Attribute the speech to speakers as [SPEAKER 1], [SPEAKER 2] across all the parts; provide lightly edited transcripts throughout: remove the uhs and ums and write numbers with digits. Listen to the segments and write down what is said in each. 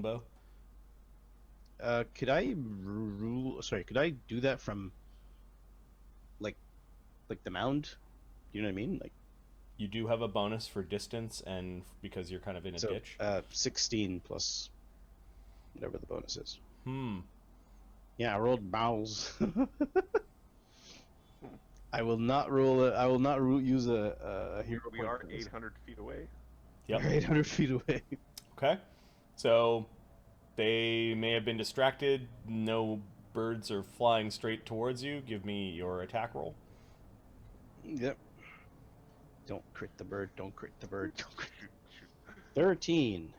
[SPEAKER 1] longbow?
[SPEAKER 2] Could I Sorry, could I do that from like the mound? You know what I mean? Like,
[SPEAKER 1] You do have a bonus for distance and because you're kind of in a
[SPEAKER 2] so
[SPEAKER 1] ditch.
[SPEAKER 2] 16 plus whatever the bonus is.
[SPEAKER 1] Hmm.
[SPEAKER 2] Yeah, I rolled bowels. I will not roll. I will not use a hero
[SPEAKER 3] We
[SPEAKER 2] point
[SPEAKER 3] are
[SPEAKER 2] for this.
[SPEAKER 3] 800 feet away.
[SPEAKER 1] Yep.
[SPEAKER 2] We're 800 feet away.
[SPEAKER 1] Okay. So they may have been distracted. No birds are flying straight towards you. Give me your attack roll.
[SPEAKER 2] Yep. Don't crit the bird. Don't crit the bird.
[SPEAKER 3] Shoot.
[SPEAKER 2] 13.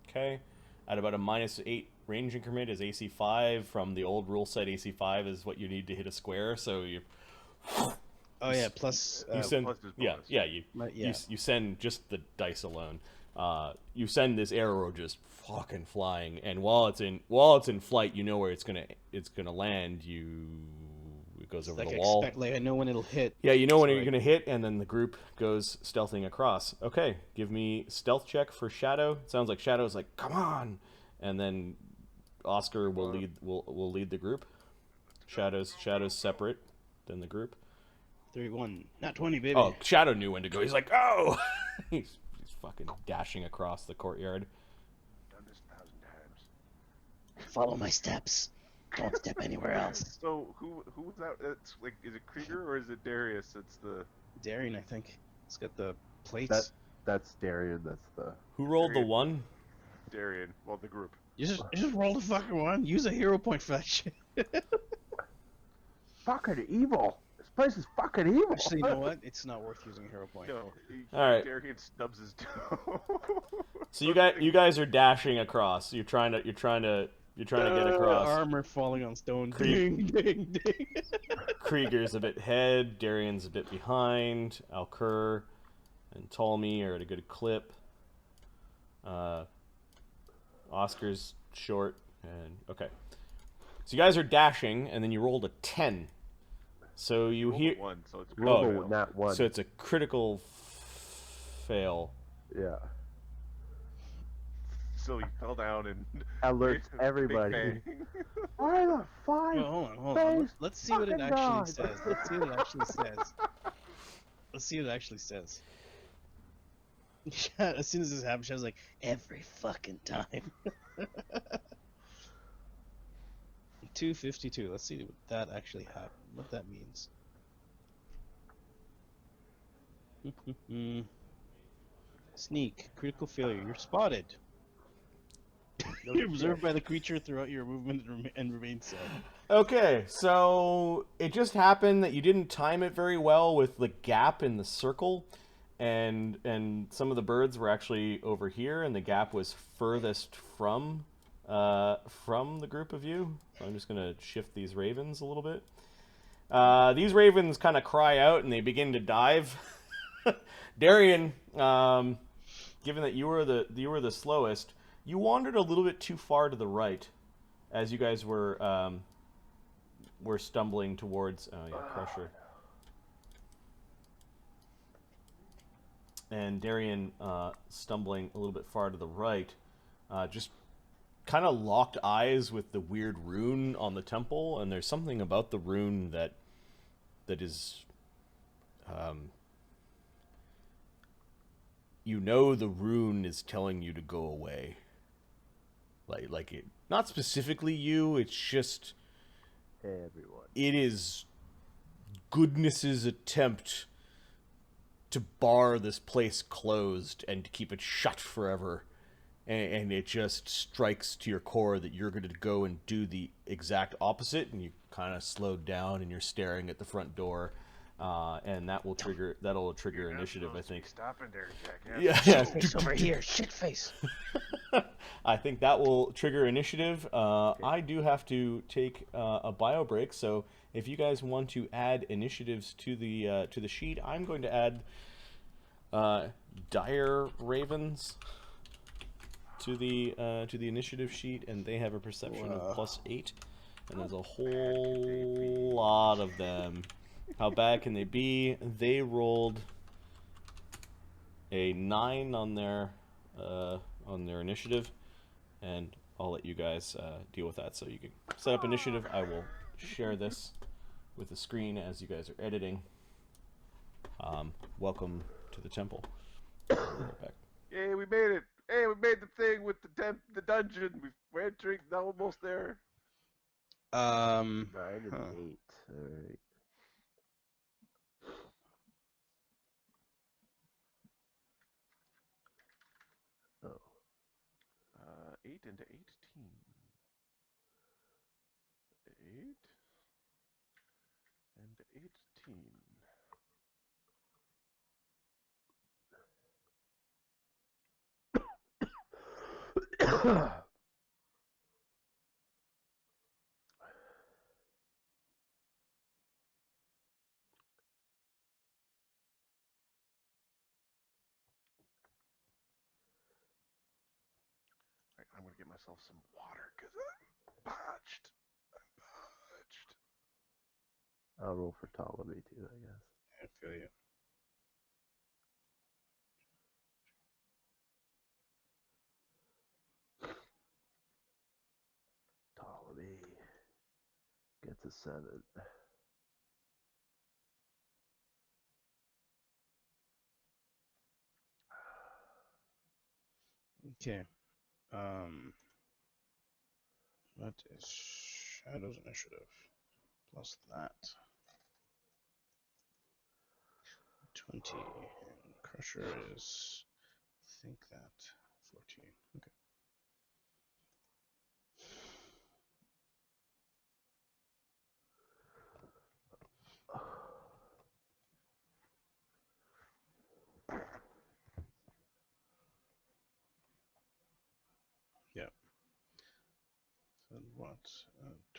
[SPEAKER 1] Okay. At about a -8 range increment is AC 5. From the old rule set, AC 5 is what you need to hit a square. So you
[SPEAKER 2] Oh yeah, plus
[SPEAKER 1] you send
[SPEAKER 3] plus his
[SPEAKER 1] yeah
[SPEAKER 3] bonus.
[SPEAKER 1] yeah you
[SPEAKER 2] yeah.
[SPEAKER 1] you send just the dice alone. You send this arrow just fucking flying, and while it's in flight, you know where it's gonna land. It goes over
[SPEAKER 2] like
[SPEAKER 1] the wall.
[SPEAKER 2] like I know when it'll hit.
[SPEAKER 1] Yeah, you know when
[SPEAKER 2] so
[SPEAKER 1] you're gonna hit, and then the group goes stealthing across. Okay, give me stealth check for Shadow. It sounds like Shadow's like, come on, and then Oscar will lead the group. Shadow's separate than the group.
[SPEAKER 2] 31, not 20, baby.
[SPEAKER 1] Oh, Shadow knew when to go. He's like, oh, he's fucking dashing across the courtyard.
[SPEAKER 3] Done this 1,000 times.
[SPEAKER 2] Follow my steps. Don't step anywhere else.
[SPEAKER 3] So who was that? That's like, is it Krieger or is it Darius? That's the
[SPEAKER 2] Darian, I think. It's got the plates.
[SPEAKER 4] That's Darian. That's the.
[SPEAKER 1] Who rolled the
[SPEAKER 3] Darian.
[SPEAKER 1] one?
[SPEAKER 3] Darian. Well, the group.
[SPEAKER 2] You just roll the fucking one. Use a hero point for that shit.
[SPEAKER 4] Fucking evil. This place is fucking evil.
[SPEAKER 2] Actually, you know what? It's not worth using a hero point.
[SPEAKER 3] No.
[SPEAKER 1] All right.
[SPEAKER 3] Darian stubs his toe.
[SPEAKER 1] So you guys are dashing across. You're trying to get across.
[SPEAKER 2] Armor falling on stone.
[SPEAKER 1] Krieg-
[SPEAKER 2] Ding, ding, ding.
[SPEAKER 1] Krieger's a bit ahead. Darian's a bit behind. Alcur and Ptolemy are at a good clip. Oscar's short. And okay. So you guys are dashing, and then you rolled a 10. So you
[SPEAKER 3] Roll
[SPEAKER 1] hear.
[SPEAKER 3] one, so it's a
[SPEAKER 4] Roll
[SPEAKER 3] critical
[SPEAKER 4] the
[SPEAKER 3] fail.
[SPEAKER 4] nat 1.
[SPEAKER 1] So it's a critical fail.
[SPEAKER 4] Yeah.
[SPEAKER 3] So he fell down and
[SPEAKER 4] Alerts
[SPEAKER 3] Big
[SPEAKER 4] everybody.
[SPEAKER 3] bang.
[SPEAKER 4] Why the fuck?
[SPEAKER 2] Well, hold on.
[SPEAKER 4] Face
[SPEAKER 2] Let's see what it
[SPEAKER 4] fucking
[SPEAKER 2] actually
[SPEAKER 4] God.
[SPEAKER 2] says. Let's see what it actually says. Let's see what it actually says. As soon as this happens, I was like, every fucking time. 252. Let's see what that actually happened. What that means. Sneak. Critical failure. You're spotted. You're observed by the creature throughout your movement and remain so.
[SPEAKER 1] Okay, so it just happened that you didn't time it very well with the gap in the circle, and some of the birds were actually over here, and the gap was furthest from the group of you. So I'm just gonna shift these ravens a little bit. These ravens kind of cry out and they begin to dive. Darian, given that you were the slowest, you wandered a little bit too far to the right, as you guys were stumbling towards. Oh yeah, Crusher. And Darian, stumbling a little bit far to the right, just kind of locked eyes with the weird rune on the temple, and there's something about the rune that is, you know, the rune is telling you to go away. Like it, not specifically you. It's just
[SPEAKER 4] Everyone.
[SPEAKER 1] it is goodness's attempt to bar this place closed and to keep it shut forever. And it just strikes to your core that you're going to go and do the exact opposite, and you kind of slowed down and you're staring at the front door, and that'll trigger initiative, I think.
[SPEAKER 3] Stopping there, Jack.
[SPEAKER 1] Yeah.
[SPEAKER 2] Face over here, shit face.
[SPEAKER 1] I think that will trigger initiative. I do have to take a bio break, so if you guys want to add initiatives to the sheet, I'm going to add dire ravens to the initiative sheet, and they have a perception of +8, and there's a whole lot of them. How bad can they be? They rolled a 9 on their initiative, and I'll let you guys deal with that. So you can set up initiative. I will share this with the screen as you guys are editing. Welcome to the temple. I'll be right back.
[SPEAKER 3] Yay, we made it! Hey, we made the thing with the dungeon. We're entering, now almost there.
[SPEAKER 4] 9 and 8. Alright. Oh.
[SPEAKER 3] 8 into 18. 8 and 18. Alright, I'm gonna get myself some water because I'm parched. I'm parched.
[SPEAKER 4] I'll roll for Tolub too, I guess.
[SPEAKER 2] I feel you.
[SPEAKER 4] Tolub gets a 7.
[SPEAKER 2] Okay. What is Shadow's initiative? Plus that. 20. And Crusher is, I think that, 14. Okay. Yep. So what?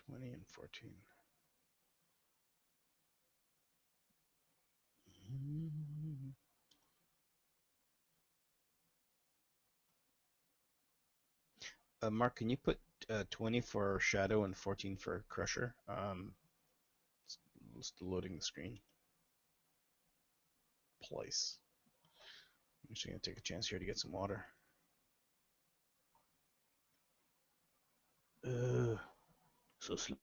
[SPEAKER 2] 20 and 14. Mark, can you put 20 for Shadow and 14 for Crusher? Still loading the screen. Place. I'm just gonna take a chance here to get some water. So slow.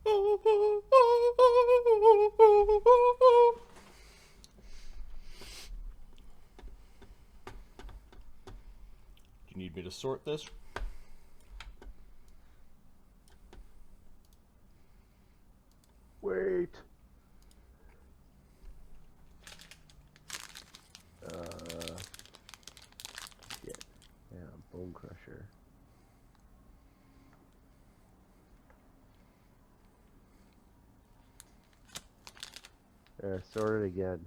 [SPEAKER 1] Do you need me to sort this?
[SPEAKER 4] Wait. Shit. Yeah, Bone Crusher. There, sort it again.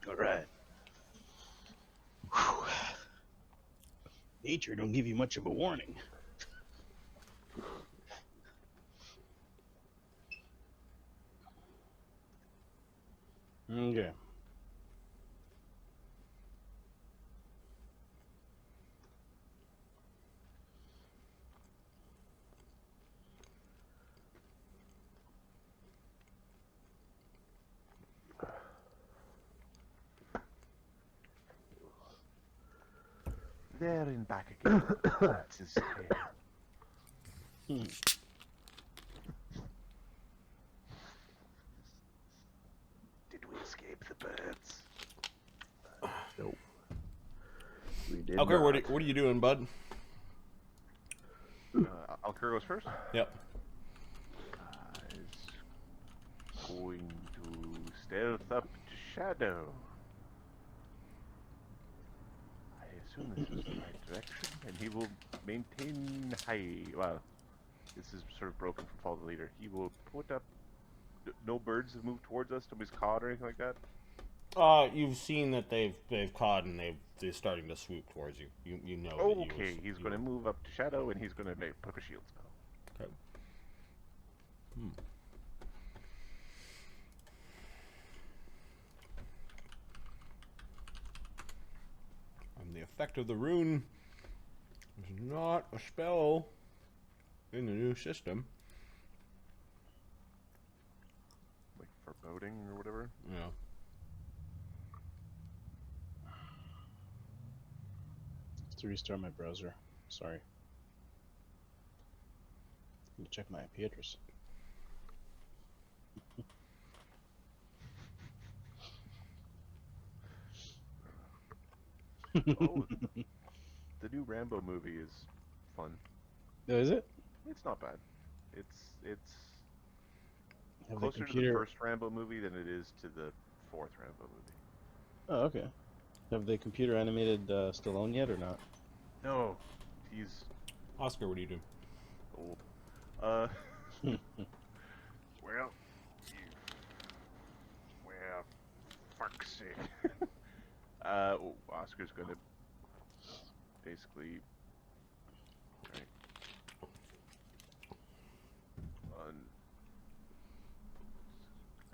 [SPEAKER 2] All right. Whew. Nature don't give you much of a warning. Okay.
[SPEAKER 3] There and back again. That's his tail. Did we escape the birds?
[SPEAKER 4] Nope. We did
[SPEAKER 1] Okay,
[SPEAKER 4] not.
[SPEAKER 1] what are you doing, bud?
[SPEAKER 3] Alcur goes first.
[SPEAKER 1] Yep.
[SPEAKER 3] Is going to stealth up to Shadow. I assume this is the right direction, and he will maintain high. Well, this is sort of broken from follow the leader. He will put up. No birds have moved towards us. Nobody's caught or anything like that.
[SPEAKER 1] You've seen that they've caught and they're starting to swoop towards you. You know.
[SPEAKER 3] Okay, he's going to move up to shadow and he's going to put up a shield spell.
[SPEAKER 1] Okay. And the effect of the rune is not a spell in the new system.
[SPEAKER 3] Like foreboding or whatever.
[SPEAKER 1] Yeah.
[SPEAKER 2] To restart my browser. Sorry. Let me check my IP address.
[SPEAKER 3] Oh, the new Rambo movie is fun.
[SPEAKER 2] Oh, is it?
[SPEAKER 3] It's not bad. It's
[SPEAKER 2] Have
[SPEAKER 3] closer
[SPEAKER 2] the
[SPEAKER 3] to the
[SPEAKER 2] computer...
[SPEAKER 3] first Rambo movie than it is to the fourth Rambo movie.
[SPEAKER 2] Oh, okay. Have they computer animated Stallone yet or not?
[SPEAKER 3] No, he's
[SPEAKER 1] Oscar, what are you doing?
[SPEAKER 3] old. Well, fuck's sake. Oscar's gonna basically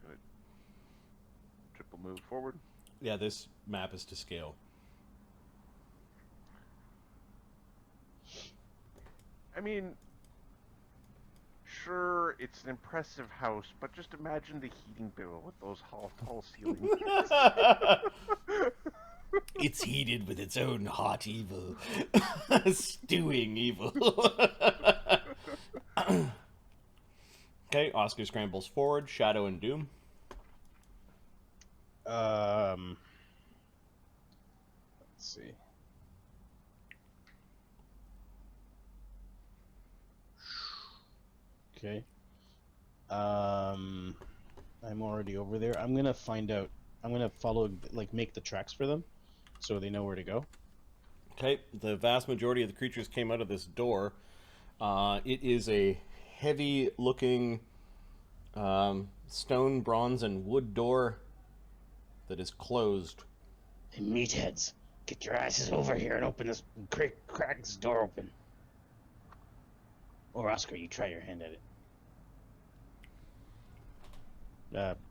[SPEAKER 3] gonna triple move forward.
[SPEAKER 1] Yeah, this map is to scale.
[SPEAKER 3] I mean, sure, it's an impressive house, but just imagine the heating bill with those tall ceilings.
[SPEAKER 1] It's heated with its own hot evil. Stewing evil. Okay, Oscar scrambles forward, Shadow and Doom.
[SPEAKER 2] Let's see. Okay. I'm already over there. I'm gonna find out. I'm gonna follow, like, make the tracks for them, so they know where to go.
[SPEAKER 1] Okay, the vast majority of the creatures came out of this door. It is a heavy-looking stone, bronze, and wood door that is closed.
[SPEAKER 2] Hey, meatheads, get your asses over here and open this, crack this door open. Or Oscar, you try your hand at it.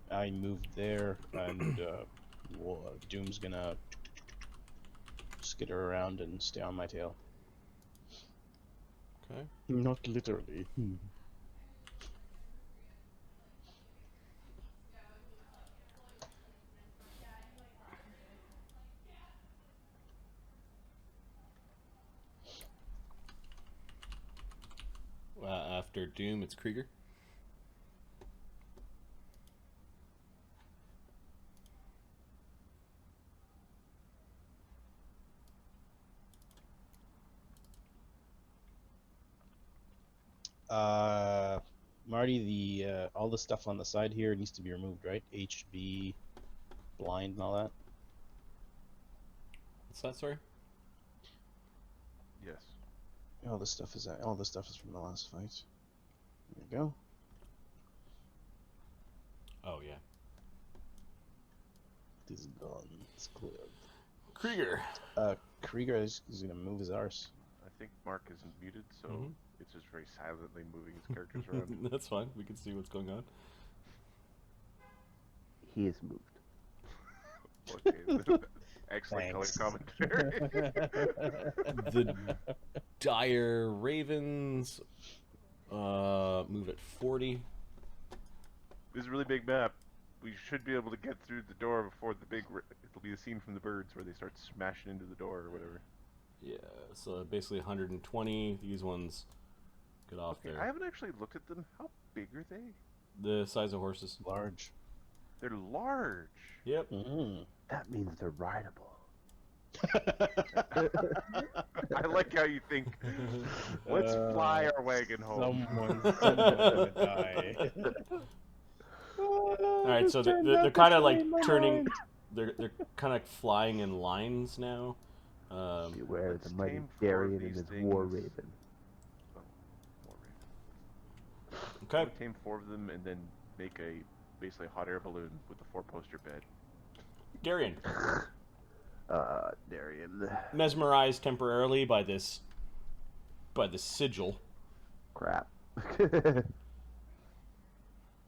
[SPEAKER 2] I moved there, and Doom's gonna skitter around and stay on my tail.
[SPEAKER 1] Okay.
[SPEAKER 2] Not literally.
[SPEAKER 1] After Doom, it's Krieger.
[SPEAKER 2] Marty, the all the stuff on the side here needs to be removed, right? HB, blind, and all that.
[SPEAKER 1] What's that, sorry?
[SPEAKER 3] Yes.
[SPEAKER 2] All this stuff is from the last fight. There we go.
[SPEAKER 1] Oh, yeah.
[SPEAKER 2] This is gone. It's cleared.
[SPEAKER 1] Krieger.
[SPEAKER 2] Krieger is gonna move his arse.
[SPEAKER 3] I think Mark isn't muted, so
[SPEAKER 1] Mhm.
[SPEAKER 3] it's just very silently moving his characters around.
[SPEAKER 1] That's fine. We can see what's going on.
[SPEAKER 4] He is moved.
[SPEAKER 3] Okay. Excellent color
[SPEAKER 2] Thanks.
[SPEAKER 3] commentary.
[SPEAKER 1] The dire ravens move at 40.
[SPEAKER 3] This is a really big map. We should be able to get through the door before the big... It'll be the scene from the birds where they start smashing into the door or whatever.
[SPEAKER 1] Yeah, so basically 120. These ones get off
[SPEAKER 3] Okay, I
[SPEAKER 1] there.
[SPEAKER 3] haven't actually looked at them. How big are they?
[SPEAKER 1] The size of horses.
[SPEAKER 2] Large.
[SPEAKER 3] They're large.
[SPEAKER 1] Yep.
[SPEAKER 2] Mm.
[SPEAKER 4] That means they're rideable.
[SPEAKER 3] I like how you think. Let's fly our wagon home.
[SPEAKER 2] Someone's gonna die.
[SPEAKER 1] All right, so they're kind of like turning. They're kind of flying in lines now,
[SPEAKER 4] Beware
[SPEAKER 3] let's
[SPEAKER 4] the mighty
[SPEAKER 3] tame 4 of
[SPEAKER 4] Darian and
[SPEAKER 3] these
[SPEAKER 4] his war
[SPEAKER 3] things.
[SPEAKER 4] raven.
[SPEAKER 3] Oh, war raven.
[SPEAKER 1] Okay.
[SPEAKER 3] We'll tame 4 of them and then make a basically a hot air balloon with a 4-poster bed.
[SPEAKER 1] Darian,
[SPEAKER 4] Darian.
[SPEAKER 1] mesmerized temporarily by this sigil.
[SPEAKER 4] Crap.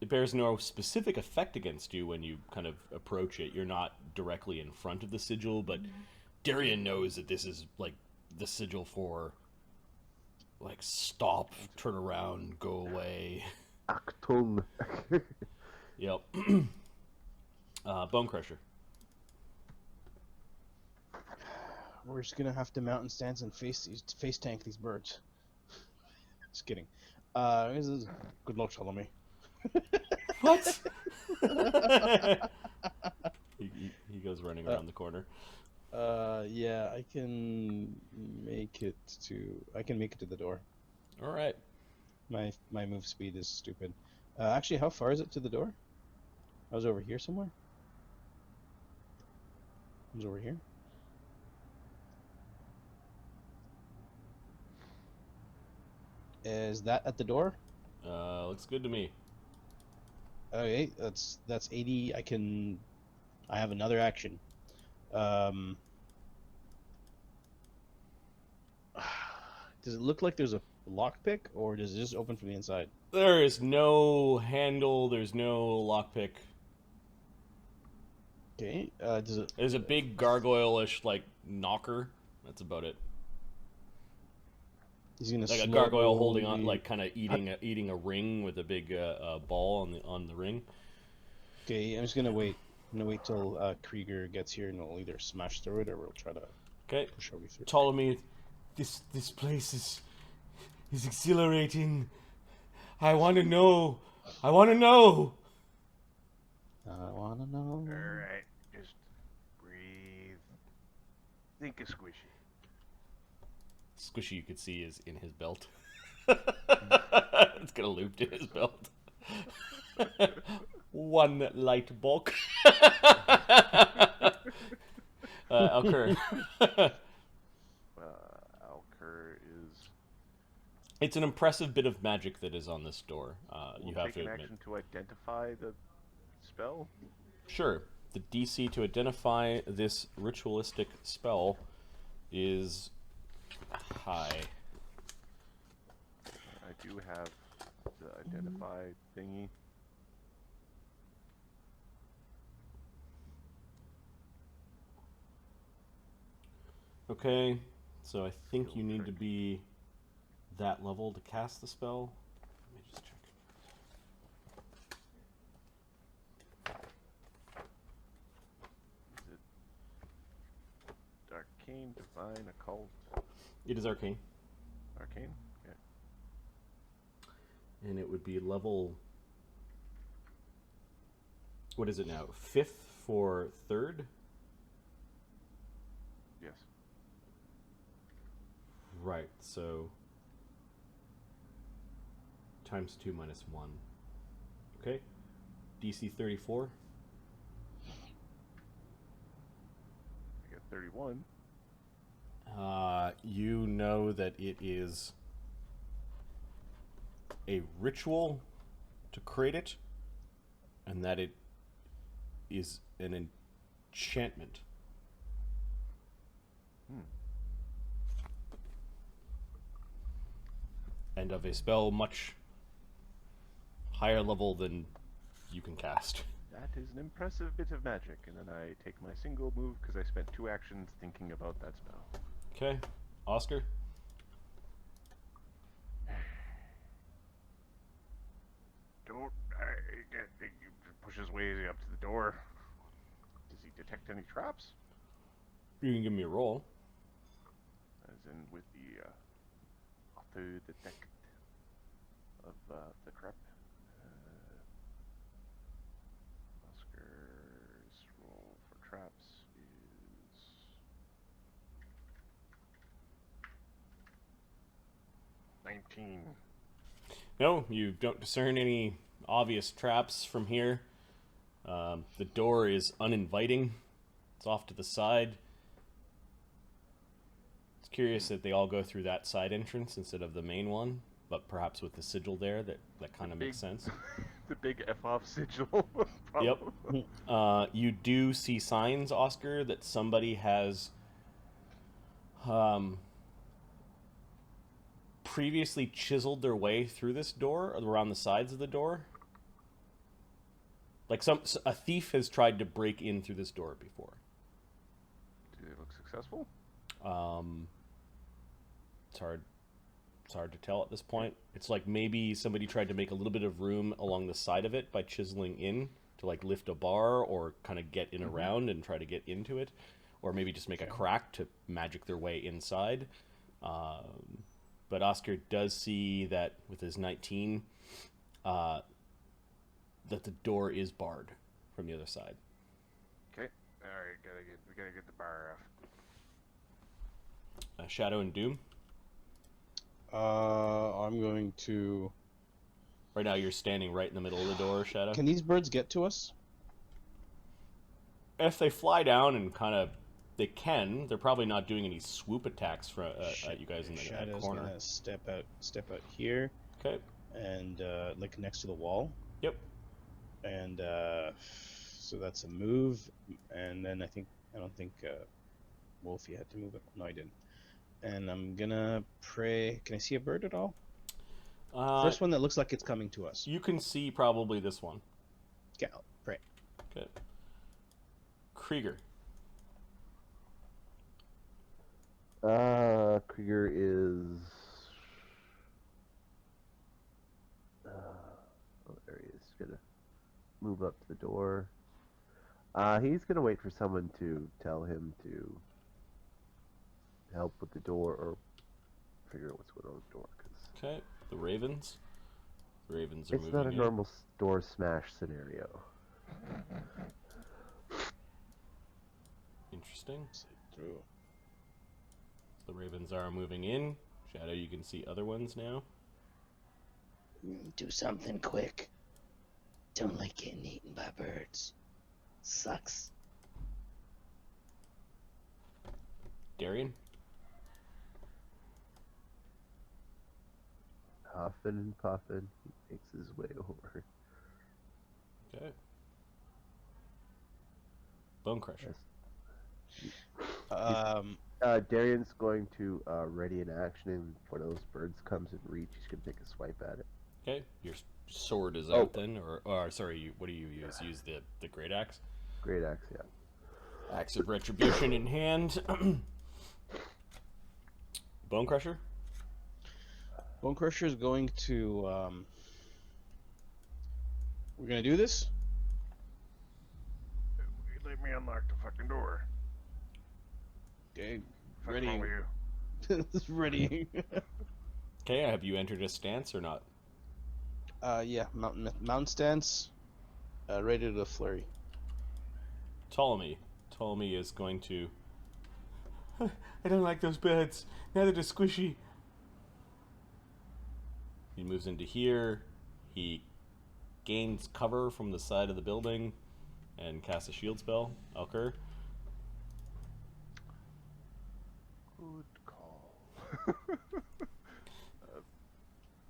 [SPEAKER 1] It bears no specific effect against you when you kind of approach it. You're not directly in front of the sigil, but Darian knows that this is like the sigil for like stop, turn around, go away.
[SPEAKER 4] Achtung.
[SPEAKER 1] Yep. Bone Crusher.
[SPEAKER 2] We're just gonna have to mountain stance and face tank these birds. Just kidding. This is good luck, Ptolemy.
[SPEAKER 1] What? he goes running around the corner.
[SPEAKER 2] Yeah, I can make it to the door.
[SPEAKER 1] All right.
[SPEAKER 2] My move speed is stupid. Actually, how far is it to the door? I was over here somewhere. I was over here. Is that at the door?
[SPEAKER 1] Looks good to me.
[SPEAKER 2] Okay, that's 80. I have another action. Does it look like there's a lockpick, or does it just open from the inside?
[SPEAKER 1] There is no handle. There's no lockpick.
[SPEAKER 2] Okay. Does it?
[SPEAKER 1] There's a big gargoyle-ish like knocker. That's about it.
[SPEAKER 2] He's gonna
[SPEAKER 1] Like a
[SPEAKER 2] slowly-
[SPEAKER 1] gargoyle holding on, like kind of eating a ring with a big ball on the ring.
[SPEAKER 2] Okay, I'm just gonna wait. I'm gonna wait till Krieger gets here, and we'll either smash through it or we'll try to
[SPEAKER 1] Okay.
[SPEAKER 2] push our way through.
[SPEAKER 1] Ptolemy, this place is exhilarating. I want to know. I want to know.
[SPEAKER 2] I wanna know.
[SPEAKER 3] Alright, just breathe. Think of Squishy.
[SPEAKER 1] Squishy, you could see, is in his belt. It's got a loop in his belt. One light bulk. Alcur.
[SPEAKER 3] Alcur is...
[SPEAKER 1] It's an impressive bit of magic that is on this door. You
[SPEAKER 3] We'll
[SPEAKER 1] have
[SPEAKER 3] take
[SPEAKER 1] to
[SPEAKER 3] an
[SPEAKER 1] admit.
[SPEAKER 3] action to identify the spell.
[SPEAKER 1] Sure. The DC to identify this ritualistic spell is high.
[SPEAKER 3] I do have the identify thingy.
[SPEAKER 1] Okay, so I think you need to be that level to cast the spell. Let me just check.
[SPEAKER 3] Is it arcane, divine, occult?
[SPEAKER 1] It is arcane,
[SPEAKER 3] Arcane? Okay.
[SPEAKER 1] and it would be level. What is it now? 5th for 3rd?
[SPEAKER 3] Yes.
[SPEAKER 1] Right, so times 2 minus 1. Okay. DC 34.
[SPEAKER 3] I got 31.
[SPEAKER 1] You know that it is a ritual to create it, and that it is an enchantment. And of a spell much higher level than you can cast.
[SPEAKER 3] That is an impressive bit of magic, and then I take my single move because I spent 2 actions thinking about that spell.
[SPEAKER 1] Okay, Oscar?
[SPEAKER 3] Don't... he pushes way up to the door. Does he detect any traps?
[SPEAKER 1] You can give me a roll.
[SPEAKER 3] As in with the auto detect of the crap. Oscar's roll for traps is 19.
[SPEAKER 1] No, you don't discern any obvious traps from here. The door is uninviting. It's off to the side. curious that they all go through that side entrance instead of the main one, but perhaps with the sigil there, that kind of makes sense.
[SPEAKER 3] The big F off sigil.
[SPEAKER 1] Yep.
[SPEAKER 3] Problem.
[SPEAKER 1] You do see signs, Oscar, that somebody has previously chiseled their way through this door, or around the sides of the door. Like a thief has tried to break in through this door before.
[SPEAKER 3] Do they look successful?
[SPEAKER 1] It's hard to tell at this point. It's like maybe somebody tried to make a little bit of room along the side of it by chiseling in to like lift a bar or kind of get in around and try to get into it, or maybe just make a crack to magic their way inside. But Oscar does see that with his 19, that the door is barred from the other side.
[SPEAKER 3] Okay. All right. We gotta get the bar off.
[SPEAKER 1] Shadow and Doom.
[SPEAKER 2] I'm going to...
[SPEAKER 1] Right now you're standing right in the middle of the door, Shadow.
[SPEAKER 2] Can these birds get to us?
[SPEAKER 1] If they fly down and kind of... They can. They're probably not doing any swoop attacks at you guys in the
[SPEAKER 2] Shadow's
[SPEAKER 1] corner.
[SPEAKER 2] gonna step out here.
[SPEAKER 1] Okay.
[SPEAKER 2] And like next to the wall.
[SPEAKER 1] Yep.
[SPEAKER 2] And so that's a move. And then I don't think Wolfie had to move it. No, I didn't. And I'm gonna pray. Can I see a bird at all? First one that looks like it's coming to us.
[SPEAKER 1] You can see probably this one.
[SPEAKER 2] Okay, I'll pray.
[SPEAKER 1] Okay. Krieger.
[SPEAKER 4] Krieger is... oh, there he is. He's gonna move up to the door. He's gonna wait for someone to tell him to help with the door or figure out what's going on with the door. Cause
[SPEAKER 1] Okay. The Ravens. The Ravens are
[SPEAKER 4] it's
[SPEAKER 1] moving
[SPEAKER 4] not a
[SPEAKER 1] in.
[SPEAKER 4] normal door smash scenario.
[SPEAKER 1] Interesting.
[SPEAKER 2] Through.
[SPEAKER 1] The Ravens are moving in. Shadow, you can see other ones now.
[SPEAKER 5] Do something quick. Don't like getting eaten by birds. Sucks.
[SPEAKER 1] Darian.
[SPEAKER 4] Huffing and puffing, he makes his way over.
[SPEAKER 1] Okay. Bone Crusher.
[SPEAKER 4] Darian's going to ready an action, and when those birds comes in reach, he's going to take a swipe at it.
[SPEAKER 1] Okay. Your sword is out then, or sorry, what do you use? Use the great axe.
[SPEAKER 4] Great axe, yeah.
[SPEAKER 1] Axe of Retribution in hand. Bone Crusher.
[SPEAKER 2] Bone Crusher is going to. We're gonna do this.
[SPEAKER 3] Let me unlock the fucking door.
[SPEAKER 2] Okay,
[SPEAKER 3] What's
[SPEAKER 2] ready.
[SPEAKER 3] wrong with you?
[SPEAKER 2] Ready.
[SPEAKER 1] Okay, have you entered a stance or not?
[SPEAKER 2] Yeah, mount stance. Ready to flurry.
[SPEAKER 1] Ptolemy. Ptolemy is going to... I don't like those birds. Now they're just squishy. He moves into here. He gains cover from the side of the building and casts a shield spell. Elker.
[SPEAKER 3] Good call.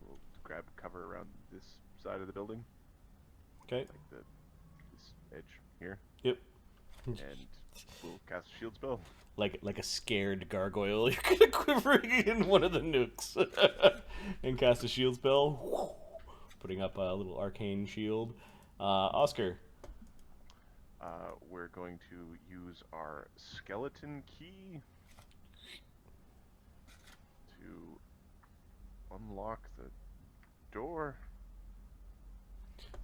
[SPEAKER 3] We'll grab cover around this side of the building,
[SPEAKER 1] Okay.
[SPEAKER 3] like this edge here,
[SPEAKER 1] Yep.
[SPEAKER 3] and we'll cast a shield spell.
[SPEAKER 1] Like a scared gargoyle, you're gonna quivering in one of the nooks and cast a shield spell, putting up a little arcane shield. Oscar.
[SPEAKER 3] We're going to use our skeleton key to unlock the door.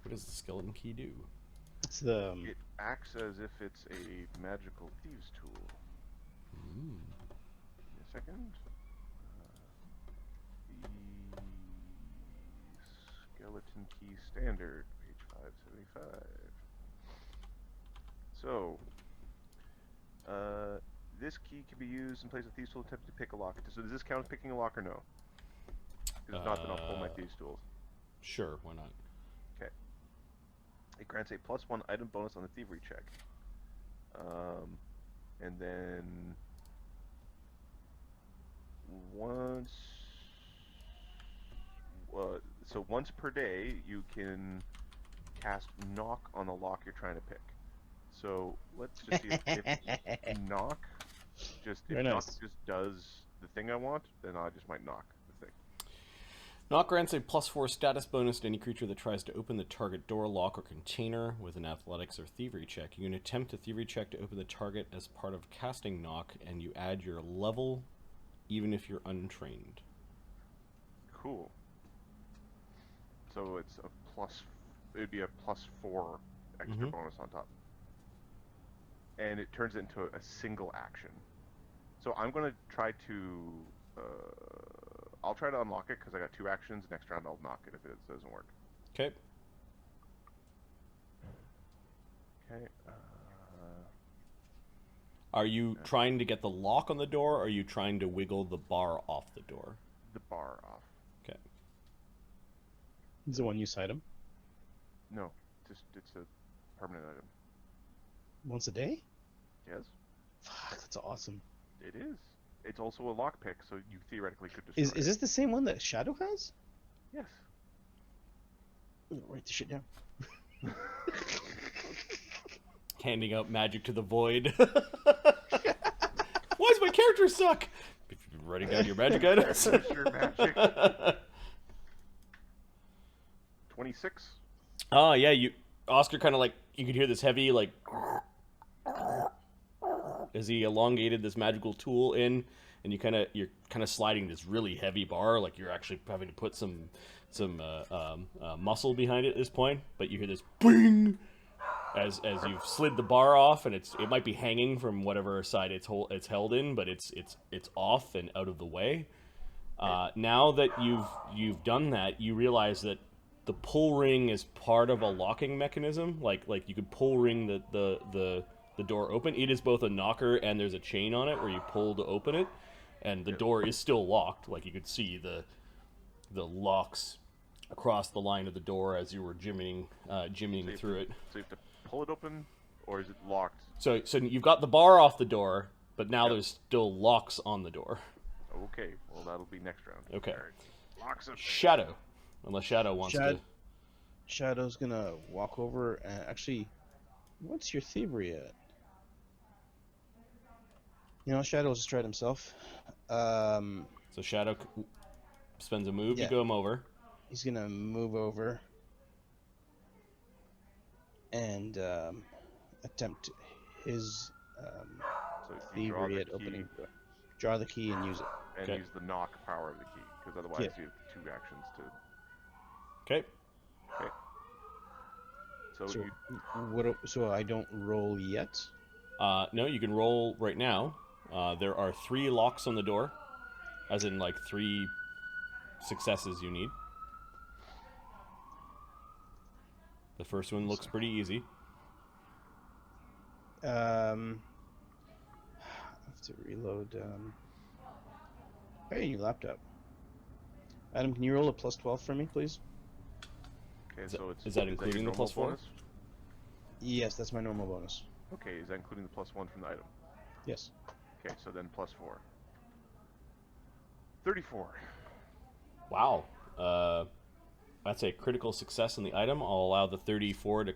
[SPEAKER 1] What does the skeleton key do?
[SPEAKER 2] It's the.
[SPEAKER 3] It acts as if it's a magical thieves tool. Give me a second. The skeleton key standard, page 575. So, this key can be used in place of thieves tool attempt to pick a lock. So does this count as picking a lock or no? If not, then I'll pull my thieves tools.
[SPEAKER 1] Sure, why not?
[SPEAKER 3] Okay. It grants a +1 item bonus on the thievery check. And then once. So once per day, you can cast knock on the lock you're trying to pick. So let's just see if knock
[SPEAKER 2] Very
[SPEAKER 3] knock
[SPEAKER 2] nice.
[SPEAKER 3] just does the thing I want, then I just might knock the thing.
[SPEAKER 1] Knock grants a +4 status bonus to any creature that tries to open the target door, lock, or container with an athletics or thievery check. You can attempt a thievery check to open the target as part of casting knock, and you add your level even if you're untrained.
[SPEAKER 3] Cool. So it's a plus. It'd be a +4 extra bonus on top, and it turns it into a single action. So I'm gonna try to. I'll try to unlock it because I got 2 actions. Next round I'll knock it if it doesn't work.
[SPEAKER 1] Okay.
[SPEAKER 3] Okay.
[SPEAKER 1] Are you trying to get the lock on the door, or are you trying to wiggle the bar off the door?
[SPEAKER 3] The bar off.
[SPEAKER 1] Okay.
[SPEAKER 2] It's a one-use item.
[SPEAKER 3] No, it's a permanent item.
[SPEAKER 2] Once a day?
[SPEAKER 3] Yes,
[SPEAKER 2] Fuck, that's awesome.
[SPEAKER 3] it is. It's also a lockpick, so you theoretically could destroy
[SPEAKER 2] Is this the same one that Shadow has?
[SPEAKER 3] Yes.
[SPEAKER 2] Write the shit down.
[SPEAKER 1] Handing out magic to the void. Why does my character suck? If you're writing down your magic items.
[SPEAKER 3] Your magic. 26.
[SPEAKER 1] Oh yeah, Oscar kind of like, you could hear this heavy like as he elongated this magical tool in, and you're kind of sliding this really heavy bar, like you're actually having to put some muscle behind it at this point. But you hear this bing as you've slid the bar off, and it might be hanging from whatever side it's held in, but it's off and out of the way. Now that you've done that, you realize that the pull ring is part of a locking mechanism. Like you could pull ring the door open. It is both a knocker and there's a chain on it where you pull to open it, and the door is still locked. Like you could see the locks across the line of the door as you were jimmying through it.
[SPEAKER 3] So you have to pull it open, or is it locked?
[SPEAKER 1] So you've got the bar off the door, but now there's still locks on the door.
[SPEAKER 3] Okay, well that'll be next round.
[SPEAKER 1] Okay.
[SPEAKER 3] All right. Locks up.
[SPEAKER 1] Shadow, unless Shadow wants to.
[SPEAKER 2] Shadow's gonna walk over and actually, what's your thievery at? You know, Shadow will just try it himself.
[SPEAKER 1] So Shadow spends a move
[SPEAKER 2] Yeah.
[SPEAKER 1] to go him over.
[SPEAKER 2] He's gonna move over and attempt his
[SPEAKER 3] So you draw
[SPEAKER 2] thievery
[SPEAKER 3] the
[SPEAKER 2] at
[SPEAKER 3] key
[SPEAKER 2] opening the door. Draw the key and use it.
[SPEAKER 3] and
[SPEAKER 1] Okay.
[SPEAKER 3] use the knock power of the key, because otherwise
[SPEAKER 2] Yeah.
[SPEAKER 3] you have 2 actions to.
[SPEAKER 1] Okay.
[SPEAKER 3] Okay. So,
[SPEAKER 2] So
[SPEAKER 3] you
[SPEAKER 2] so I don't roll yet.
[SPEAKER 1] No, you can roll right now. There are 3 locks on the door, as in like 3 successes you need. The first one looks pretty easy.
[SPEAKER 2] I have to reload. Hey, your laptop. Adam, can you roll a +12 for me, please?
[SPEAKER 3] okay.
[SPEAKER 1] Is
[SPEAKER 3] So
[SPEAKER 1] that-
[SPEAKER 3] it's
[SPEAKER 1] is that
[SPEAKER 3] your
[SPEAKER 1] including the
[SPEAKER 3] normal
[SPEAKER 1] +4?
[SPEAKER 3] bonus?
[SPEAKER 2] Yes, that's my normal bonus.
[SPEAKER 3] Okay, is that including the +1 from the item?
[SPEAKER 2] Yes.
[SPEAKER 3] Okay, so then +4. 34.
[SPEAKER 1] Wow. That's a critical success in the item. I'll allow the 34 to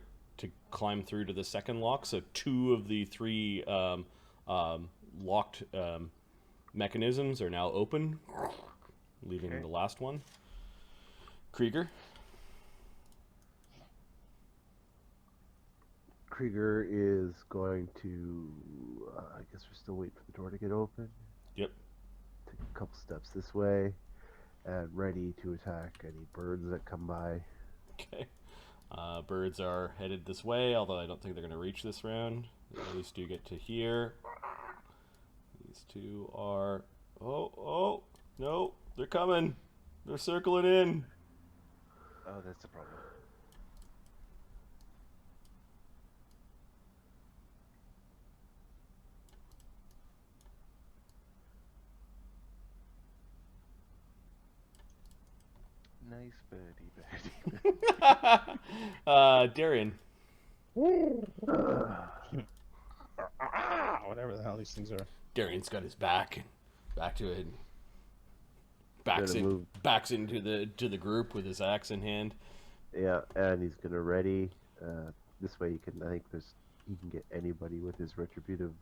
[SPEAKER 1] climb through to the second lock. So 2 of the 3 locked mechanisms are now open, leaving
[SPEAKER 3] Okay.
[SPEAKER 1] the last one. Krieger.
[SPEAKER 4] Krieger is going to. I guess we're still waiting for the door to get open.
[SPEAKER 1] Yep.
[SPEAKER 4] Take a couple steps this way, and ready to attack any birds that come by.
[SPEAKER 1] Okay. Birds are headed this way, although I don't think they're going to reach this round. At least you get to here. These 2 are... Oh, no, they're coming. They're circling in.
[SPEAKER 3] Oh, that's the problem. Nice birdie.
[SPEAKER 1] Darian.
[SPEAKER 2] Whatever the hell these things are.
[SPEAKER 1] Darian's got his back to it. backs into the group with his axe in hand.
[SPEAKER 4] Yeah, and he's gonna ready. This way, I think he can get anybody with his retributive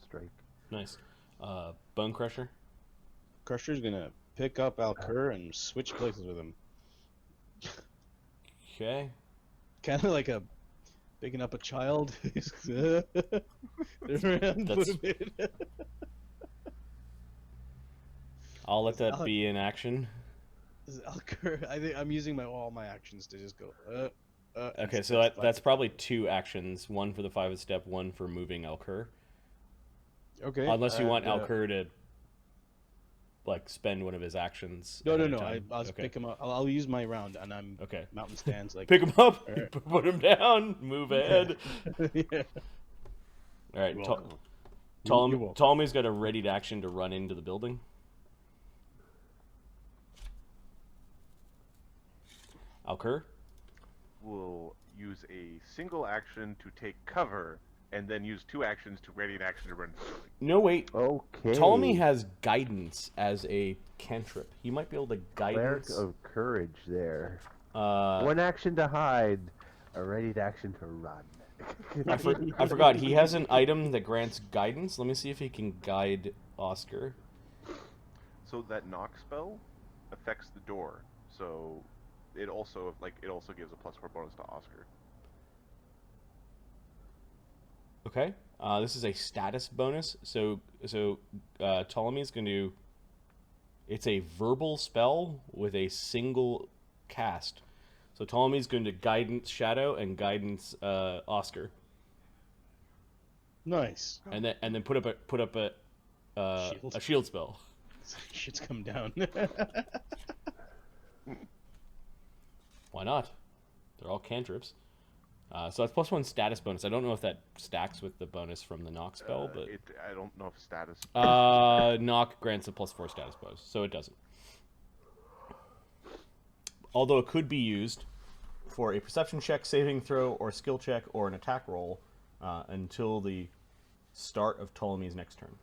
[SPEAKER 4] strike.
[SPEAKER 1] Nice. Bone Crusher.
[SPEAKER 2] Crusher's gonna pick up Alcur and switch places with him.
[SPEAKER 1] Okay.
[SPEAKER 2] Kind of like picking up a child.
[SPEAKER 1] I'll let that be in action.
[SPEAKER 2] Alcur, I think I'm using all my actions to just go.
[SPEAKER 1] Okay, so that's probably 2 actions. One for the 5th step, one for moving Alcur.
[SPEAKER 2] Okay.
[SPEAKER 1] Unless you want Alcur to like spend one of his actions.
[SPEAKER 2] No. I'll pick him up. I'll use my round, and I'm
[SPEAKER 1] okay.
[SPEAKER 2] Mountain stance like
[SPEAKER 1] pick him up,
[SPEAKER 2] right.
[SPEAKER 1] put him down, move ahead.
[SPEAKER 2] Yeah.
[SPEAKER 1] All right. Ptolemy's got a readied action to run into the building. Alcur
[SPEAKER 3] will use a single action to take cover, and then use 2 actions to ready an action to run into the building.
[SPEAKER 1] No, wait.
[SPEAKER 4] Okay.
[SPEAKER 1] Ptolemy has guidance as a cantrip. He might be able to guidance.
[SPEAKER 4] Cleric of courage there.
[SPEAKER 1] 1
[SPEAKER 4] One action to hide, a readied action to run.
[SPEAKER 1] I forgot. He has an item that grants guidance. Let me see if he can guide Oscar.
[SPEAKER 3] So that knock spell affects the door. So it also gives a +4 bonus to Oscar.
[SPEAKER 1] Okay. This is a status bonus. So Ptolemy's going to. It's a verbal spell with a single cast. So Ptolemy's going to guidance Shadow and guidance Oscar.
[SPEAKER 2] Nice.
[SPEAKER 1] And then put up a shield spell.
[SPEAKER 2] Shit's come down.
[SPEAKER 1] Why not? They're all cantrips. So that's +1 status bonus. I don't know if that stacks with the bonus from the knock spell, but
[SPEAKER 3] I don't know if status.
[SPEAKER 1] knock grants a +4 status bonus, so it doesn't. Although it could be used for a perception check, saving throw, or skill check, or an attack roll until the start of Ptolemy's next turn.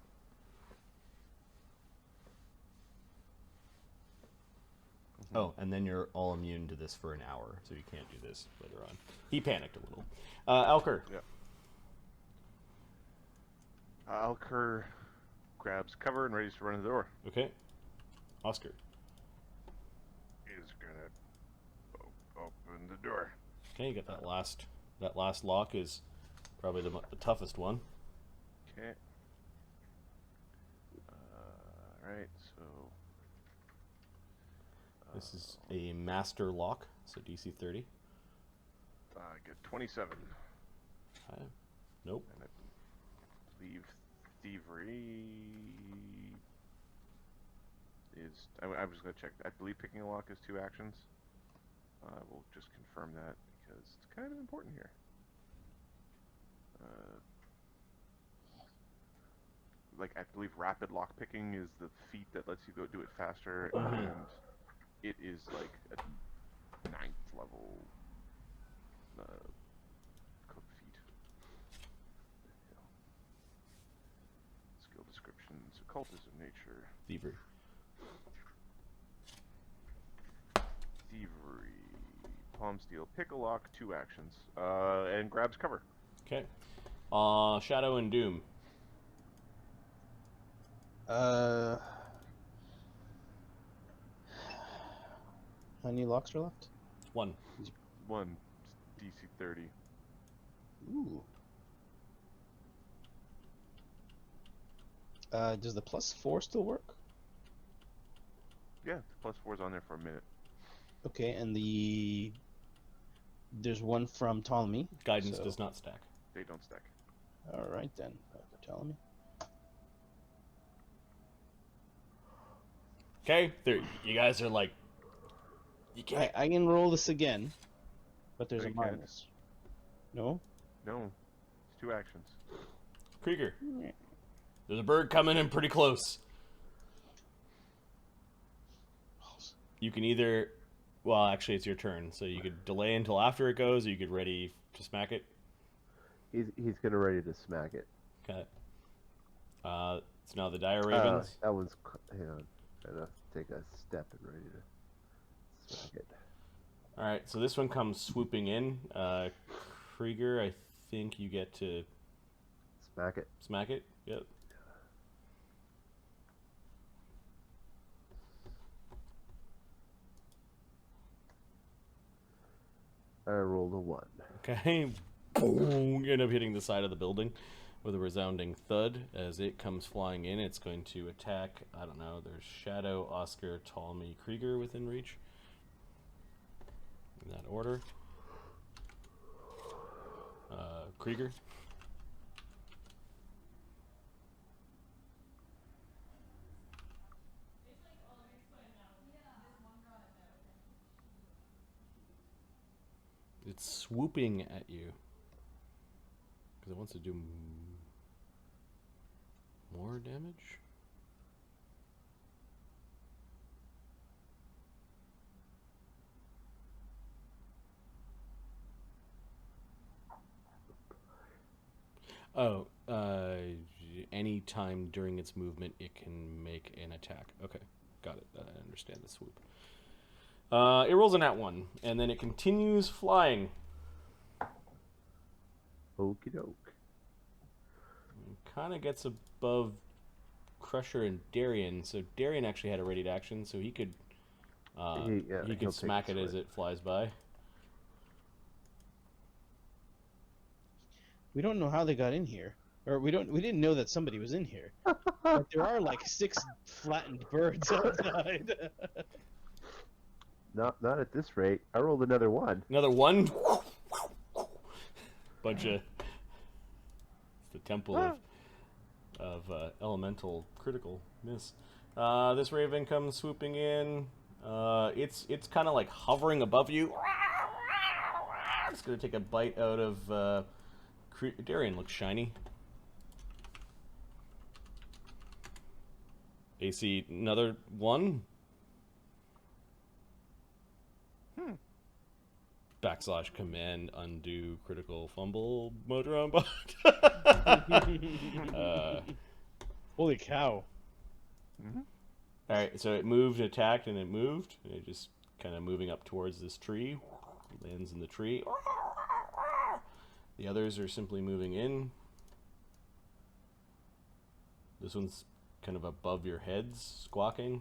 [SPEAKER 1] Oh, and then you're all immune to this for an hour, so you can't do this later on. He panicked a little. Alcur.
[SPEAKER 3] Yeah. Alcur grabs cover and readies to run to the door.
[SPEAKER 1] Okay. Oscar.
[SPEAKER 3] He's gonna open the door.
[SPEAKER 1] Okay, you got that last. That last lock is probably the toughest one.
[SPEAKER 3] Okay. Right. So.
[SPEAKER 1] This is a master lock, so DC 30.
[SPEAKER 3] I get 27.
[SPEAKER 1] Okay. Nope.
[SPEAKER 3] And I believe thievery is. I'm just going to check. I believe picking a lock is 2 actions. We'll just confirm that because it's kind of important here. Like, I believe rapid lock picking is the feat that lets you go do it faster, and it is like a 9th level cook feat. Skill descriptions, occultism, nature,
[SPEAKER 1] Thievery.
[SPEAKER 3] palm steel, pick a lock, 2 actions, and grabs cover.
[SPEAKER 1] Okay. Shadow and Doom.
[SPEAKER 2] How many locks are left?
[SPEAKER 1] 1.
[SPEAKER 3] 1 DC 30.
[SPEAKER 2] Ooh. Does the +4 still work?
[SPEAKER 3] Yeah, the +4's on there for a minute.
[SPEAKER 2] Okay, and there's one from Ptolemy.
[SPEAKER 1] Guidance
[SPEAKER 2] so...
[SPEAKER 1] does not stack.
[SPEAKER 3] They don't stack.
[SPEAKER 2] All right then, Ptolemy.
[SPEAKER 1] Okay, you guys are like. You can't.
[SPEAKER 2] I can roll this again, but there's
[SPEAKER 3] No,
[SPEAKER 2] a
[SPEAKER 3] you can't.
[SPEAKER 2] minus. No?
[SPEAKER 3] No, it's 2 actions.
[SPEAKER 1] Krieger. There's a bird coming in pretty close. You can either. Well, actually, it's your turn, so you could delay until after it goes, or you could ready to smack it.
[SPEAKER 4] He's gonna ready to smack it.
[SPEAKER 1] Okay. It's now the Dire Ravens.
[SPEAKER 4] That one's hang on. take a step and ready to smack it.
[SPEAKER 1] All right, so this one comes swooping in. Krieger, I think you get to
[SPEAKER 4] Smack it.
[SPEAKER 1] smack it. Yep.
[SPEAKER 4] I rolled a 1.
[SPEAKER 1] Okay. Boom! You end up hitting the side of the building with a resounding thud as it comes flying in. It's going to attack, I don't know, there's Shadow, Oscar, Ptolemy, Krieger within reach. In that order. Krieger. It's swooping at you. Because it wants to do more damage? Oh, any time during its movement, it can make an attack. Okay, got it. I understand the swoop. It rolls a nat 1, and then it continues flying.
[SPEAKER 4] Okie doke.
[SPEAKER 1] Kind of gets above Crusher and Darian, so Darian actually had a ready action, so he could he
[SPEAKER 4] he'll
[SPEAKER 1] could
[SPEAKER 4] take
[SPEAKER 1] smack
[SPEAKER 4] the
[SPEAKER 1] it as
[SPEAKER 4] swing.
[SPEAKER 1] it flies by.
[SPEAKER 2] We don't know how they got in here, or we didn't know that somebody was in here. But there are like 6 flattened birds outside.
[SPEAKER 4] Not at this rate. I rolled another 1.
[SPEAKER 1] Another 1. Bunch of. It's the temple of elemental critical miss. This raven comes swooping in. It's kind of like hovering above you. It's gonna take a bite out of. Darian looks shiny. AC another 1. Backslash command undo critical fumble motor on bot.
[SPEAKER 2] Holy cow!
[SPEAKER 1] All right, so it moved, attacked, and it moved. And it just kind of moving up towards this tree. Lands in the tree. The others are simply moving in. This one's kind of above your heads, squawking.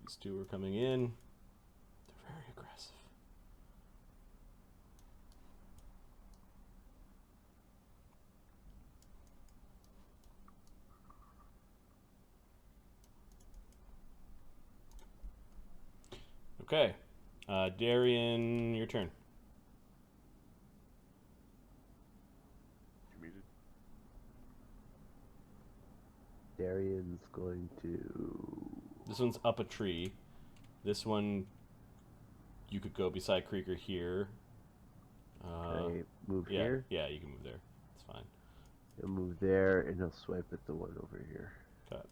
[SPEAKER 1] These 2 are coming in. They're very aggressive. Okay. Darian, your turn.
[SPEAKER 3] You muted.
[SPEAKER 4] Darian's going to...
[SPEAKER 1] This one's up a tree. This one, you could go beside Krieger here.
[SPEAKER 4] Can I move
[SPEAKER 1] Yeah,
[SPEAKER 4] here?
[SPEAKER 1] yeah, you can move there. It's fine.
[SPEAKER 4] He'll move there, and he'll swipe at the one over here.
[SPEAKER 1] Cut.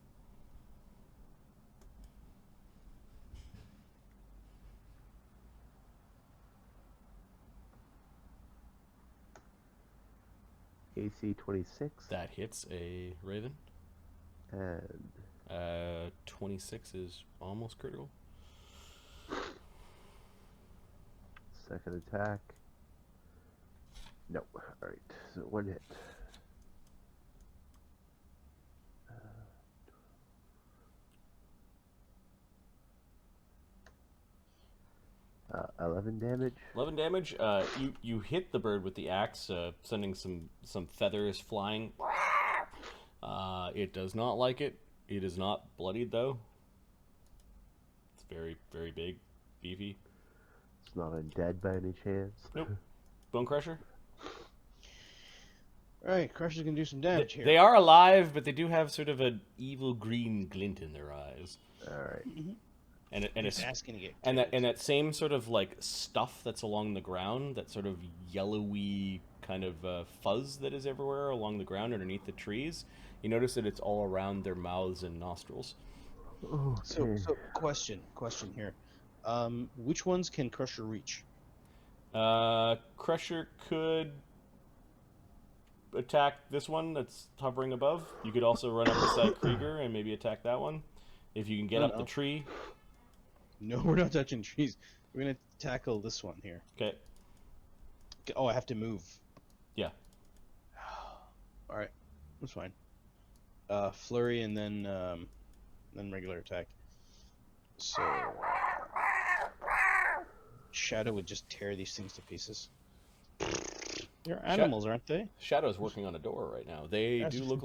[SPEAKER 4] AC 26.
[SPEAKER 1] That hits a raven.
[SPEAKER 4] And
[SPEAKER 1] 26 is almost critical.
[SPEAKER 4] second attack. No. Alright, so 1 hit. 11 damage.
[SPEAKER 1] 11 damage. You hit the bird with the axe, sending some feathers flying. It does not like it. It is not bloodied though. It's very, very big, beefy.
[SPEAKER 4] It's not undead by any chance.
[SPEAKER 1] Nope. Bone Crusher.
[SPEAKER 2] Alright, Crusher's gonna do some damage here.
[SPEAKER 1] They are alive, but they do have sort of an evil green glint in their eyes.
[SPEAKER 4] Alright.
[SPEAKER 1] And
[SPEAKER 2] He's asking to get
[SPEAKER 1] and that same sort of like stuff that's along the ground, that sort of yellowy kind of fuzz that is everywhere along the ground underneath the trees. You notice that it's all around their mouths and nostrils.
[SPEAKER 4] Okay.
[SPEAKER 2] So question here. Which ones can Crusher reach?
[SPEAKER 1] Crusher could attack this one that's hovering above. You could also run up beside Krieger and maybe attack that one. If you can get
[SPEAKER 2] No,
[SPEAKER 1] up the
[SPEAKER 2] no.
[SPEAKER 1] tree.
[SPEAKER 2] No, we're not touching trees. We're gonna tackle this one here.
[SPEAKER 1] Okay.
[SPEAKER 2] Oh, I have to move.
[SPEAKER 1] Yeah.
[SPEAKER 2] All right, that's fine. Flurry and then regular attack. So Shadow would just tear these things to pieces. They're animals, aren't they?
[SPEAKER 1] Shadow's working on a door right now. They
[SPEAKER 2] That's
[SPEAKER 1] do look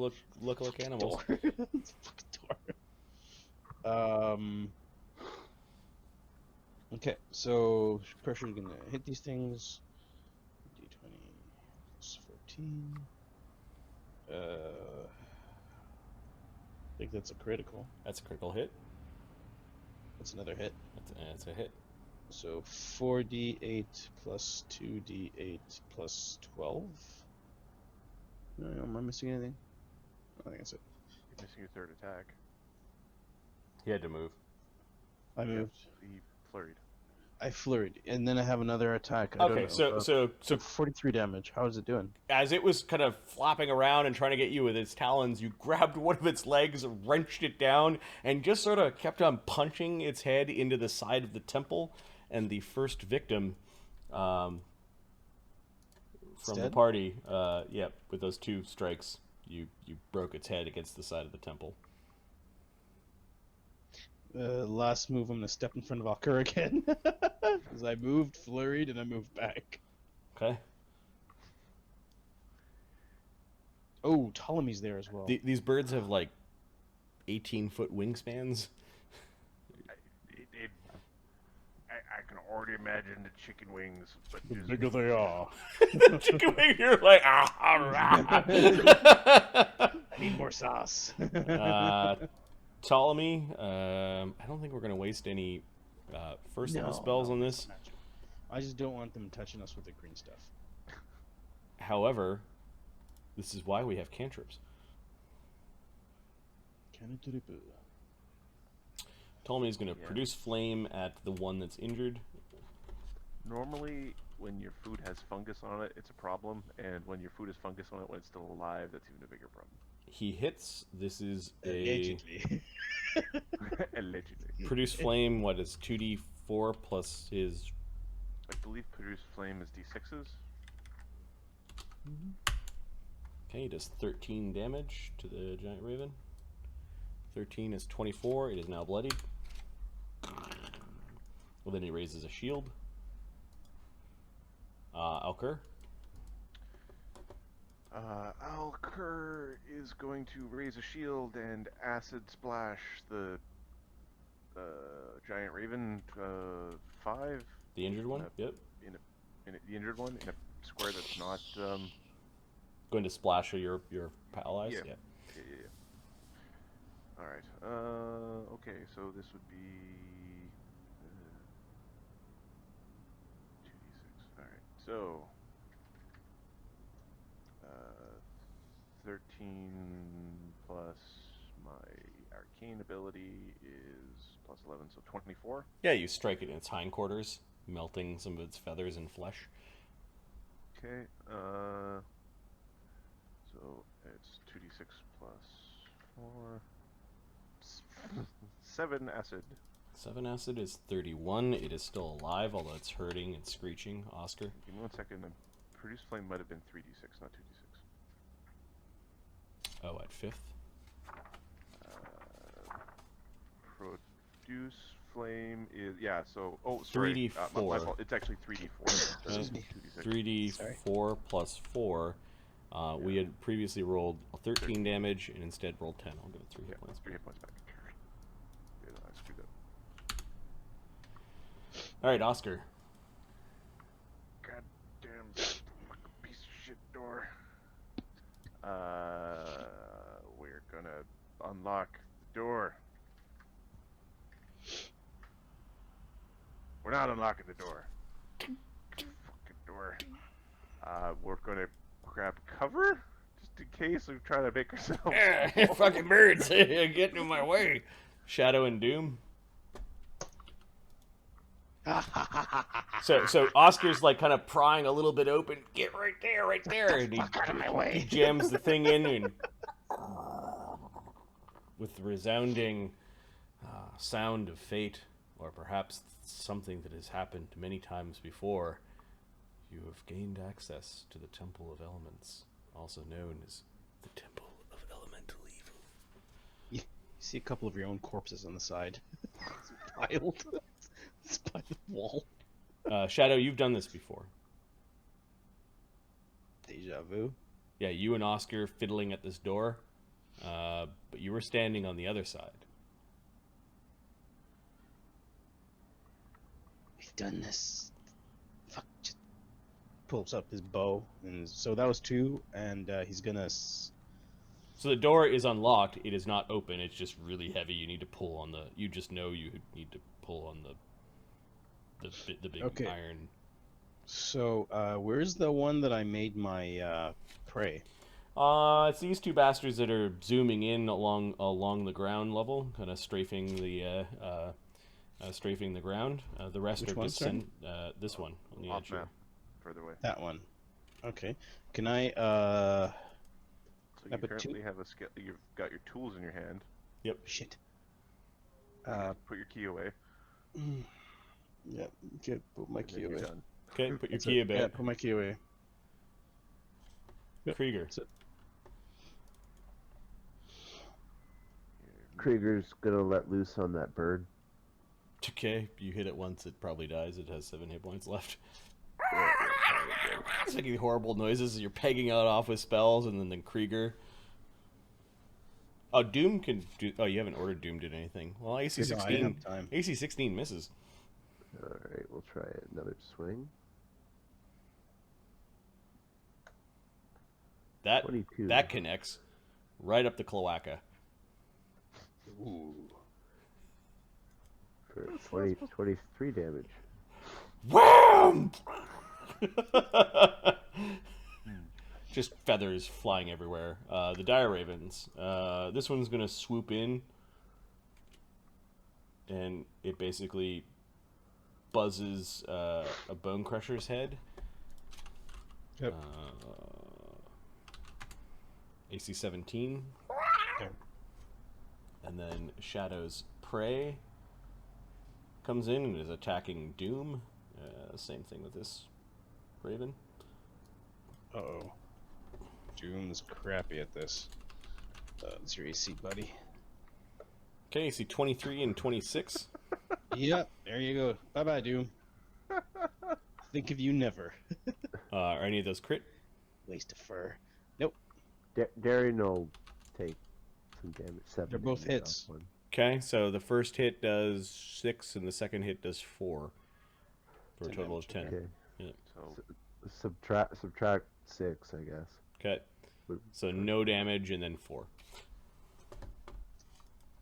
[SPEAKER 1] like animals.
[SPEAKER 2] Door. It's a fucking door. Okay, so pressure's gonna hit these things. D20 plus 14. I think that's a critical.
[SPEAKER 1] That's a critical hit.
[SPEAKER 2] That's another hit.
[SPEAKER 1] That's a hit.
[SPEAKER 2] So 4d8 plus 2d8 plus 12. No, am I missing anything? I think that's it.
[SPEAKER 3] You're missing your third attack.
[SPEAKER 1] He had to move.
[SPEAKER 2] I moved.
[SPEAKER 3] He flurried.
[SPEAKER 2] I flurried, and then I have another attack. I
[SPEAKER 1] Okay,
[SPEAKER 2] don't know.
[SPEAKER 1] so
[SPEAKER 2] 43 damage. How is it doing?
[SPEAKER 1] as it was kind of flopping around and trying to get you with its talons, you grabbed one of its legs, wrenched it down, and just sort of kept on punching its head into the side of the temple. And the first victim from the
[SPEAKER 2] dead?
[SPEAKER 1] party, with those 2 strikes, you broke its head against the side of the temple.
[SPEAKER 2] Last move, I'm gonna step in front of Alker again. As I moved, flurried, and I moved back.
[SPEAKER 1] Okay.
[SPEAKER 2] Oh, Ptolemy's there as well.
[SPEAKER 1] These birds have like 18-foot wingspans.
[SPEAKER 3] I can already imagine the chicken wings, but
[SPEAKER 2] The
[SPEAKER 3] just
[SPEAKER 2] bigger they are.
[SPEAKER 1] Chicken wing, you're like, I
[SPEAKER 2] I need more sauce.
[SPEAKER 1] Ptolemy, I don't think we're going to waste any first level spells on this.
[SPEAKER 2] I just don't want them touching us with the green stuff.
[SPEAKER 1] However, this is why we have cantrips. Ptolemy is going to produce flame at the one that's injured.
[SPEAKER 3] normally when your food has fungus on it, it's a problem, and when your food has fungus on it when it's still alive, that's even a bigger problem.
[SPEAKER 1] He hits. This is a
[SPEAKER 2] Allegedly.
[SPEAKER 3] Allegedly.
[SPEAKER 1] produce flame. What is 2d4 plus his?
[SPEAKER 3] I believe produce flame is d6s.
[SPEAKER 1] Okay, he does 13 damage to the giant raven. 13 is 24. It is now bloodied. Well, then he raises a shield. Alker.
[SPEAKER 3] Alker is going to raise a shield and acid splash the giant raven 5.
[SPEAKER 1] The injured one? Yep.
[SPEAKER 3] The injured one in a square that's not.
[SPEAKER 1] Going to splash your allies?
[SPEAKER 3] Yeah. All right. Okay, so this would be 2d6. All right. So 13 plus my arcane ability is plus 11, so 24.
[SPEAKER 1] Yeah, you strike it in its hindquarters, melting some of its feathers and flesh.
[SPEAKER 3] Okay. So it's 2d6 plus 4. 7 acid.
[SPEAKER 1] 7 acid is 31. It is still alive, although it's hurting and screeching. Oscar?
[SPEAKER 3] Give me 1 second. Produce flame might have been 3d6, not 2d6.
[SPEAKER 1] Oh, at 5th?
[SPEAKER 3] Produce flame is so. Oh, sorry.
[SPEAKER 1] 3d4.
[SPEAKER 3] My fault. It's actually 3d4.
[SPEAKER 1] Okay.
[SPEAKER 3] 2d6.
[SPEAKER 1] 3d4 plus 4. We had previously rolled 13 damage and instead rolled 10. I'll give it 3 hit points.
[SPEAKER 3] 3 hit points back. Yeah, no, I screwed up.
[SPEAKER 1] Alright, Oscar.
[SPEAKER 3] Goddamn fucking piece of shit door. We're gonna unlock the door. We're not unlocking the door. Fucking door. We're gonna grab cover just in case we try to make ourselves.
[SPEAKER 1] Fucking birds! Getting in my way! Shadow and Doom. So Oscar's like kind of prying a little bit open. Get right there, and he,
[SPEAKER 5] Fuck out of my way.
[SPEAKER 1] he jams the thing in and with resounding Sound of fate, or perhaps something that has happened many times before. You have gained access to the Temple of Elements, also known as the Temple of Elemental Evil.
[SPEAKER 2] You see a couple of your own corpses on the side. It's piled. It's by the wall.
[SPEAKER 1] Shadow, you've done this before.
[SPEAKER 2] Deja vu.
[SPEAKER 1] Yeah, you and Oscar fiddling at this door, but you were standing on the other side.
[SPEAKER 5] We've done this. Fuck. Just
[SPEAKER 2] Pulls up his bow, and so that was 2, and he's gonna.
[SPEAKER 1] So the door is unlocked. It is not open. It's just really heavy. You need to pull on the. You just know you need to pull on the big
[SPEAKER 2] Okay.
[SPEAKER 1] iron.
[SPEAKER 2] So where's the one that I made my prey?
[SPEAKER 1] It's these two bastards that are zooming in along the ground level, kind of strafing the ground. The rest
[SPEAKER 2] Which
[SPEAKER 1] are
[SPEAKER 2] one, sorry?
[SPEAKER 1] this one on the
[SPEAKER 3] Off
[SPEAKER 1] edge here.
[SPEAKER 3] map, further away.
[SPEAKER 2] That one. Okay. Can I?
[SPEAKER 3] So you
[SPEAKER 2] Number
[SPEAKER 3] currently have a skill. You've got your tools in your hand.
[SPEAKER 2] Shit.
[SPEAKER 3] Put your key away.
[SPEAKER 2] Yeah. Okay. Put my
[SPEAKER 3] And
[SPEAKER 2] key
[SPEAKER 3] then you're
[SPEAKER 2] away.
[SPEAKER 3] done.
[SPEAKER 1] Okay, put your
[SPEAKER 2] That's
[SPEAKER 1] key
[SPEAKER 2] it. Yeah.
[SPEAKER 1] about.
[SPEAKER 2] Put my key away.
[SPEAKER 1] Krieger.
[SPEAKER 2] That's it.
[SPEAKER 4] Krieger's gonna let loose on that bird.
[SPEAKER 1] Okay, you hit it once, it probably dies. It has 7 hit points left. It's making horrible noises as you're pegging out off with spells, and then the Krieger. Oh, Doom can do. Oh, you haven't ordered Doom did anything. Well, AC
[SPEAKER 2] No, I didn't
[SPEAKER 1] 16.
[SPEAKER 2] have time.
[SPEAKER 1] AC 16 misses.
[SPEAKER 4] All right, we'll try another swing.
[SPEAKER 1] That
[SPEAKER 4] 22.
[SPEAKER 1] that connects right up the cloaca.
[SPEAKER 2] Ooh.
[SPEAKER 4] For 23 damage.
[SPEAKER 1] Wham! Just feathers flying everywhere. The Dire Ravens. This one's gonna swoop in, and it basically buzzes a Bone Crusher's head.
[SPEAKER 2] Yep.
[SPEAKER 1] AC 17.
[SPEAKER 2] Okay.
[SPEAKER 1] And then Shadow's Prey comes in and is attacking Doom. Same thing with this Raven.
[SPEAKER 2] Uh-oh. Doom's crappy at this. It's your AC, buddy.
[SPEAKER 1] Okay, AC 23 and 26.
[SPEAKER 2] Yep, there you go. Bye-bye, Doom. Think of you never.
[SPEAKER 1] Are any of those crit?
[SPEAKER 2] Waste of fur. Nope.
[SPEAKER 4] Darian will take some damage. 7
[SPEAKER 2] They're both
[SPEAKER 4] damage
[SPEAKER 2] hits.
[SPEAKER 4] off one.
[SPEAKER 1] Okay, so the first hit does 6 and the second hit does 4. For a
[SPEAKER 2] 10
[SPEAKER 1] total of
[SPEAKER 2] damage,
[SPEAKER 1] 10.
[SPEAKER 4] Okay.
[SPEAKER 3] So
[SPEAKER 4] Subtract 6, I guess.
[SPEAKER 1] Okay. So no damage and then 4.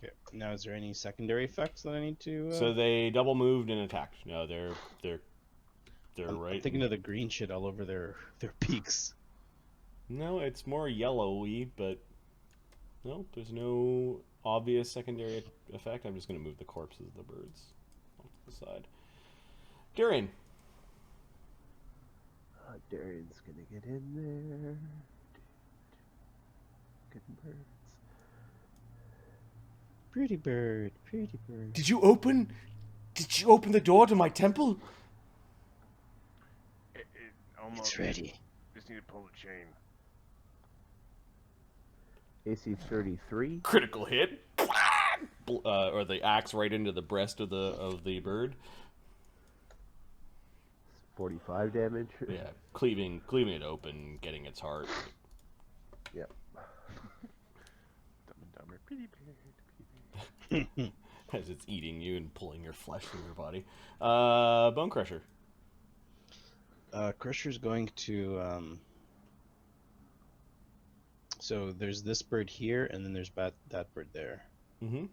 [SPEAKER 2] Okay. Now, is there any secondary effects that I need to?
[SPEAKER 1] So they double moved and attacked. No, they're
[SPEAKER 2] I'm
[SPEAKER 1] right.
[SPEAKER 2] thinking of the green shit all over their peaks.
[SPEAKER 1] No, it's more yellowy, but no, there's no obvious secondary effect. I'm just going to move the corpses of the birds off to the side. Darian.
[SPEAKER 4] Darian's gonna get in there. Good birds.
[SPEAKER 2] Pretty bird, pretty bird.
[SPEAKER 1] Did you open the door to my temple?
[SPEAKER 3] it almost.
[SPEAKER 5] It's ready.
[SPEAKER 3] Just need to pull the chain.
[SPEAKER 4] AC 33.
[SPEAKER 1] Critical hit. Or the axe right into the breast of the bird.
[SPEAKER 4] 45 damage.
[SPEAKER 1] Yeah, cleaving it open, getting its heart.
[SPEAKER 4] Yep.
[SPEAKER 3] Dumb and Dumber. Pretty bird.
[SPEAKER 1] As it's eating you and pulling your flesh from your body. Bone Crusher.
[SPEAKER 2] Crusher's going to. So there's this bird here, and then there's that bird there.
[SPEAKER 1] Mm-hmm.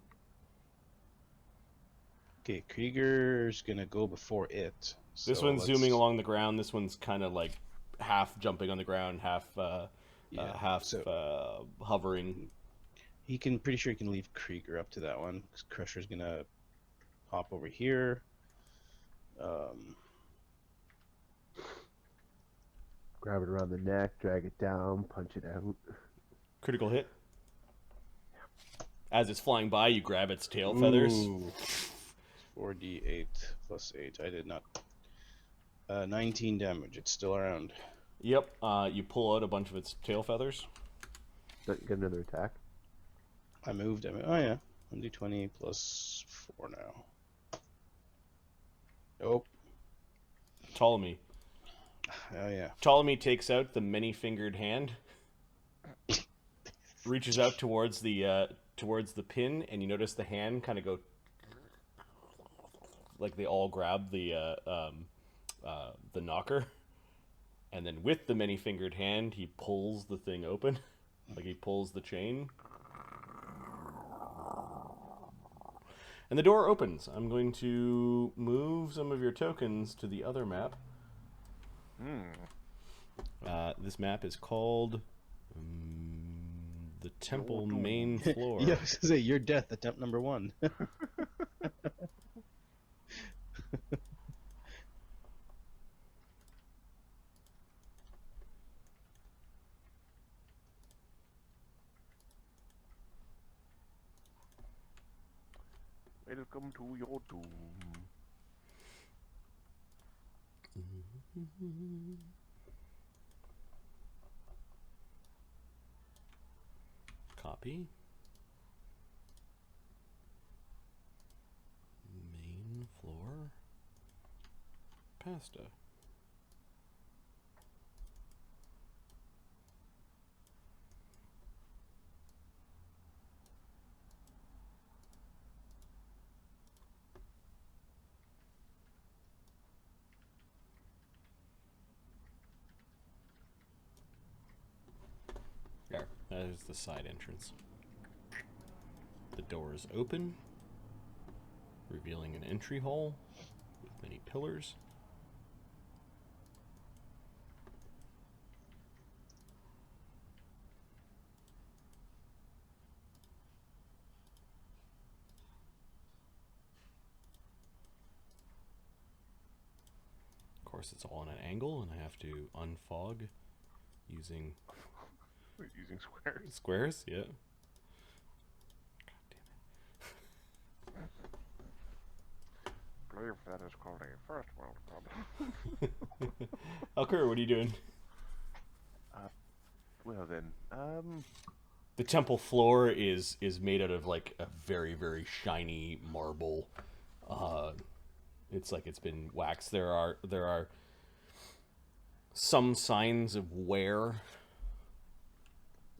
[SPEAKER 2] Okay, Krieger's gonna go before it.
[SPEAKER 1] This
[SPEAKER 2] So
[SPEAKER 1] one's
[SPEAKER 2] let's-
[SPEAKER 1] zooming along the ground. This one's kind of like half jumping on the ground, half hovering.
[SPEAKER 2] He can, pretty sure he can leave Krieger up to that one. 'Cause Crusher's gonna hop over here.
[SPEAKER 4] Grab it around the neck, drag it down, punch it out.
[SPEAKER 1] Critical hit. as it's flying by, you grab its tail feathers.
[SPEAKER 2] Ooh. 4d8 plus 8. I did not. 19 damage. It's still around.
[SPEAKER 1] Yep. You pull out a bunch of its tail feathers.
[SPEAKER 4] Don't get another attack.
[SPEAKER 2] I moved. Oh yeah. 1d20 plus 4 now. Nope.
[SPEAKER 1] Ptolemy.
[SPEAKER 2] Oh yeah.
[SPEAKER 1] Ptolemy takes out the many-fingered hand, reaches out towards the pin, and you notice the hand kind of go like they all grab the knocker, and then with the many-fingered hand, he pulls the thing open, like he pulls the chain, and the door opens. I'm going to move some of your tokens to the other map. This map is called the Temple Main Floor.
[SPEAKER 2] Yeah, I was gonna say your death, attempt number 1.
[SPEAKER 3] Welcome to your doom.
[SPEAKER 1] Copy. Main floor. Pasta. There. That is the side entrance. The door is open, revealing an entry hall with many pillars. Of course, it's all on an angle, and I have to unfog using
[SPEAKER 3] Using squares.
[SPEAKER 1] squares. Yeah.
[SPEAKER 3] I believe that is called a first world problem.
[SPEAKER 1] Alkur, what are you doing?
[SPEAKER 3] Well then,
[SPEAKER 1] The temple floor is made out of like a very, very shiny marble. It's like it's been waxed. There are some signs of wear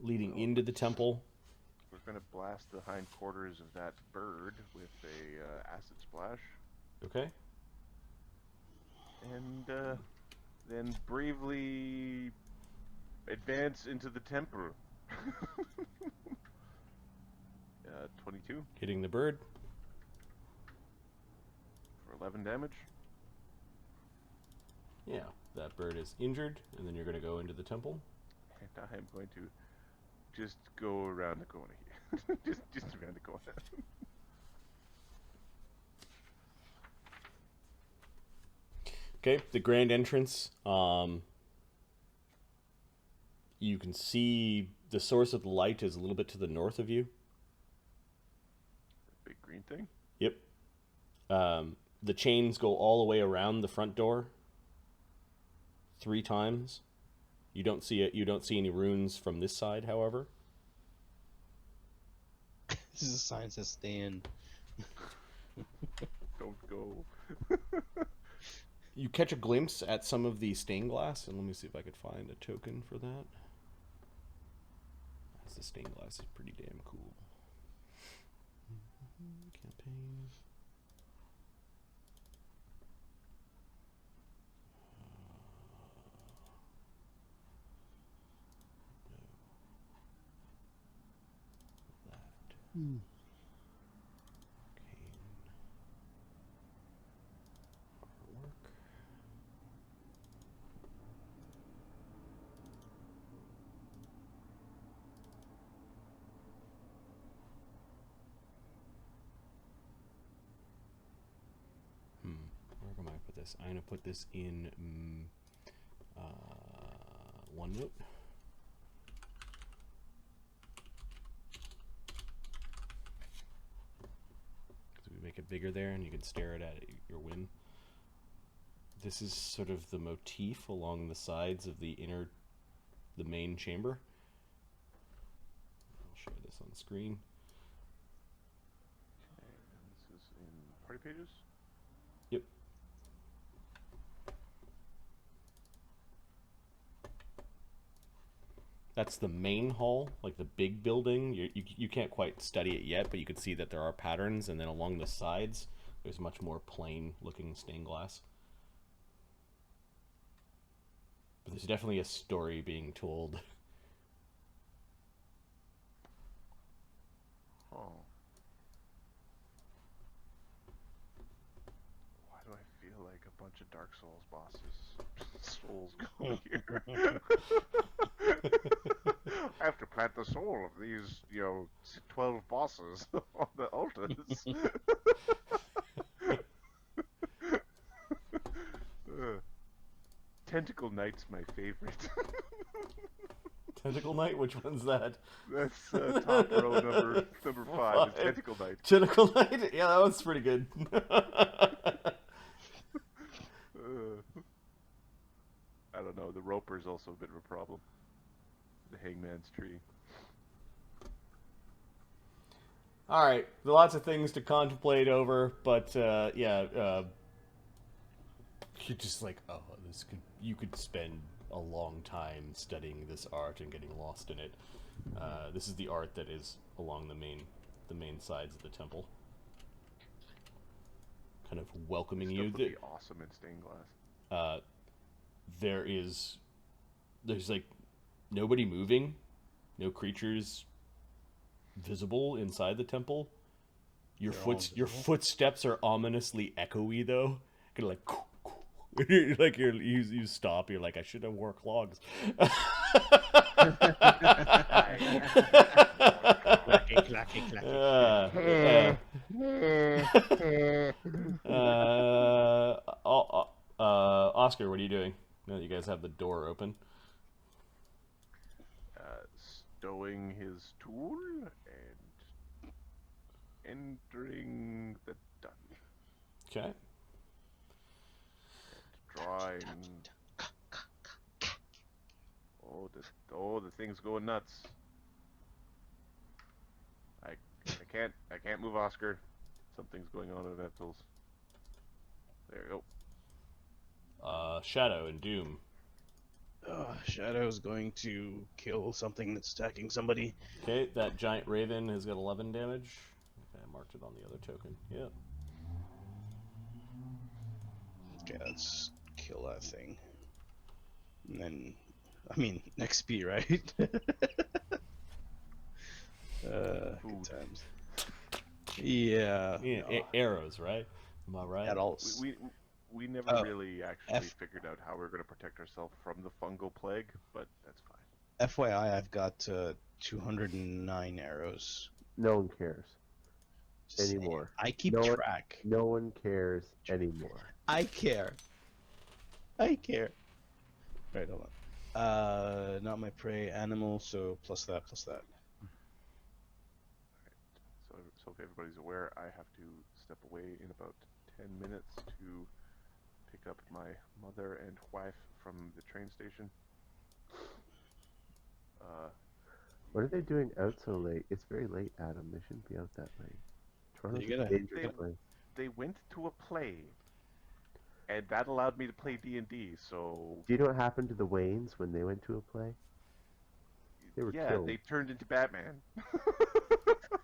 [SPEAKER 1] leading into the temple.
[SPEAKER 3] we're gonna blast the hindquarters of that bird with a acid splash,
[SPEAKER 1] Okay.
[SPEAKER 3] and then bravely advance into the temple. 22
[SPEAKER 1] Hitting the bird.
[SPEAKER 3] for 11 damage.
[SPEAKER 1] Yeah, that bird is injured, and then you're going to go into the temple.
[SPEAKER 3] And I'm going to just go around the corner here. just around the corner.
[SPEAKER 1] Okay, the grand entrance. You can see the source of the light is a little bit to the north of you.
[SPEAKER 3] Big green thing.
[SPEAKER 1] Yep. The chains go all the way around the front door 3 times. You don't see it. You don't see any runes from this side, however.
[SPEAKER 2] This is a sign that says stand.
[SPEAKER 3] Don't go.
[SPEAKER 1] You catch a glimpse at some of the stained glass, and let me see if I could find a token for that. The stained glass is pretty damn cool. Campaign. That. Arcane. Artwork. Where am I going to put this? I'm going to put this in OneNote. make it bigger there, and you can stare at your win. This is sort of the motif along the sides of the main chamber. I'll share this on screen.
[SPEAKER 3] Okay, and this is in party pages?
[SPEAKER 1] Yep. That's the main hall, like the big building. You can't quite study it yet, but you can see that there are patterns, and then along the sides, there's much more plain-looking stained glass. But there's definitely a story being told.
[SPEAKER 3] Oh. Why do I feel like a bunch of Dark Souls bosses' souls go here? I have to plant the soul of these, 12 bosses on the altars. Tentacle Knight's my favorite.
[SPEAKER 1] Tentacle Knight? Which one's that?
[SPEAKER 3] That's top row number 5. Is Tentacle Knight.
[SPEAKER 1] Tentacle Knight? Yeah, that one's pretty good.
[SPEAKER 3] I don't know. The Roper's also a bit of a problem. The Hangman's Tree.
[SPEAKER 1] All right, lots of things to contemplate over, but you're just like, oh, you could spend a long time studying this art and getting lost in it. This is the art that is along the main sides of the temple, kind of welcoming you.
[SPEAKER 3] Stuff would be awesome in stained glass.
[SPEAKER 1] There's like nobody moving, no creatures visible inside the temple. Your footsteps are ominously echoey though. Kind of like like you stop. You're like, I should have wore clogs.
[SPEAKER 2] Clacky, clacky.
[SPEAKER 1] Oscar, what are you doing? Now that you guys have the door open.
[SPEAKER 3] Stowing his tool and entering the dungeon.
[SPEAKER 1] Okay.
[SPEAKER 3] Drawing. The thing's going nuts. I can't move Oscar. Something's going on in Epsil's. There you go.
[SPEAKER 1] Shadow and Doom.
[SPEAKER 2] Shadow's going to kill something that's attacking somebody.
[SPEAKER 1] Okay, that giant raven has got 11 damage. Okay, I marked it on the other token. Yep.
[SPEAKER 2] Okay, let's kill that thing. And then, XP, right? Good times. Yeah.
[SPEAKER 1] Yeah, arrows, right? Am I right?
[SPEAKER 2] At all.
[SPEAKER 3] We never really actually figured out how we're going to protect ourselves from the fungal plague, but that's fine.
[SPEAKER 2] FYI, I've got 209 arrows.
[SPEAKER 4] No one cares anymore.
[SPEAKER 2] I keep track.
[SPEAKER 4] No one cares anymore.
[SPEAKER 2] I care. Right, hold on. Not my prey animal, so plus that.
[SPEAKER 3] Alright, so if everybody's aware, I have to step away in about 10 minutes to pick up my mother and wife from the train station.
[SPEAKER 4] What are they doing out so late? It's very late, Adam. They shouldn't be out that late. Toronto's a dangerous place.
[SPEAKER 3] They went to a play, and that allowed me to play D&D, so...
[SPEAKER 4] Do you know what happened to the Waynes when they went to a play? They were killed.
[SPEAKER 3] They turned into Batman.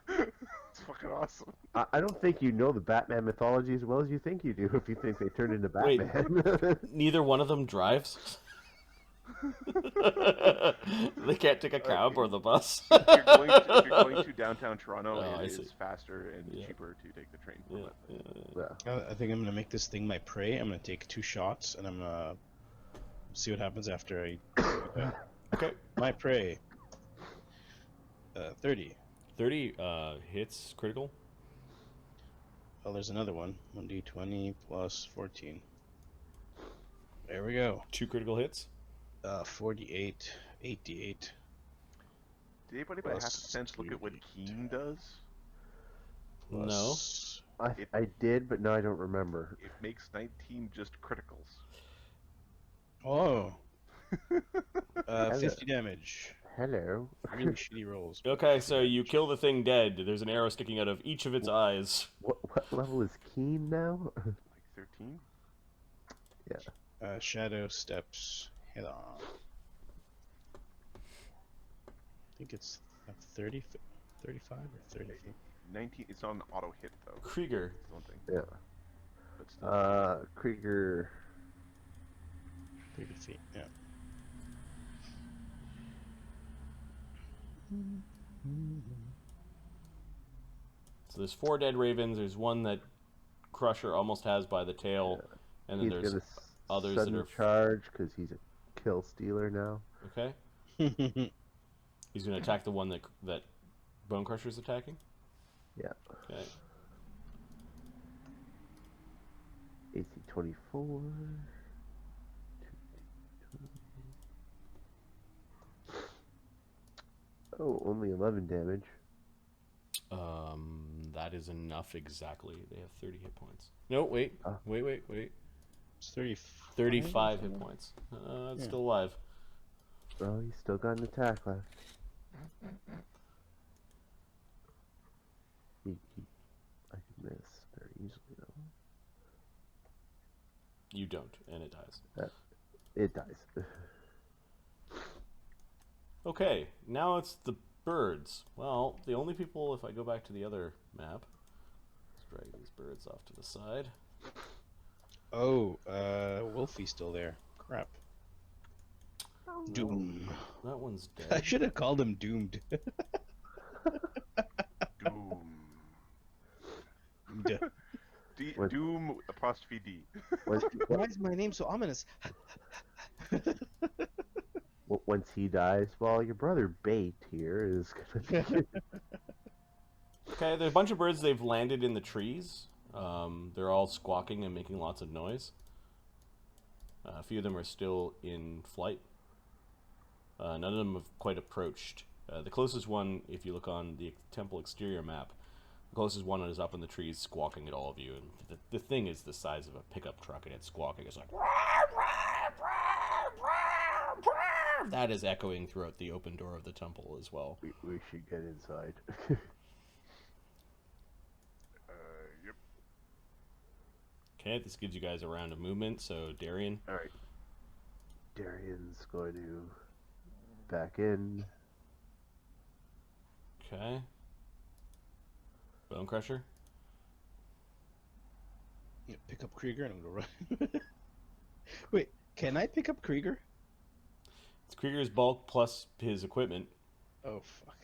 [SPEAKER 3] It's fucking awesome.
[SPEAKER 4] I don't think you know the Batman mythology as well as you think you do if you think they turned into Batman.
[SPEAKER 1] Wait, neither one of them drives? They can't take a cab or the bus.
[SPEAKER 3] If you're going to downtown Toronto, it is faster and cheaper to take the train.
[SPEAKER 2] I think I'm going to make this thing my prey. I'm going to take 2 shots, and I'm going to see what happens after I...
[SPEAKER 1] Okay.
[SPEAKER 2] My prey. 30.
[SPEAKER 1] 30 hits critical.
[SPEAKER 2] Oh, there's another one. 1d20 plus 14. There we go.
[SPEAKER 1] 2 critical hits.
[SPEAKER 2] 48, 8d8.
[SPEAKER 3] Did anybody by half a sense look at what Keen does?
[SPEAKER 2] Plus
[SPEAKER 4] I did, but now I don't remember.
[SPEAKER 3] It makes 19 just criticals.
[SPEAKER 2] Oh,
[SPEAKER 4] Hello.
[SPEAKER 2] 50 damage.
[SPEAKER 4] Hello.
[SPEAKER 2] Really shitty rolls. but
[SPEAKER 1] Okay,
[SPEAKER 2] 50
[SPEAKER 1] so you
[SPEAKER 2] damage.
[SPEAKER 1] kill the thing dead. There's an arrow sticking out of each of its eyes.
[SPEAKER 4] What level is Keen now?
[SPEAKER 3] Like 13?
[SPEAKER 2] Shadow steps head on. I think it's 30, 35 or 30 feet.
[SPEAKER 3] 19. It's not an auto hit though.
[SPEAKER 1] Krieger.
[SPEAKER 3] That's one thing.
[SPEAKER 4] Yeah.
[SPEAKER 3] But still.
[SPEAKER 4] Krieger.
[SPEAKER 2] 30 feet, yeah.
[SPEAKER 1] So there's 4 dead ravens. There's one that Crusher almost has by the tail, and then
[SPEAKER 4] He's
[SPEAKER 1] there's
[SPEAKER 4] gonna
[SPEAKER 1] others that
[SPEAKER 4] sudden
[SPEAKER 1] are
[SPEAKER 4] charge because he's a kill stealer now.
[SPEAKER 1] okay. He's going to attack the one that Bone Crusher's attacking.
[SPEAKER 4] Yeah.
[SPEAKER 1] Okay.
[SPEAKER 4] AC 24. Oh, only 11 damage.
[SPEAKER 1] That is enough exactly. They have 30 hit points. No, wait.
[SPEAKER 4] Ah.
[SPEAKER 1] Wait.
[SPEAKER 2] It's 35.
[SPEAKER 1] 35 hit points. It's
[SPEAKER 2] Yeah.
[SPEAKER 1] still alive.
[SPEAKER 4] Oh, he's still got an attack left. I could miss very easily though.
[SPEAKER 1] You don't, and it dies.
[SPEAKER 4] It dies.
[SPEAKER 1] Okay, now it's the birds. Well, the only people, if I go back to the other map, let's drag these birds off to the side.
[SPEAKER 2] Oh, Wolfie's still there. Crap. Doom.
[SPEAKER 1] That one's
[SPEAKER 2] I
[SPEAKER 1] dead.
[SPEAKER 2] should have called him Doomed.
[SPEAKER 3] Doom.
[SPEAKER 2] Duh.
[SPEAKER 4] What?
[SPEAKER 3] Doom apostrophe D.
[SPEAKER 2] Why is my name so ominous?
[SPEAKER 4] Once he dies, well, your brother Bait here is gonna.
[SPEAKER 1] Okay, there's a bunch of birds. They've landed in the trees. They're all squawking and making lots of noise. A few of them are still in flight. None of them have quite approached. The closest one, if you look on the temple exterior map, the closest one is up in the trees squawking at all of you. And the thing is the size of a pickup truck, and it's squawking. It's like... That is echoing throughout the open door of the temple as well.
[SPEAKER 4] we should get inside.
[SPEAKER 3] Yep.
[SPEAKER 1] Okay, this gives you guys a round of movement, so Darian.
[SPEAKER 3] Alright.
[SPEAKER 4] Darian's going to back in.
[SPEAKER 1] Okay. Bone Crusher.
[SPEAKER 2] Yeah, pick up Krieger and I'm gonna run. Wait, can I pick up Krieger?
[SPEAKER 1] It's Krieger's bulk plus his equipment.
[SPEAKER 2] Oh fuck.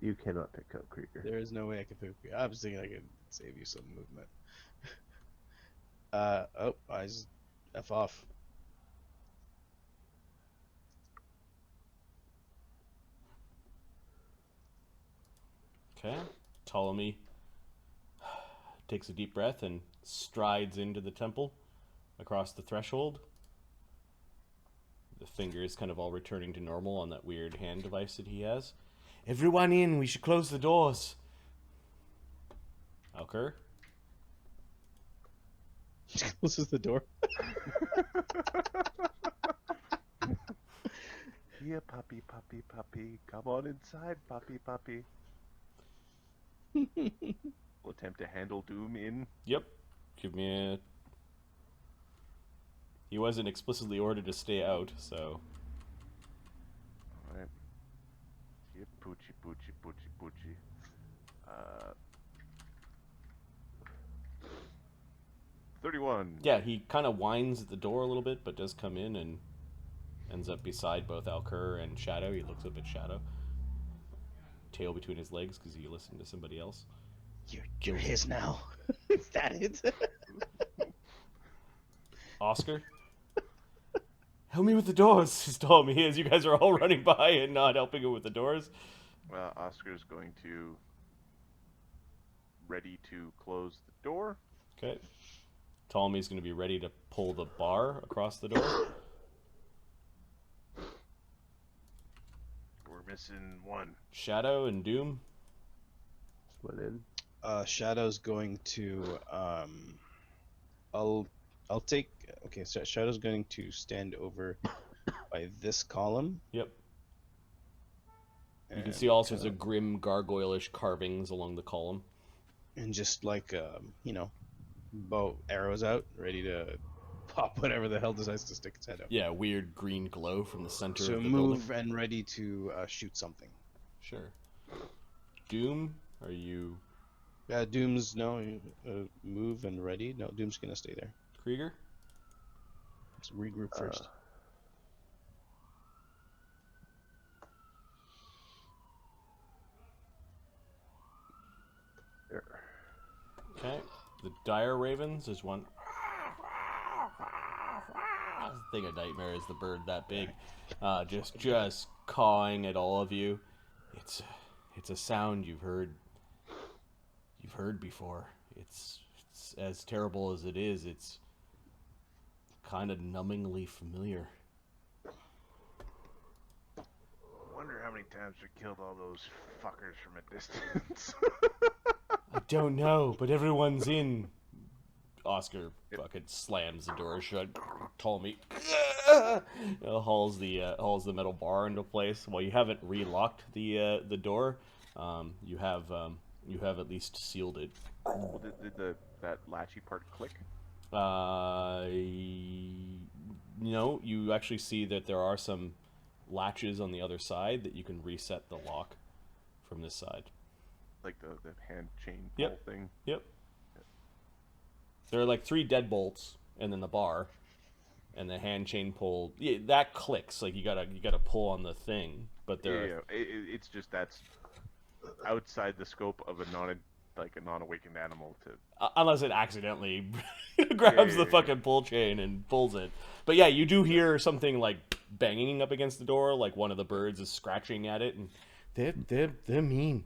[SPEAKER 4] You cannot pick up Krieger.
[SPEAKER 2] There is no way I can pick up Krieger. I was thinking I could save you some movement. Oh, I just F off.
[SPEAKER 1] Okay. Ptolemy takes a deep breath and strides into the temple across the threshold. The fingers kind of all returning to normal on that weird hand device that he has. Everyone in, we should close the doors. Alker.
[SPEAKER 2] Closes the door.
[SPEAKER 4] Yeah, puppy, puppy, puppy. Come on inside, puppy, puppy.
[SPEAKER 3] We'll attempt to handle Doom in.
[SPEAKER 1] Yep. Give me a... He wasn't explicitly ordered to stay out, so...
[SPEAKER 3] Alright. Yep, poochie, poochie, poochie, poochie. 31.
[SPEAKER 1] Yeah, he kind of whines at the door a little bit, but does come in and ends up beside both Alker and Shadow. He looks up at Shadow. Tail between his legs because he listened to somebody else.
[SPEAKER 2] You're his now. Is that it?
[SPEAKER 1] Oscar? Help me with the doors, he's told me, as you guys are all running by and not helping him with the doors.
[SPEAKER 3] Oscar's going to... ready to close the door.
[SPEAKER 1] Okay. Ptolemy's going to be ready to pull the bar across the door.
[SPEAKER 3] We're missing one.
[SPEAKER 1] Shadow and Doom.
[SPEAKER 4] Just went in.
[SPEAKER 2] Shadow's going to I'll take okay. So Shadow's going to stand over by this column.
[SPEAKER 1] Yep. You can
[SPEAKER 2] and
[SPEAKER 1] see all sorts
[SPEAKER 2] kinda-
[SPEAKER 1] of grim gargoyle-ish carvings along the column.
[SPEAKER 2] and just like bow arrows out, ready to pop whatever the hell decides to stick its head out.
[SPEAKER 1] Yeah, weird green glow from the center
[SPEAKER 2] So
[SPEAKER 1] of the
[SPEAKER 2] move
[SPEAKER 1] building.
[SPEAKER 2] and ready to shoot something.
[SPEAKER 1] Sure. Doom, are you
[SPEAKER 2] Doom's move and ready. No, Doom's gonna stay there.
[SPEAKER 1] Krieger?
[SPEAKER 2] Let's regroup first.
[SPEAKER 4] There.
[SPEAKER 1] Okay. The dire ravens is one. Thing of nightmare is the bird that big, just cawing at all of you. It's a sound you've heard before. It's as terrible as it is. It's kind of numbingly familiar.
[SPEAKER 3] Wonder how many times we killed all those fuckers from a distance.
[SPEAKER 1] I don't know, but everyone's in. Oscar fucking slams the door shut. Ptolemy hauls the metal bar into place. While you haven't relocked the door, you have at least sealed it.
[SPEAKER 3] Well, did that latchy part click?
[SPEAKER 1] No, you actually see that there are some latches on the other side that you can reset the lock from this side.
[SPEAKER 3] Like the hand chain
[SPEAKER 1] Yep.
[SPEAKER 3] pull thing?
[SPEAKER 1] Yep. There are like 3 deadbolts, and then the bar, and the hand chain pull. Yeah, that clicks. Like you gotta pull on the thing. But there,
[SPEAKER 3] Yeah, it's just that's outside the scope of a non-awakened animal to.
[SPEAKER 1] Unless it accidentally grabs the fucking pull chain and pulls it. But yeah, you do hear something like banging up against the door, like one of the birds is scratching at it, and they're mean.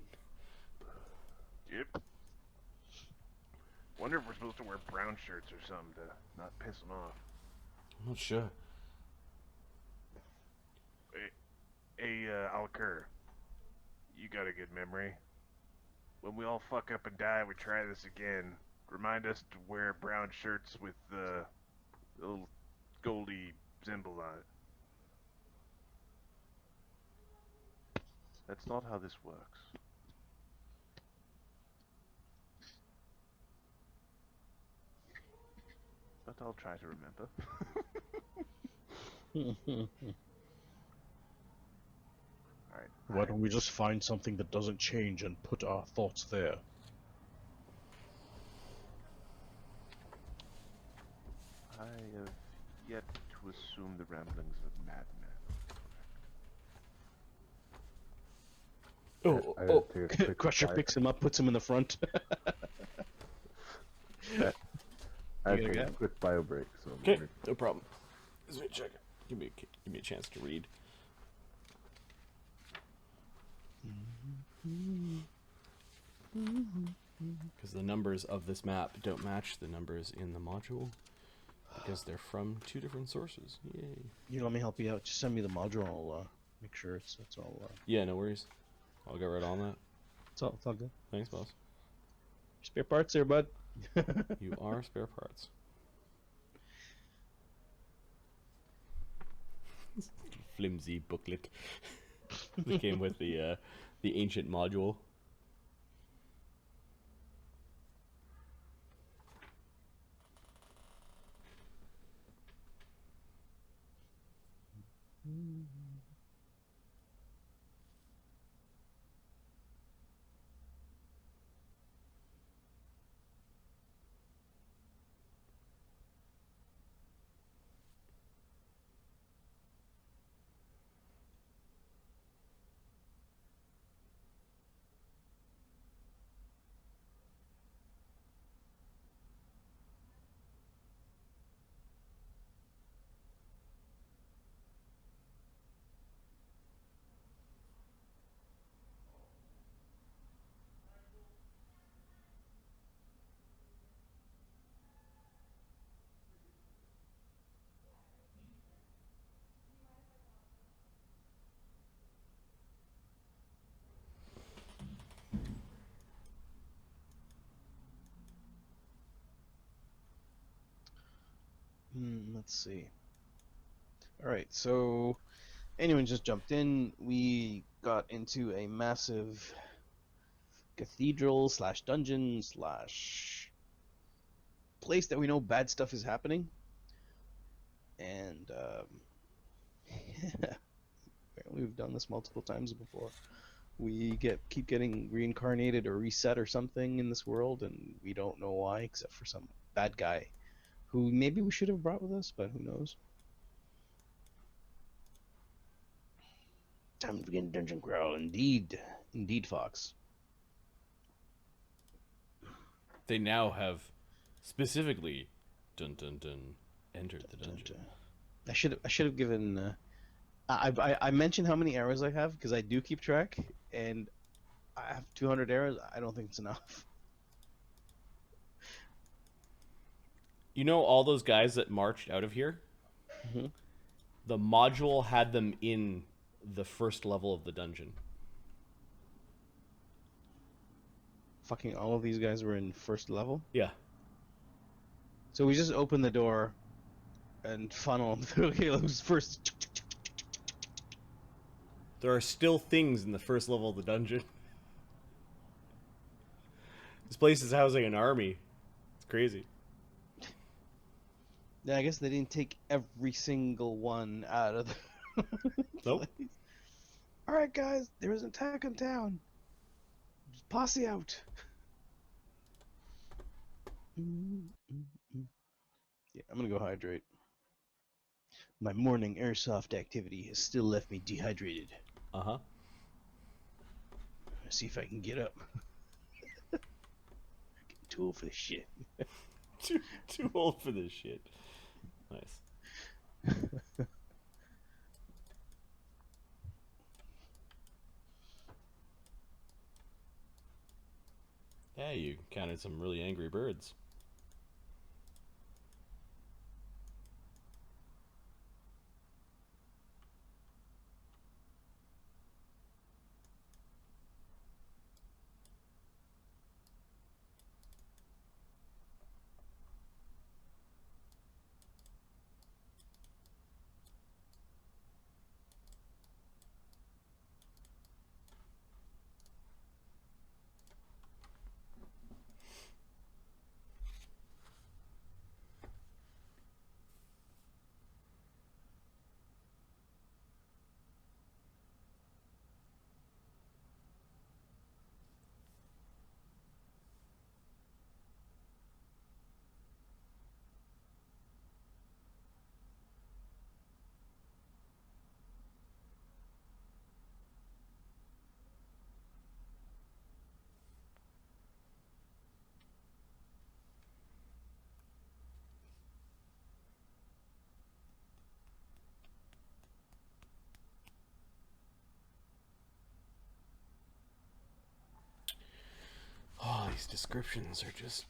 [SPEAKER 3] Yep. Wonder if we're supposed to wear brown shirts or something to not piss them off.
[SPEAKER 1] I'm not sure.
[SPEAKER 3] Hey, Alcur, you got a good memory. When we all fuck up and die, we try this again. Remind us to wear brown shirts with the little goldy symbol on it. That's not how this works. But I'll try to remember. Alright.
[SPEAKER 2] Why don't we just find something that doesn't change and put our thoughts there?
[SPEAKER 3] I have yet to assume the ramblings of a madman.
[SPEAKER 1] Oh,
[SPEAKER 4] I gotta take a quick
[SPEAKER 2] Crusher
[SPEAKER 4] bio-
[SPEAKER 2] picks him up, puts him in the front.
[SPEAKER 4] I have
[SPEAKER 2] You
[SPEAKER 4] to
[SPEAKER 2] gonna
[SPEAKER 4] take a quick bio break. So I'm
[SPEAKER 1] okay,
[SPEAKER 4] gonna-
[SPEAKER 1] no problem. Let me check it. Give me a chance to read. Because the numbers of this map don't match the numbers in the module, because they're from 2 different sources. Yay.
[SPEAKER 2] You let me help you out. Just send me the module. I'll make sure it's all.
[SPEAKER 1] Yeah, no worries. I'll get right on that.
[SPEAKER 2] It's all good.
[SPEAKER 1] Thanks, boss.
[SPEAKER 2] Spare parts there, bud.
[SPEAKER 1] You are spare parts. Flimsy booklet that came with the ancient module.
[SPEAKER 2] Let's see. All right, so anyone just jumped in. We got into a massive cathedral slash dungeon slash place that we know bad stuff is happening, and apparently we've done this multiple times before. We keep getting reincarnated or reset or something in this world, and we don't know why, except for some bad guy who maybe we should have brought with us, but who knows. Time to begin dungeon crawl. Indeed, Fox.
[SPEAKER 1] They now have specifically entered the dungeon.
[SPEAKER 2] I should have given. I mentioned how many arrows I have because I do keep track, and I have 200 arrows. I don't think it's enough.
[SPEAKER 1] You know all those guys that marched out of here?
[SPEAKER 2] Mm-hmm.
[SPEAKER 1] The module had them in the first level of the dungeon.
[SPEAKER 2] Fucking all of these guys were in first level.
[SPEAKER 1] Yeah.
[SPEAKER 2] So we just open the door and funnel them through. Okay, who's first?
[SPEAKER 1] There are still things in the first level of the dungeon. This place is housing an army. It's crazy.
[SPEAKER 2] Yeah, I guess they didn't take every single one out of the
[SPEAKER 1] Nope.
[SPEAKER 2] place. All right, guys, there is an attack on town. Just posse out. Yeah, I'm gonna go hydrate. My morning airsoft activity has still left me dehydrated.
[SPEAKER 1] Uh-huh.
[SPEAKER 2] Let's see if I can get up. Too old for this shit.
[SPEAKER 1] Too old for this shit. Nice. Yeah, you counted some really angry birds. Oh, these descriptions are just...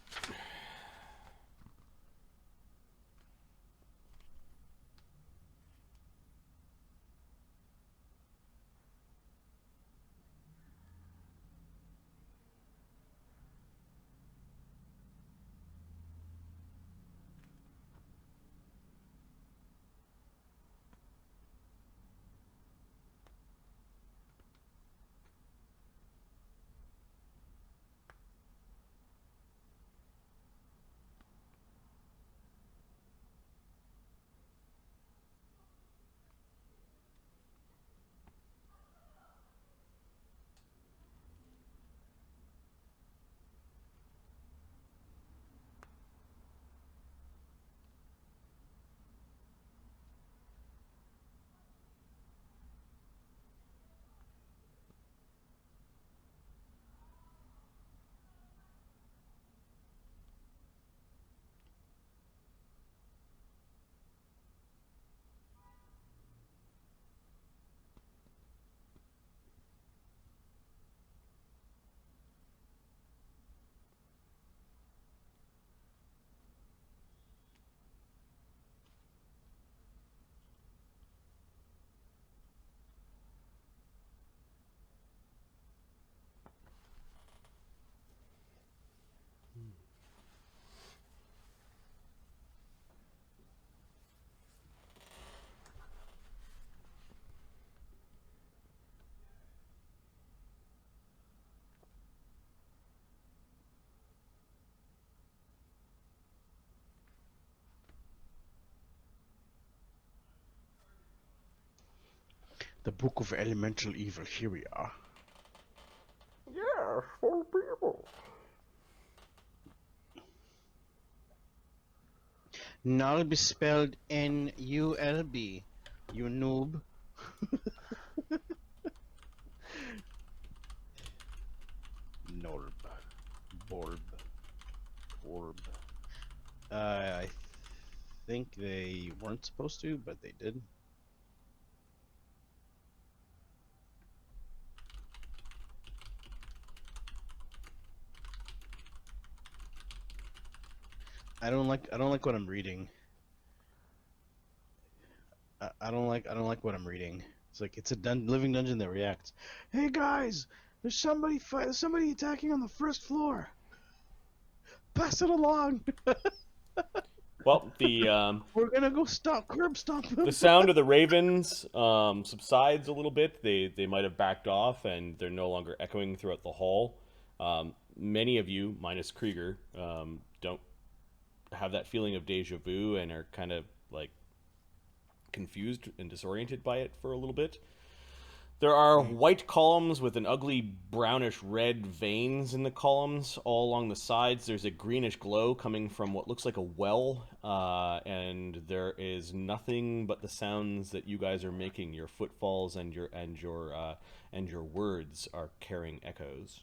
[SPEAKER 2] The Book of Elemental Evil. Here we are.
[SPEAKER 1] Yeah, 4 people.
[SPEAKER 2] Nulb is spelled N-U-L-B. You noob. Nulb. Borb. Borb. I think they weren't supposed to, but they did. I don't like what I'm reading. I don't like what I'm reading. It's like it's a living dungeon that reacts. Hey guys, there's somebody attacking on the first floor. Pass it along.
[SPEAKER 1] Well,
[SPEAKER 2] We're gonna go curb stomp him.
[SPEAKER 1] the sound of the ravens subsides a little bit. They might have backed off, and they're no longer echoing throughout the hall. Many of you, minus Krieger, don't have that feeling of deja vu and are kind of like confused and disoriented by it for a little bit. There are white columns with an ugly brownish red veins in the columns all along the sides. There's a greenish glow coming from what looks like a well, and there is nothing but the sounds that you guys are making. Your footfalls and your words are carrying echoes.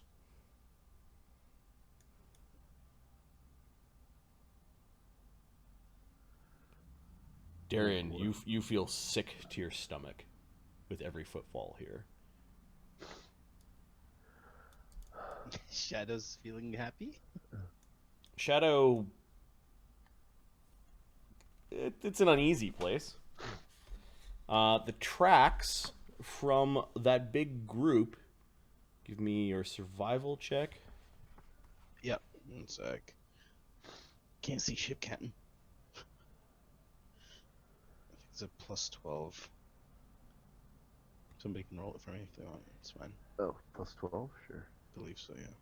[SPEAKER 1] Darian, you feel sick to your stomach with every footfall here.
[SPEAKER 2] Shadow's feeling happy.
[SPEAKER 1] Shadow, it's an uneasy place. The tracks from that big group, give me your survival check.
[SPEAKER 2] Yep. 1 sec. Can't see shit, Captain. I think it's a +12. Somebody can roll it for me if they want. It's fine.
[SPEAKER 4] Oh, +12? Sure.
[SPEAKER 2] I believe so, yeah.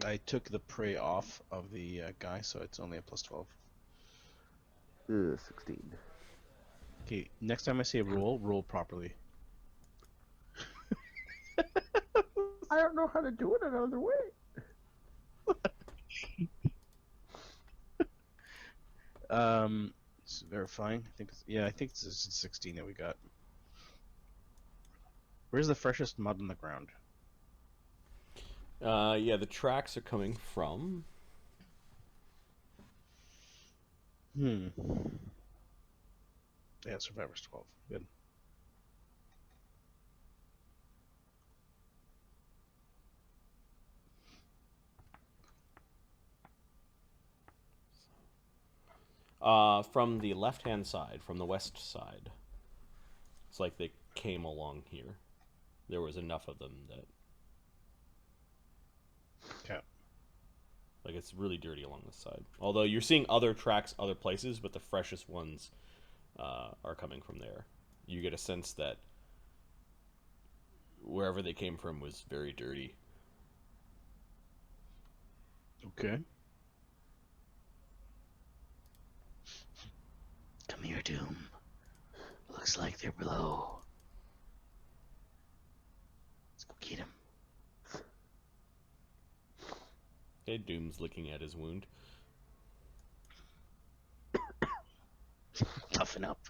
[SPEAKER 2] I took the prey off of the guy, so it's only a +12.
[SPEAKER 4] 16.
[SPEAKER 2] Okay, next time I say roll properly.
[SPEAKER 4] I don't know how to do it another way.
[SPEAKER 2] It's verifying. I think it's a 16 that we got. Where's the freshest mud on the ground?
[SPEAKER 1] Yeah, the tracks are coming from.
[SPEAKER 2] Yeah, Survivor's 12. Good.
[SPEAKER 1] From the left-hand side, from the west side. It's like they came along here. There was enough of them that...
[SPEAKER 2] Okay.
[SPEAKER 1] Like, it's really dirty along this side. Although you're seeing other tracks other places, but the freshest ones are coming from there. You get a sense that wherever they came from was very dirty.
[SPEAKER 2] Okay.
[SPEAKER 5] Come here, Doom. Looks like they're below. Let's go get him.
[SPEAKER 1] Okay, Doom's licking at his wound.
[SPEAKER 5] Toughen up.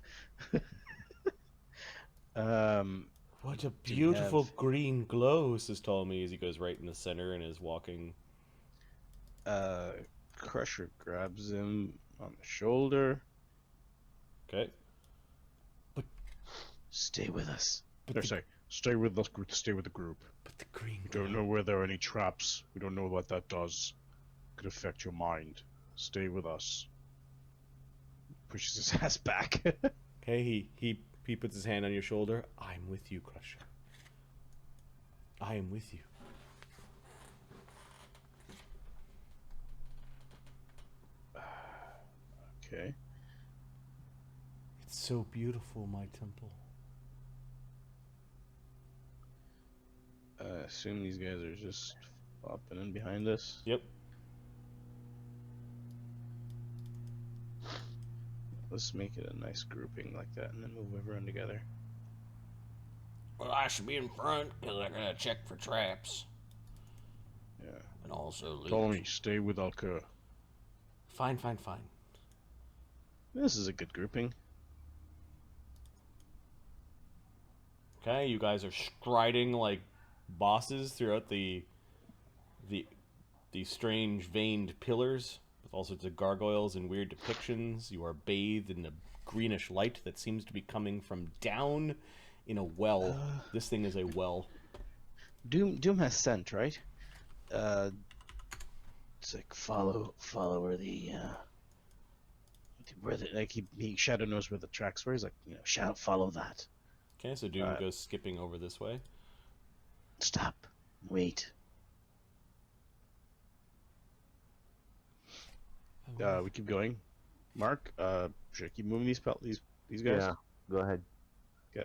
[SPEAKER 1] What a
[SPEAKER 2] Do we
[SPEAKER 1] beautiful
[SPEAKER 2] have-
[SPEAKER 1] green glow, says Ptolemy as he goes right in the center and is walking.
[SPEAKER 2] Crusher grabs him on the shoulder.
[SPEAKER 1] Okay.
[SPEAKER 5] Stay with us.
[SPEAKER 2] Stay with us. Stay with the group.
[SPEAKER 1] But the green
[SPEAKER 2] We
[SPEAKER 1] glow.
[SPEAKER 2] don't know where there are any traps. We don't know what that does. Could affect your mind. Stay with us. Pushes his ass back.
[SPEAKER 1] Okay, he puts his hand on your shoulder. I'm with you, Crusher. I am with you.
[SPEAKER 2] Okay.
[SPEAKER 1] It's so beautiful, my temple.
[SPEAKER 2] Assume these guys are just popping in behind us.
[SPEAKER 1] Yep.
[SPEAKER 2] let's make it a nice grouping like that, and then move everyone together.
[SPEAKER 1] Well, I should be in front because I gotta check for traps.
[SPEAKER 2] Yeah.
[SPEAKER 1] And also loot.
[SPEAKER 2] Ptolemy, stay with Alcur.
[SPEAKER 1] Fine.
[SPEAKER 2] This is a good grouping.
[SPEAKER 1] Okay, you guys are striding like bosses throughout the strange veined pillars with all sorts of gargoyles and weird depictions. You are bathed in a greenish light that seems to be coming from down in a well. This thing is a well.
[SPEAKER 2] Doom has scent, right?
[SPEAKER 5] It's like follow where the
[SPEAKER 2] like he Shadow knows where the tracks were. He's like,
[SPEAKER 5] shout, follow that.
[SPEAKER 1] Okay, so Doom goes skipping over this way.
[SPEAKER 5] Stop. Wait.
[SPEAKER 2] we keep going. Mark, should I keep moving these guys?
[SPEAKER 4] Yeah, go ahead.
[SPEAKER 2] Yeah.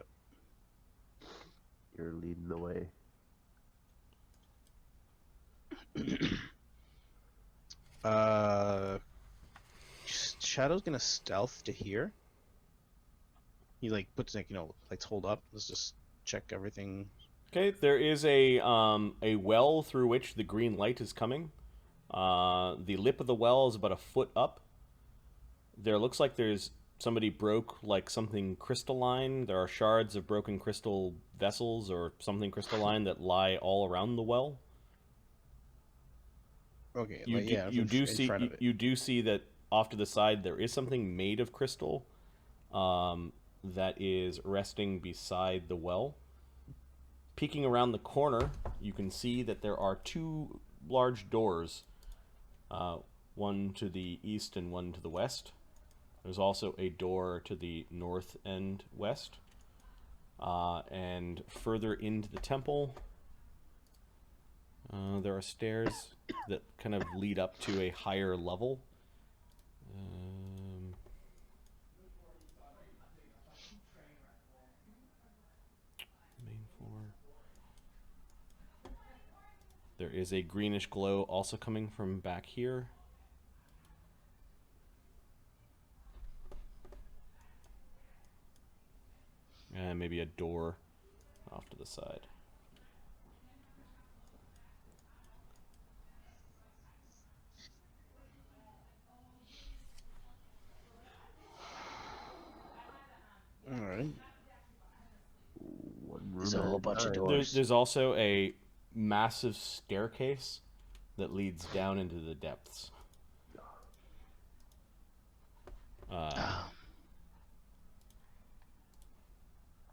[SPEAKER 4] You're leading the way.
[SPEAKER 2] Shadow's gonna stealth to here. He like puts lights hold up. Let's just check everything.
[SPEAKER 1] Okay, there is a well through which the green light is coming. The lip of the well is about a foot up. There looks like there's somebody broke like something crystalline. There are shards of broken crystal vessels or something crystalline that lie all around the well.
[SPEAKER 2] Okay,
[SPEAKER 1] You do see that off to the side there is something made of crystal that is resting beside the well. Peeking around the corner, you can see that there are two large doors, one to the east and one to the west. There's also a door to the north and west. And further into the temple, there are stairs that kind of lead up to a higher level. Main floor. There is a greenish glow also coming from back here. And maybe a door off to the side.
[SPEAKER 2] All right.
[SPEAKER 4] One room
[SPEAKER 5] There's a
[SPEAKER 4] at
[SPEAKER 5] whole bunch of
[SPEAKER 4] time.
[SPEAKER 5] doors.
[SPEAKER 1] There's also a massive staircase that leads down into the depths.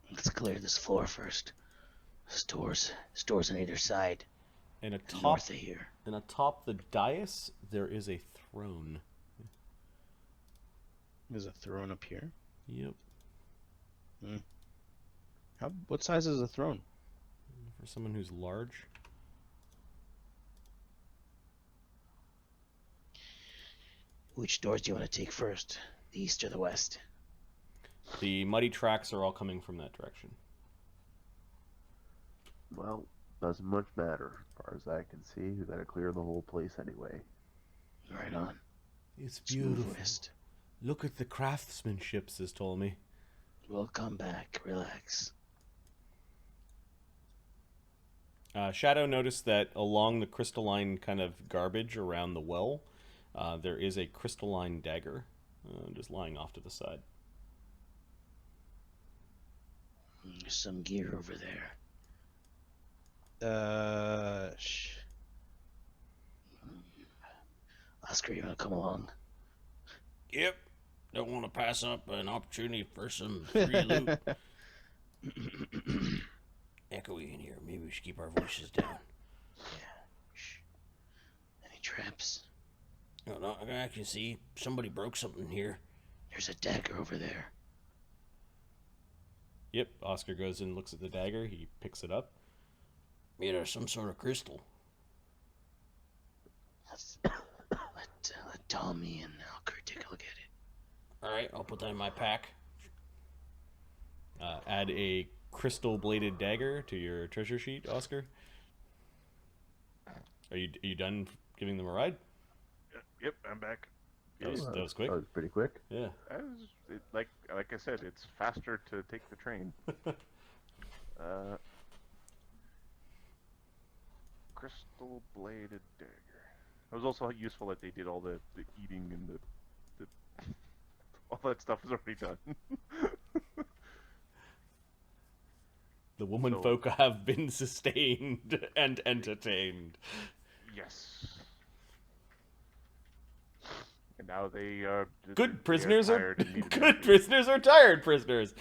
[SPEAKER 5] Let's clear this floor first. Stores on either side.
[SPEAKER 1] And atop
[SPEAKER 5] North of here.
[SPEAKER 1] and atop the dais, there is a throne.
[SPEAKER 2] There's a throne up here.
[SPEAKER 1] Yep.
[SPEAKER 2] What size is the throne?
[SPEAKER 1] For someone who's large.
[SPEAKER 5] Which doors do you want to take first? The east or the west?
[SPEAKER 1] The muddy tracks are all coming from that direction.
[SPEAKER 4] Well, doesn't much matter. As far as I can see, we gotta clear the whole place anyway.
[SPEAKER 5] Right on.
[SPEAKER 1] It's
[SPEAKER 5] Let's move west.
[SPEAKER 1] Look at the craftsmanship, says Ptolemy.
[SPEAKER 5] We'll come back. Relax.
[SPEAKER 1] Shadow noticed that along the crystalline kind of garbage around the well, there is a crystalline dagger just lying off to the side.
[SPEAKER 5] There's some gear over there. Oscar, you want to come along?
[SPEAKER 1] Yep. Don't want to pass up an opportunity for some free loot. Echoey in here. Maybe we should keep our voices down.
[SPEAKER 5] Yeah. Shh. Any traps?
[SPEAKER 1] No, I can actually see somebody broke something here.
[SPEAKER 5] There's a dagger over there.
[SPEAKER 1] Yep. Oscar goes and looks at the dagger. He picks it up. Made out of some sort of crystal.
[SPEAKER 5] Let Tommy and Alker take a look at it.
[SPEAKER 1] All right, I'll put that in my pack. Add a crystal-bladed dagger to your treasure sheet, Oscar. Are you done giving them a ride?
[SPEAKER 3] Yep, I'm back.
[SPEAKER 1] That was quick.
[SPEAKER 4] That was pretty quick.
[SPEAKER 1] Yeah.
[SPEAKER 3] Like I said, it's faster to take the train. Crystal bladed dagger. It was also useful that they did all the eating and the all that stuff was already done.
[SPEAKER 1] The woman
[SPEAKER 3] So-
[SPEAKER 1] folk have been sustained and entertained.
[SPEAKER 3] Yes. And now they are
[SPEAKER 1] Good prisoners are
[SPEAKER 3] tired and need a
[SPEAKER 1] good
[SPEAKER 3] nap.
[SPEAKER 1] prisoners are tired prisoners.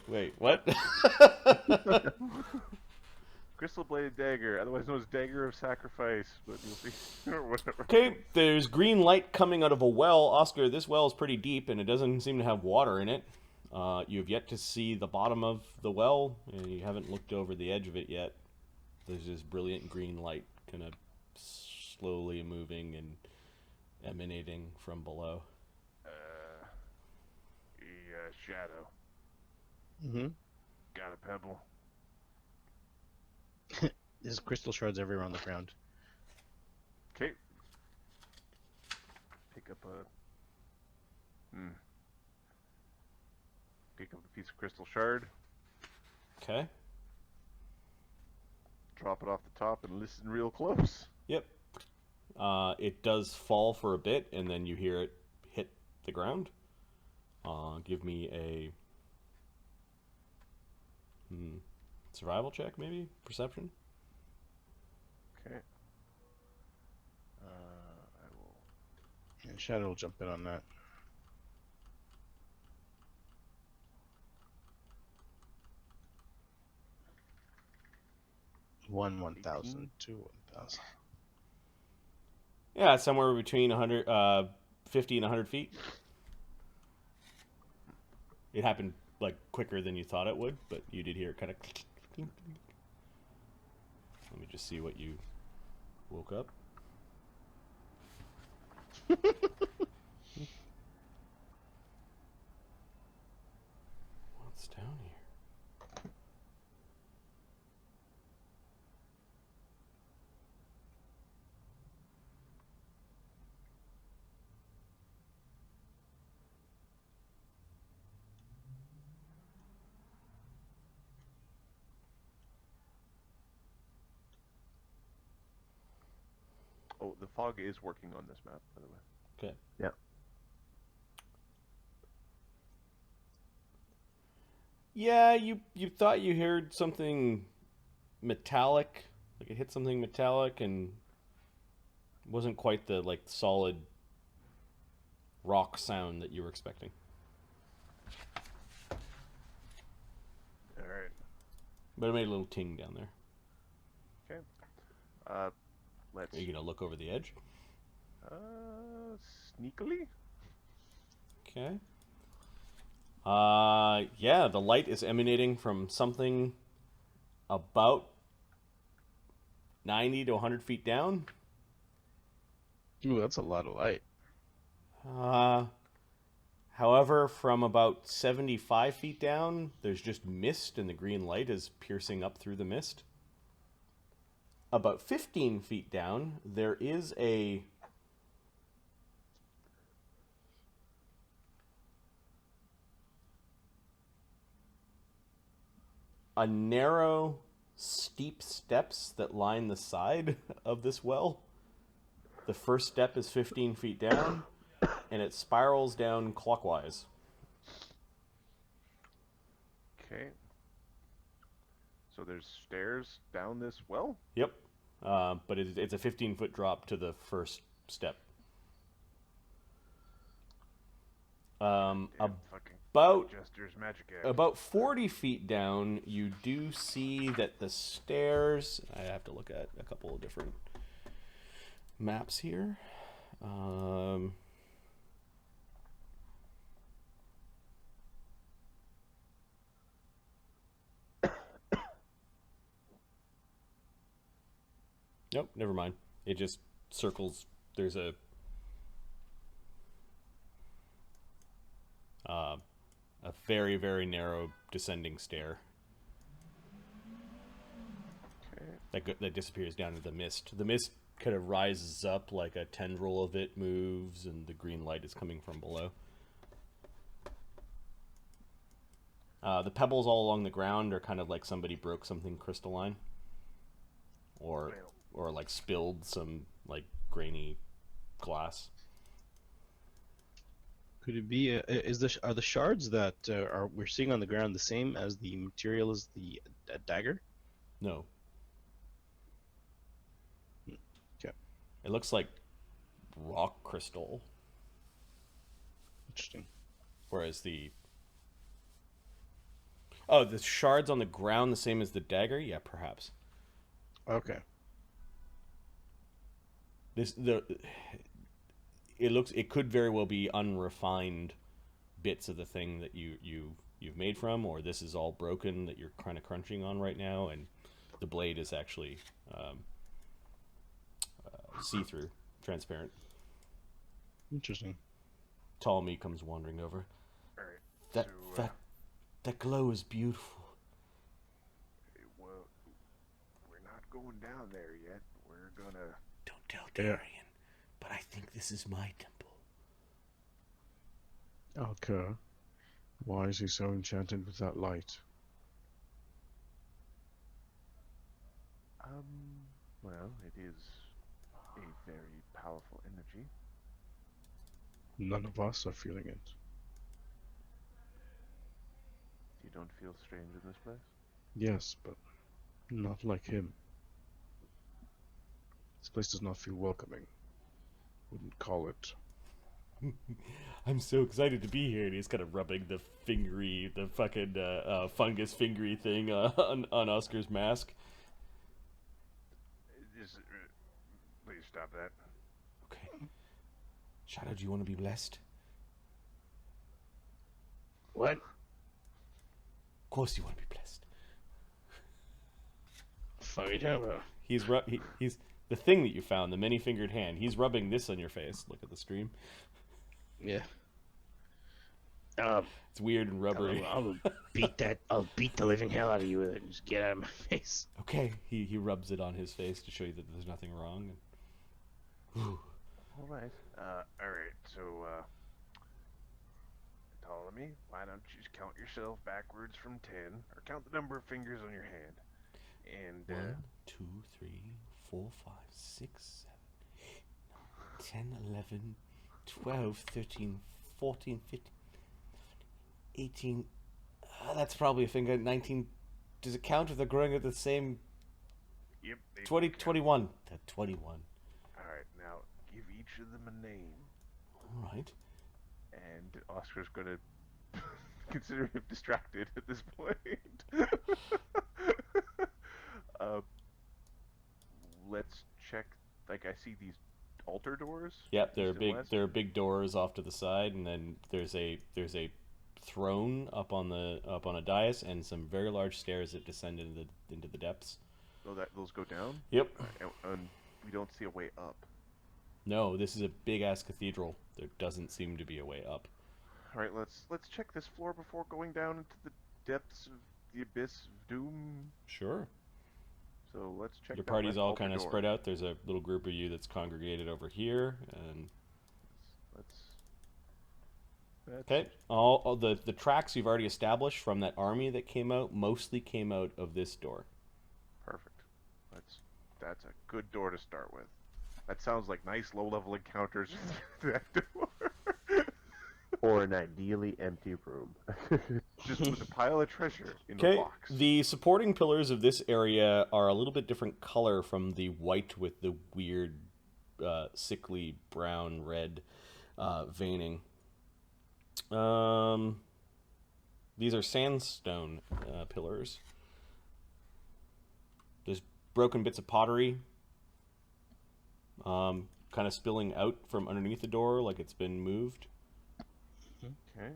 [SPEAKER 1] Wait, what?
[SPEAKER 3] Crystal bladed dagger, otherwise known as dagger of sacrifice, but you'll see or whatever.
[SPEAKER 1] Okay, there's green light coming out of a well. Oscar, this well is pretty deep and it doesn't seem to have water in it. You have yet to see the bottom of the well, and you haven't looked over the edge of it yet. There's this brilliant green light kind of slowly moving and emanating from below.
[SPEAKER 3] Shadow.
[SPEAKER 2] Mm-hmm.
[SPEAKER 3] Got a pebble.
[SPEAKER 2] There's crystal shards everywhere on the ground.
[SPEAKER 3] Okay. Pick up a piece of crystal shard,
[SPEAKER 1] Okay.
[SPEAKER 3] drop it off the top, and listen real close.
[SPEAKER 1] Yep. It does fall for a bit, and then you hear it hit the ground. Give me a survival check, maybe? Perception?
[SPEAKER 3] Okay. I will.
[SPEAKER 2] And Shadow will jump in on that. 1,000 to 1,000.
[SPEAKER 1] Yeah, somewhere between 50 and 100 feet. It happened, like, quicker than you thought it would, but you did hear it kind of... Let me just see what you woke up. What's down here?
[SPEAKER 3] Oh, the fog is working on this map, by the way.
[SPEAKER 1] Okay.
[SPEAKER 4] Yeah.
[SPEAKER 1] Yeah, you thought you heard something metallic, like it hit something metallic, and wasn't quite the like solid rock sound that you were expecting.
[SPEAKER 3] All right.
[SPEAKER 1] But it made a little ting down there.
[SPEAKER 3] Okay. Let's.
[SPEAKER 1] Are you gonna look over the edge?
[SPEAKER 3] Sneakily.
[SPEAKER 1] Okay. Yeah, the light is emanating from something about 90 to 100 feet down.
[SPEAKER 2] Ooh, that's a lot of light.
[SPEAKER 1] However, from about 75 feet down, there's just mist, and the green light is piercing up through the mist. About 15 feet down, there is a narrow, steep steps that line the side of this well. The first step is 15 feet down, and it spirals down clockwise.
[SPEAKER 3] Okay. So there's stairs down this well.
[SPEAKER 1] Yep. But it's a 15-foot drop to the first step.
[SPEAKER 3] Damn fucking
[SPEAKER 1] About
[SPEAKER 3] Jester's magic act.
[SPEAKER 1] About 40 feet down, you do see that the stairs... I have to look at a couple of different maps here. Nope, never mind. It just circles. There's a very, very narrow descending stair
[SPEAKER 3] Okay.
[SPEAKER 1] that disappears down into the mist. The mist kind of rises up, like a tendril of it moves, and the green light is coming from below. The pebbles all along the ground are kind of like somebody broke something crystalline, or like spilled some like grainy glass.
[SPEAKER 2] Could it be? Are the shards that we're seeing on the ground the same as the material as the dagger?
[SPEAKER 1] No.
[SPEAKER 2] Okay.
[SPEAKER 1] It looks like rock crystal,
[SPEAKER 2] Interesting.
[SPEAKER 1] whereas the shards on the ground the same as the dagger. Yeah, perhaps.
[SPEAKER 2] Okay.
[SPEAKER 1] It could very well be unrefined bits of the thing that you've made from, or this is all broken that you're kind of crunching on right now, and the blade is actually see-through, transparent.
[SPEAKER 2] Interesting.
[SPEAKER 1] Ptolemy comes wandering over.
[SPEAKER 3] All right.
[SPEAKER 1] That glow is beautiful.
[SPEAKER 3] Well, we're not going down there yet. We're gonna.
[SPEAKER 1] Don't tell Darian, but I think this is my temple.
[SPEAKER 2] Okay. Why is he so enchanted with that light?
[SPEAKER 3] Well, it is a very powerful energy.
[SPEAKER 2] None of us are feeling it.
[SPEAKER 3] You don't feel strange in this place?
[SPEAKER 2] Yes, but not like him. This place does not feel welcoming. Wouldn't call it.
[SPEAKER 1] I'm so excited to be here, and he's kind of rubbing the fucking fungus fingery thing on Oscar's mask.
[SPEAKER 3] Please stop that.
[SPEAKER 1] Okay. Shadow, do you want to be blessed?
[SPEAKER 5] What?
[SPEAKER 1] Of course you want to be blessed.
[SPEAKER 5] Fuck you talking about?
[SPEAKER 1] He's the thing that you found, the many-fingered hand. He's rubbing this on your face. Look at the stream.
[SPEAKER 2] Yeah.
[SPEAKER 1] It's weird and rubbery.
[SPEAKER 5] I'll beat the living hell out of you with it and just get out of my face.
[SPEAKER 1] Okay. He rubs it on his face to show you that there's nothing wrong.
[SPEAKER 3] All right. All right. So, Ptolemy, why don't you just count yourself backwards from 10, or count the number of fingers on your hand, and
[SPEAKER 1] 1, 2, 3, 4, 5, 6, 7, 8, 9, 10, 11, 12, 13, 14, 15, 18. That's probably a finger. 19. Does it count if they're growing at the same?
[SPEAKER 3] Yep.
[SPEAKER 1] 20, 21. 21.
[SPEAKER 3] All right. Now give each of them a name.
[SPEAKER 1] All right.
[SPEAKER 3] And Oscar's gonna consider him distracted at this point. Let's check. Like, I see these altar doors.
[SPEAKER 1] Yep, there are
[SPEAKER 3] east and
[SPEAKER 1] big.
[SPEAKER 3] west.
[SPEAKER 1] There are big doors off to the side, and then there's a throne up on a dais, and some very large stairs that descend into the depths.
[SPEAKER 3] So those go down.
[SPEAKER 1] Yep.
[SPEAKER 3] And we don't see a way up.
[SPEAKER 1] No, this is a big ass cathedral. There doesn't seem to be a way up.
[SPEAKER 3] All right, let's check this floor before going down into the depths of the abyss of doom.
[SPEAKER 1] Sure.
[SPEAKER 3] So let's check.
[SPEAKER 1] Your
[SPEAKER 3] that
[SPEAKER 1] party's
[SPEAKER 3] left
[SPEAKER 1] all
[SPEAKER 3] altar
[SPEAKER 1] kind of
[SPEAKER 3] door.
[SPEAKER 1] spread out. There's a little group of you that's congregated over here, and
[SPEAKER 3] That's
[SPEAKER 1] okay. All the tracks you've already established from that army that came out mostly came out of this door.
[SPEAKER 3] perfect. That's a good door to start with. That sounds like nice low-level encounters with that door.
[SPEAKER 4] Or an ideally empty room.
[SPEAKER 3] Just with a pile of treasure in the
[SPEAKER 1] Okay.
[SPEAKER 3] box.
[SPEAKER 1] The supporting pillars of this area are a little bit different color from the white with the weird, sickly brown red veining. These are sandstone pillars. There's broken bits of pottery, kind of spilling out from underneath the door like it's been moved.
[SPEAKER 3] Okay.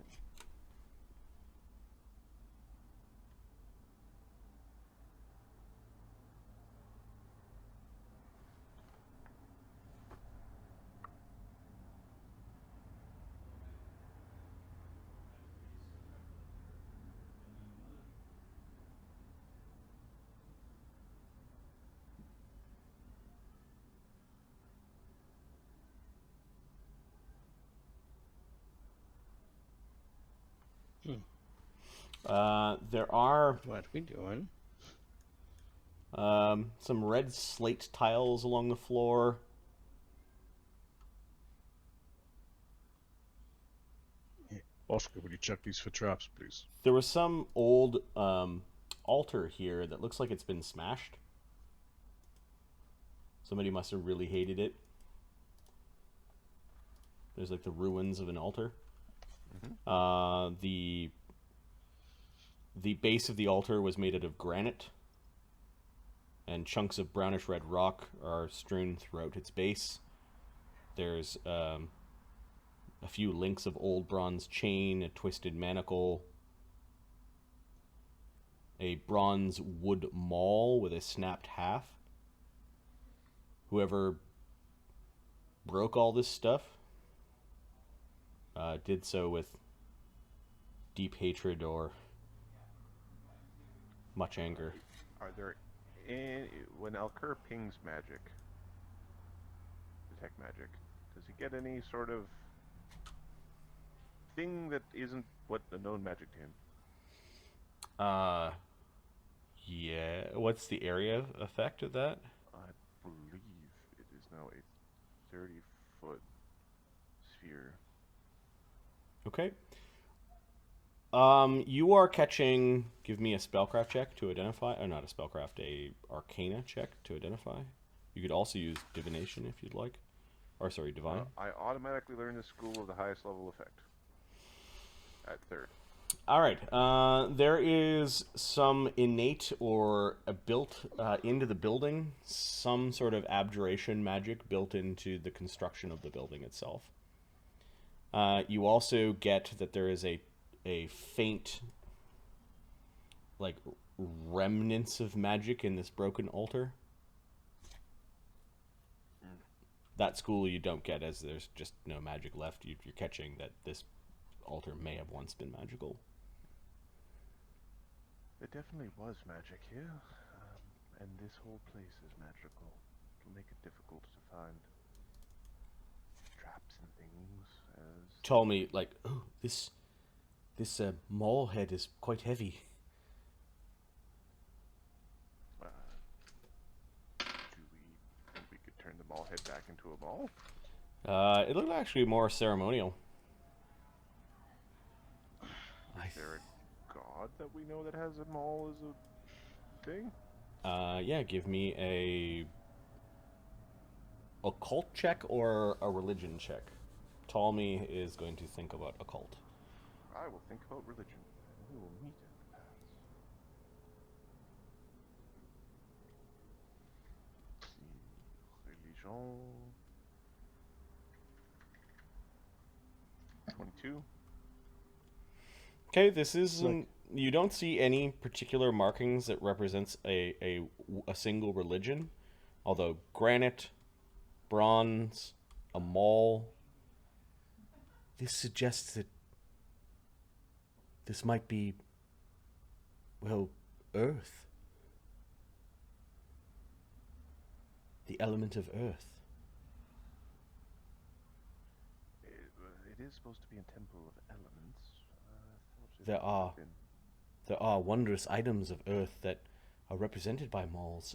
[SPEAKER 1] There are
[SPEAKER 2] What we doing?
[SPEAKER 1] some red slate tiles along the floor.
[SPEAKER 6] Oscar, would you check these for traps, please?
[SPEAKER 1] There was some old altar here that looks like it's been smashed. Somebody must have really hated it. There's like the ruins of an altar. The base of the altar was made out of granite, and chunks of brownish red rock are strewn throughout its base. There's a few links of old bronze chain, a twisted manacle, a bronze wood maul with a snapped half. Whoever broke all this stuff did so with deep hatred or much anger.
[SPEAKER 3] Are there any, when Alcur pings magic, detect magic, does he get any sort of thing that isn't what the known magic to him?
[SPEAKER 1] Yeah. What's the area effect of that?
[SPEAKER 3] I believe it is now a 30-foot sphere.
[SPEAKER 1] Okay. You are catching. Give me a spellcraft check to identify. Or not a spellcraft, a arcana check to identify. You could also use divination if you'd like. Or sorry, divine.
[SPEAKER 3] I automatically learn the school of the highest level effect at 3rd.
[SPEAKER 1] All right. There is some innate or built into the building, some sort of abjuration magic built into the construction of the building itself. You also get that there is a faint, like, remnants of magic in this broken altar. That school you don't get, as there's just no magic left. You're catching that this altar may have once been magical.
[SPEAKER 3] There definitely was magic here, and this whole place is magical. It'll make it difficult to find traps and things. As
[SPEAKER 1] Told me, like, oh, this maul head is quite heavy.
[SPEAKER 3] do we think we could turn the mall head back into a mall?
[SPEAKER 1] It looked actually more ceremonial.
[SPEAKER 3] Is there a god that we know that has a mall as a thing?
[SPEAKER 1] Yeah, give me a occult check or a religion check. Ptolemy is going to think about occult.
[SPEAKER 3] I will think about religion. We will meet in the paths. Religion. 22.
[SPEAKER 1] Okay, this is you don't see any particular markings that represents a single religion, although granite, bronze, a maul. This suggests that this might be, well, earth. The element of earth.
[SPEAKER 3] It is supposed to be a temple of elements.
[SPEAKER 1] There are wondrous items of earth that are represented by mauls.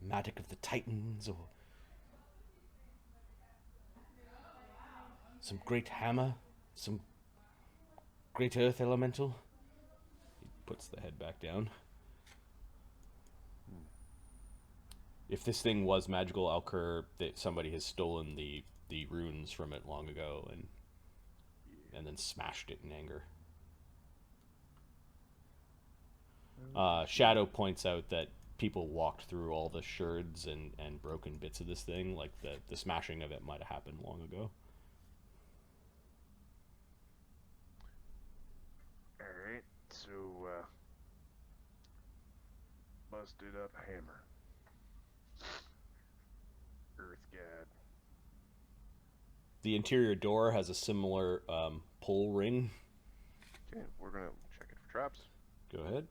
[SPEAKER 1] Magic of the Titans, or some great hammer, some great earth elemental. He puts the head back down. If this thing was magical, Alcur, that somebody has stolen the runes from it long ago and then smashed it in anger. Shadow points out that people walked through all the sherds and broken bits of this thing, like the smashing of it might have happened long ago.
[SPEAKER 3] Alright, so, busted up hammer. Earth god.
[SPEAKER 1] The interior door has a similar pull ring.
[SPEAKER 3] Okay, we're gonna check it for traps.
[SPEAKER 1] Go ahead.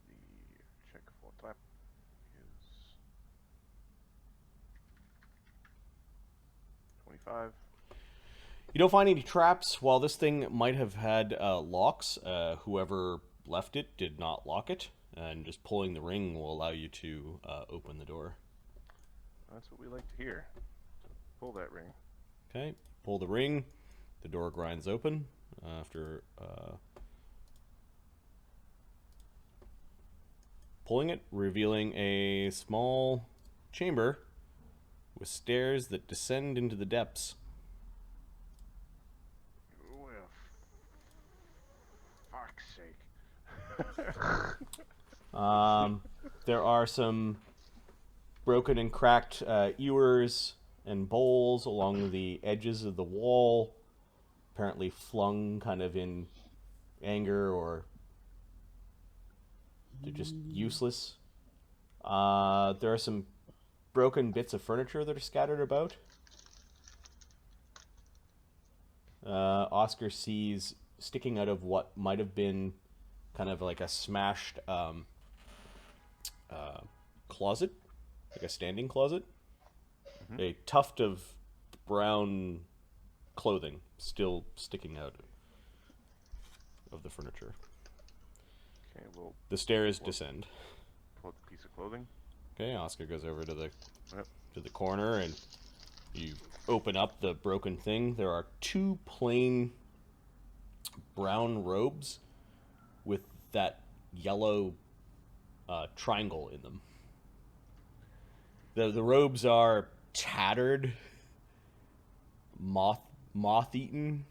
[SPEAKER 3] The check for trap is 25.
[SPEAKER 1] You don't find any traps. While this thing might have had locks, whoever left it did not lock it, and just pulling the ring will allow you to open the door.
[SPEAKER 3] That's what we like to hear. Pull that ring.
[SPEAKER 1] Okay, pull the ring. The door grinds open after pulling it, revealing a small chamber with stairs that descend into the depths.
[SPEAKER 3] Well, fuck's sake.
[SPEAKER 1] There are some broken and cracked ewers and bowls along the edges of the wall, apparently flung kind of in anger, or they're just useless. There are some broken bits of furniture that are scattered about. Oscar sees sticking out of what might have been kind of like a smashed closet, like a standing closet, a tuft of brown clothing still sticking out of the furniture.
[SPEAKER 3] Okay, well,
[SPEAKER 1] The stairs descend.
[SPEAKER 3] pull out the piece of clothing.
[SPEAKER 1] Okay, Oscar goes over to the
[SPEAKER 3] Yep.
[SPEAKER 1] corner, and you open up the broken thing. There are two plain brown robes with that yellow triangle in them. The robes are tattered, moth-eaten,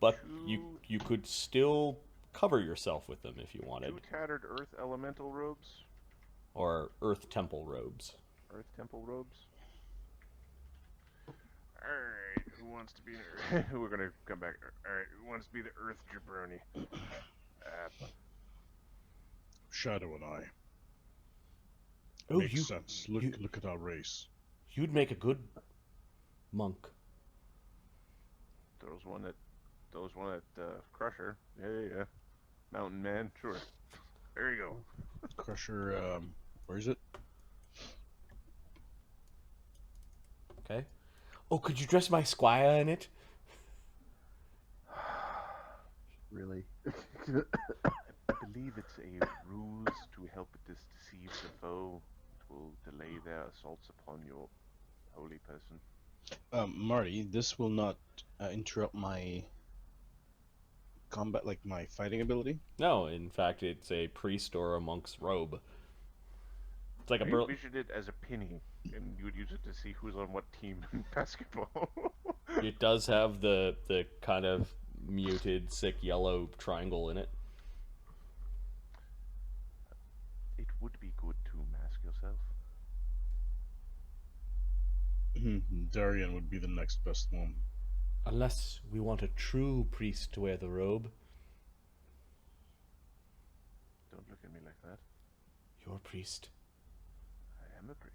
[SPEAKER 1] but you could still cover yourself with them if you wanted,
[SPEAKER 3] Two tattered earth elemental robes.
[SPEAKER 1] or earth temple robes.
[SPEAKER 3] Earth temple robes. Alright, who wants to be the We're gonna come back. Alright, who wants to be the earth jabroni?
[SPEAKER 6] Shadow and I.
[SPEAKER 1] Oh,
[SPEAKER 6] Makes sense. Look at our race.
[SPEAKER 1] You'd make a good monk.
[SPEAKER 3] Those one at Crusher. Yeah. Mountain Man, sure. There you go.
[SPEAKER 6] Crusher, where is it?
[SPEAKER 1] Okay. Oh, could you dress my squire in it?
[SPEAKER 4] Really?
[SPEAKER 3] I believe it's a ruse to help deceive the foe. It will delay their assaults upon your holy person.
[SPEAKER 2] Marty, this will not interrupt my combat, like my fighting ability.
[SPEAKER 1] No, in fact, it's a priest or a monk's robe. It's like a
[SPEAKER 3] I
[SPEAKER 1] burl.
[SPEAKER 3] envisioned it as a penny, and you would use it to see who's on what team in basketball.
[SPEAKER 1] It does have the kind of muted, sick yellow triangle in it.
[SPEAKER 3] It would be good to mask yourself.
[SPEAKER 6] Darian would be the next best one.
[SPEAKER 1] Unless we want a true priest to wear the robe.
[SPEAKER 3] Don't look at me like that.
[SPEAKER 1] You're a priest.
[SPEAKER 3] I am a priest.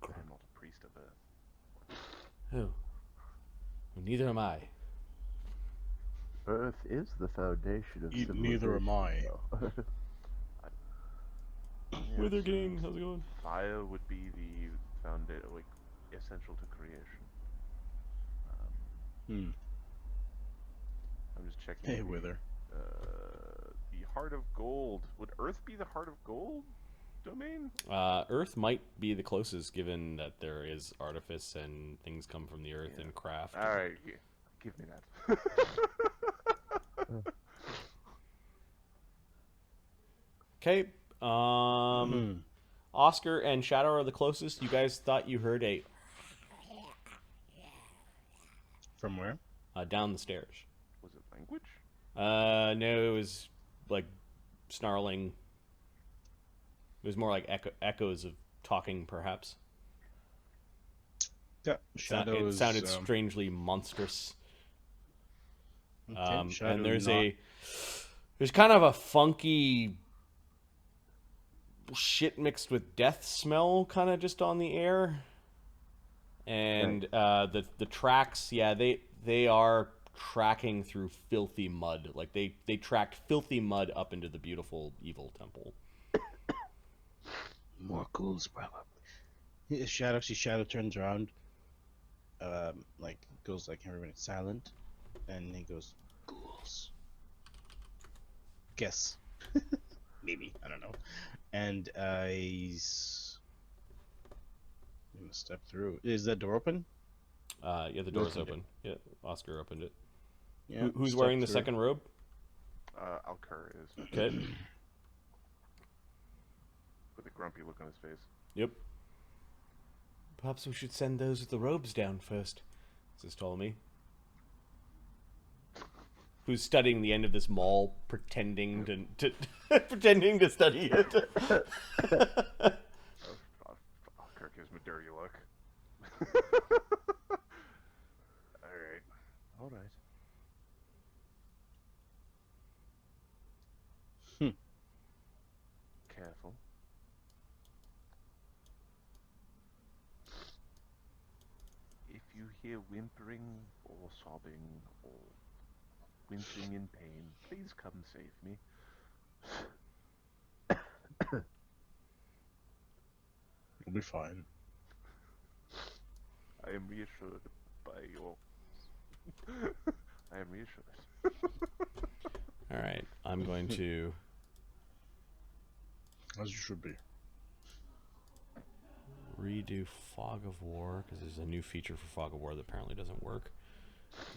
[SPEAKER 3] I am not a priest of earth.
[SPEAKER 1] Oh. Well, neither am I.
[SPEAKER 4] Earth is the foundation of civilization.
[SPEAKER 6] Neither am I.
[SPEAKER 1] Wither King, how's it going?
[SPEAKER 3] Fire would be the foundation, like essential to creation. I'm just checking.
[SPEAKER 6] Hey, Wither.
[SPEAKER 3] The Heart of Gold. Would Earth be the Heart of Gold domain?
[SPEAKER 1] Earth might be the closest, given that there is artifice and things come from the earth and craft.
[SPEAKER 3] All right, give me that.
[SPEAKER 1] Okay. Oscar and Shadow are the closest. You guys thought you heard a
[SPEAKER 6] From where?
[SPEAKER 1] down the stairs.
[SPEAKER 3] Was it language?
[SPEAKER 1] No, it was like snarling. It was more like echoes of talking, perhaps.
[SPEAKER 2] Yeah, Shadow
[SPEAKER 1] It sounded strangely monstrous.
[SPEAKER 2] Okay, Shadow
[SPEAKER 1] And there's
[SPEAKER 2] not-
[SPEAKER 1] there's kind of a funky shit mixed with death smell kind of just on the air. And the tracks, yeah, they are tracking through filthy mud. Like they tracked filthy mud up into the beautiful evil temple.
[SPEAKER 5] More ghouls, probably.
[SPEAKER 2] Shadow turns around, like goes like everybody's silent, and he goes, "Ghouls." Guess, maybe I don't know. And he's gonna step through. Is that door open?
[SPEAKER 1] Yeah, the door's
[SPEAKER 2] Opened it.
[SPEAKER 1] open. Yeah, Oscar opened it.
[SPEAKER 2] Yeah.
[SPEAKER 1] Who's
[SPEAKER 2] step
[SPEAKER 1] wearing the
[SPEAKER 2] through.
[SPEAKER 1] second robe?
[SPEAKER 3] Alcur is
[SPEAKER 1] Okay.
[SPEAKER 3] with a grumpy look on his face.
[SPEAKER 1] Yep. Perhaps we should send those with the robes down first, says Ptolemy. Who's studying the end of this mall, pretending to pretending to study it.
[SPEAKER 3] Alcur gives him a dirty look. All right. Careful. If you hear whimpering or sobbing or wincing in pain, please come save me.
[SPEAKER 6] You'll be fine.
[SPEAKER 3] I am reassured by your... I am reassured.
[SPEAKER 1] Alright, I'm going to
[SPEAKER 6] As you should be.
[SPEAKER 1] redo Fog of War, because there's a new feature for Fog of War that apparently doesn't work.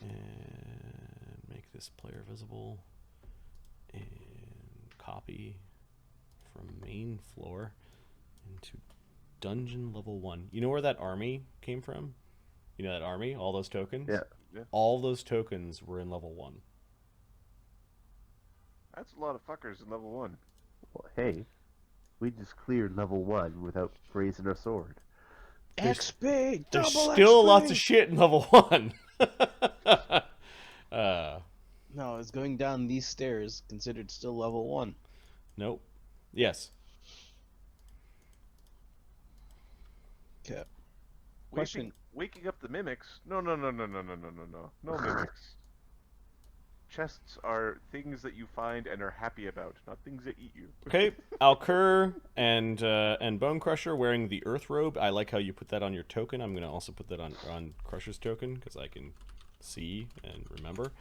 [SPEAKER 1] And make this player visible. And copy from main floor into dungeon level 1. You know where that army came from? You know that army? All those tokens?
[SPEAKER 4] Yeah.
[SPEAKER 1] All those tokens were in level 1.
[SPEAKER 3] That's a lot of fuckers in level 1.
[SPEAKER 4] Well, hey, we just cleared level 1 without raising our sword.
[SPEAKER 2] XP.
[SPEAKER 1] There's
[SPEAKER 2] Double
[SPEAKER 1] still
[SPEAKER 2] XP!
[SPEAKER 1] lots of shit in level 1.
[SPEAKER 2] No, it's going down these stairs considered still level 1.
[SPEAKER 1] Nope. Yes.
[SPEAKER 2] Okay. Question.
[SPEAKER 3] Waking up the mimics? No. No mimics. Chests are things that you find and are happy about, not things that eat you.
[SPEAKER 1] Okay, Alcur and Bone Crusher wearing the Earth Robe. I like how you put that on your token. I'm going to also put that on Crusher's token because I can see and remember.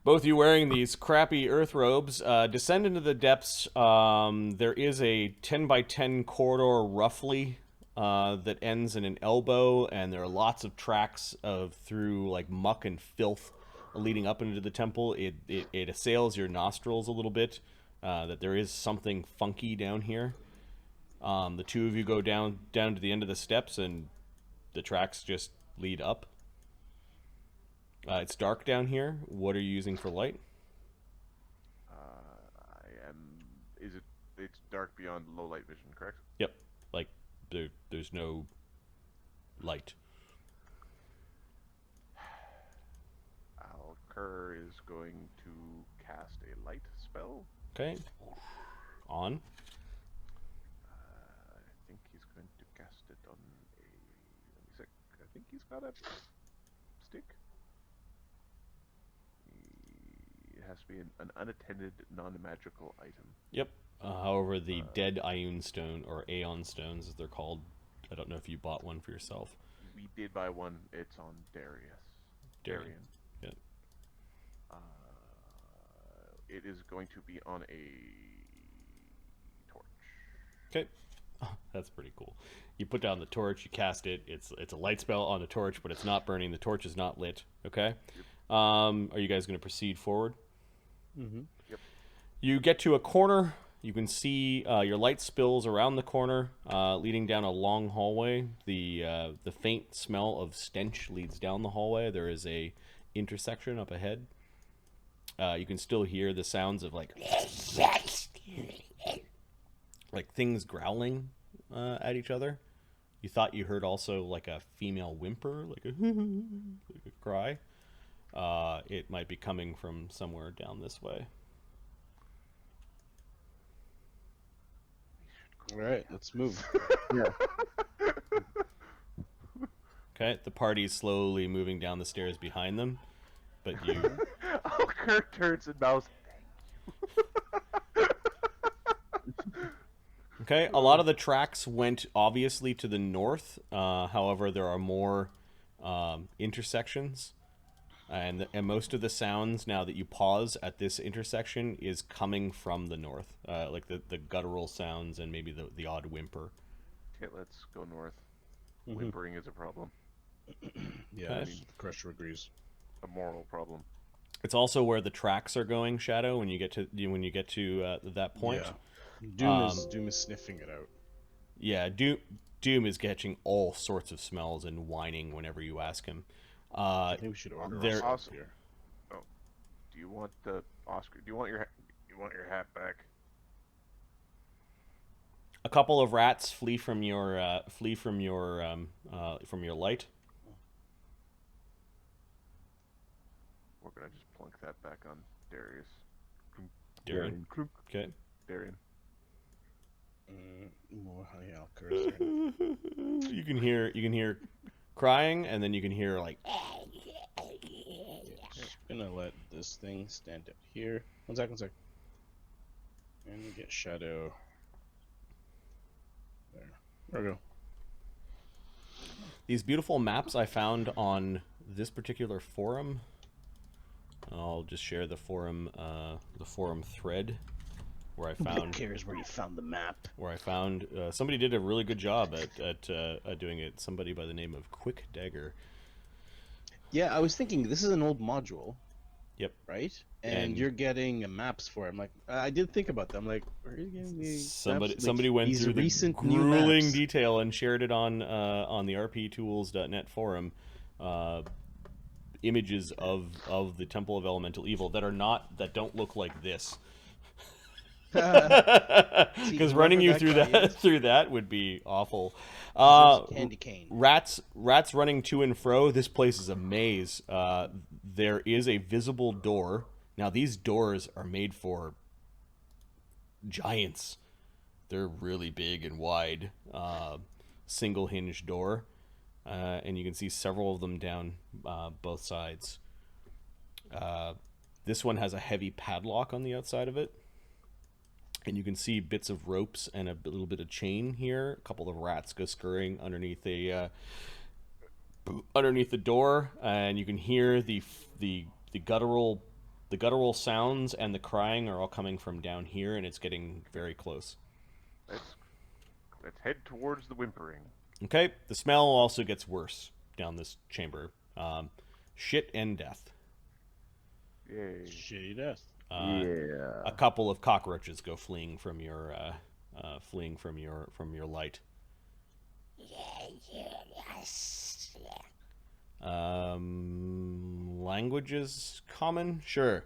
[SPEAKER 1] Both of you wearing these crappy Earth Robes. Descend into the depths. There is a 10 by 10 corridor roughly that ends in an elbow, and there are lots of tracks through like muck and filth leading up into the temple. It assails your nostrils a little bit, that there is something funky down here. The two of you go down to the end of the steps, and the tracks just lead up. It's dark down here. What are you using for light?
[SPEAKER 3] It's dark beyond low light vision, correct?
[SPEAKER 1] Yep. Like there's no light.
[SPEAKER 3] Alcur is going to cast a light spell.
[SPEAKER 1] Okay. On.
[SPEAKER 3] I think he's going to cast it on a... Let me see. I think he's got a stick. It has to be an unattended, non-magical item.
[SPEAKER 1] Yep. However, the dead Ioun stone, or Aeon stones as they're called, I don't know if you bought one for yourself.
[SPEAKER 3] We did buy one. It's on Darius. Darian.
[SPEAKER 1] Yep.
[SPEAKER 3] It is going to be on a torch.
[SPEAKER 1] Okay. Oh, that's pretty cool. You put down the torch, you cast it. It's a light spell on the torch, but it's not burning. The torch is not lit. Okay. Are you guys going to proceed forward?
[SPEAKER 2] Mm-hmm.
[SPEAKER 3] Yep.
[SPEAKER 1] You get to a corner. You can see your light spills around the corner, leading down a long hallway. The faint smell of stench leads down the hallway. There is a intersection up ahead. You can still hear the sounds of like things growling at each other. You thought you heard also like a female whimper, like a cry. It might be coming from somewhere down this way.
[SPEAKER 2] All right, let's move.
[SPEAKER 4] Yeah.
[SPEAKER 1] Okay, the party's slowly moving down the stairs behind them, but you...
[SPEAKER 3] Alcur turns and mouths,
[SPEAKER 1] Okay, a lot of the tracks went obviously to the north. However, there are more intersections, and most of the sounds now that you pause at this intersection is coming from the north, like the guttural sounds and maybe the odd whimper.
[SPEAKER 3] Okay, let's go north.
[SPEAKER 2] Mhm.
[SPEAKER 3] Whimpering is a problem.
[SPEAKER 6] Yeah,
[SPEAKER 1] Okay.
[SPEAKER 6] I mean, the Crusher agrees.
[SPEAKER 3] A moral problem.
[SPEAKER 1] It's also where the tracks are going, Shadow. When you get to that point,
[SPEAKER 6] Yeah. Doom is sniffing it out.
[SPEAKER 1] yeah, Doom is catching all sorts of smells and whining whenever you ask him.
[SPEAKER 6] I think we should order
[SPEAKER 1] there-
[SPEAKER 6] ourselves here.
[SPEAKER 3] Do you want the Oscar? Do you want your hat back?
[SPEAKER 1] A couple of rats flee from your light.
[SPEAKER 3] We're gonna just plunk that back on Darius.
[SPEAKER 1] Darren. Okay.
[SPEAKER 3] Darian.
[SPEAKER 6] Well, yeah, I'll curse her.
[SPEAKER 1] You can hear crying, and then you can hear like.
[SPEAKER 2] Just gonna let this thing stand out here. One sec. And we get Shadow. There we go.
[SPEAKER 1] These beautiful maps I found on this particular forum. I'll just share the forum thread where I
[SPEAKER 2] Who
[SPEAKER 1] found
[SPEAKER 2] cares where you found the map?
[SPEAKER 1] somebody did a really good job at doing it. Somebody by the name of Quick Dagger.
[SPEAKER 2] Yeah, I was thinking this is an old module.
[SPEAKER 1] Yep.
[SPEAKER 2] Right? And you're getting maps for it. I'm like, I did think about that. I'm like, where are you getting these
[SPEAKER 1] Somebody
[SPEAKER 2] maps?
[SPEAKER 1] somebody went
[SPEAKER 2] these
[SPEAKER 1] through the
[SPEAKER 2] recent new
[SPEAKER 1] grueling
[SPEAKER 2] maps.
[SPEAKER 1] detail and shared it on the rptools.net forum. Images of the Temple of Elemental Evil that don't look like this. Because running you through that would be awful.
[SPEAKER 2] Candy cane.
[SPEAKER 1] Rats running to and fro. This place is a maze. There is a visible door. Now these doors are made for giants. They're really big and wide. Single hinge door. And you can see several of them down both sides. This one has a heavy padlock on the outside of it. And you can see bits of ropes and a little bit of chain here. A couple of rats go scurrying underneath the door, and you can hear the guttural sounds and the crying are all coming from down here, and it's getting very close.
[SPEAKER 3] Let's head towards the whimpering.
[SPEAKER 1] Okay, the smell also gets worse down this chamber. Shit and death.
[SPEAKER 3] Yay!
[SPEAKER 2] Shitty death.
[SPEAKER 4] Yeah.
[SPEAKER 1] A couple of cockroaches go fleeing from your light. Languages common? Sure.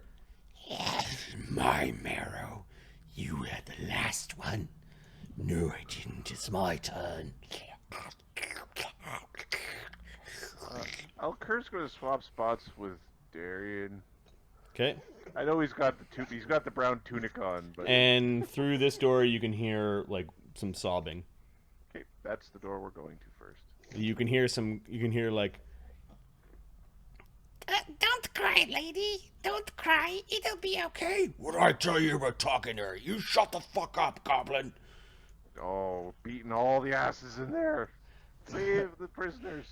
[SPEAKER 5] My marrow. You had the last one. No, I didn't. It's my turn.
[SPEAKER 3] I'll curse going to swap spots with Darian.
[SPEAKER 1] Okay.
[SPEAKER 3] I know he's got the brown tunic on, but
[SPEAKER 1] And through this door, you can hear like some sobbing.
[SPEAKER 3] okay, that's the door we're going to first.
[SPEAKER 1] You can hear like.
[SPEAKER 5] Don't cry, lady. Don't cry. It'll be okay.
[SPEAKER 7] What I tell you about talking to her? You shut the fuck up, goblin.
[SPEAKER 3] Oh, beating all the asses in there. Save the prisoners.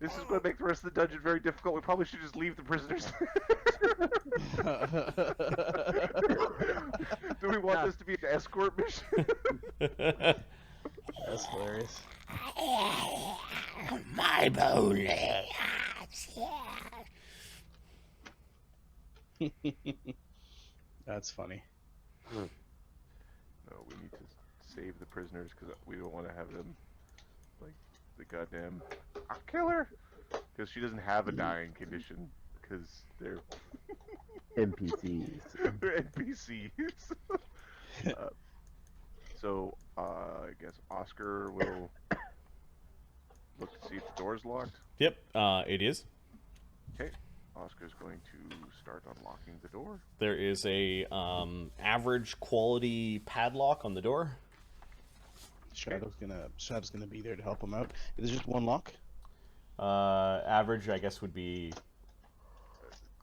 [SPEAKER 3] This is going to make the rest of the dungeon very difficult. We probably should just leave the prisoners. Do we want this to be an escort mission?
[SPEAKER 2] That's hilarious.
[SPEAKER 5] My bone.
[SPEAKER 2] That's funny.
[SPEAKER 3] No, we need to save the prisoners because we don't want to have them like the goddamn killer. Because she doesn't have a dying condition. Because they're
[SPEAKER 4] NPCs.
[SPEAKER 3] they're NPCs. So I guess Oscar will look to see if the door's locked.
[SPEAKER 1] Yep, it is.
[SPEAKER 3] Okay, Oscar's going to start unlocking the door.
[SPEAKER 1] There is a average quality padlock on the door.
[SPEAKER 2] Shadow's gonna be there to help him out. Is there just one lock?
[SPEAKER 1] Average, I guess, would be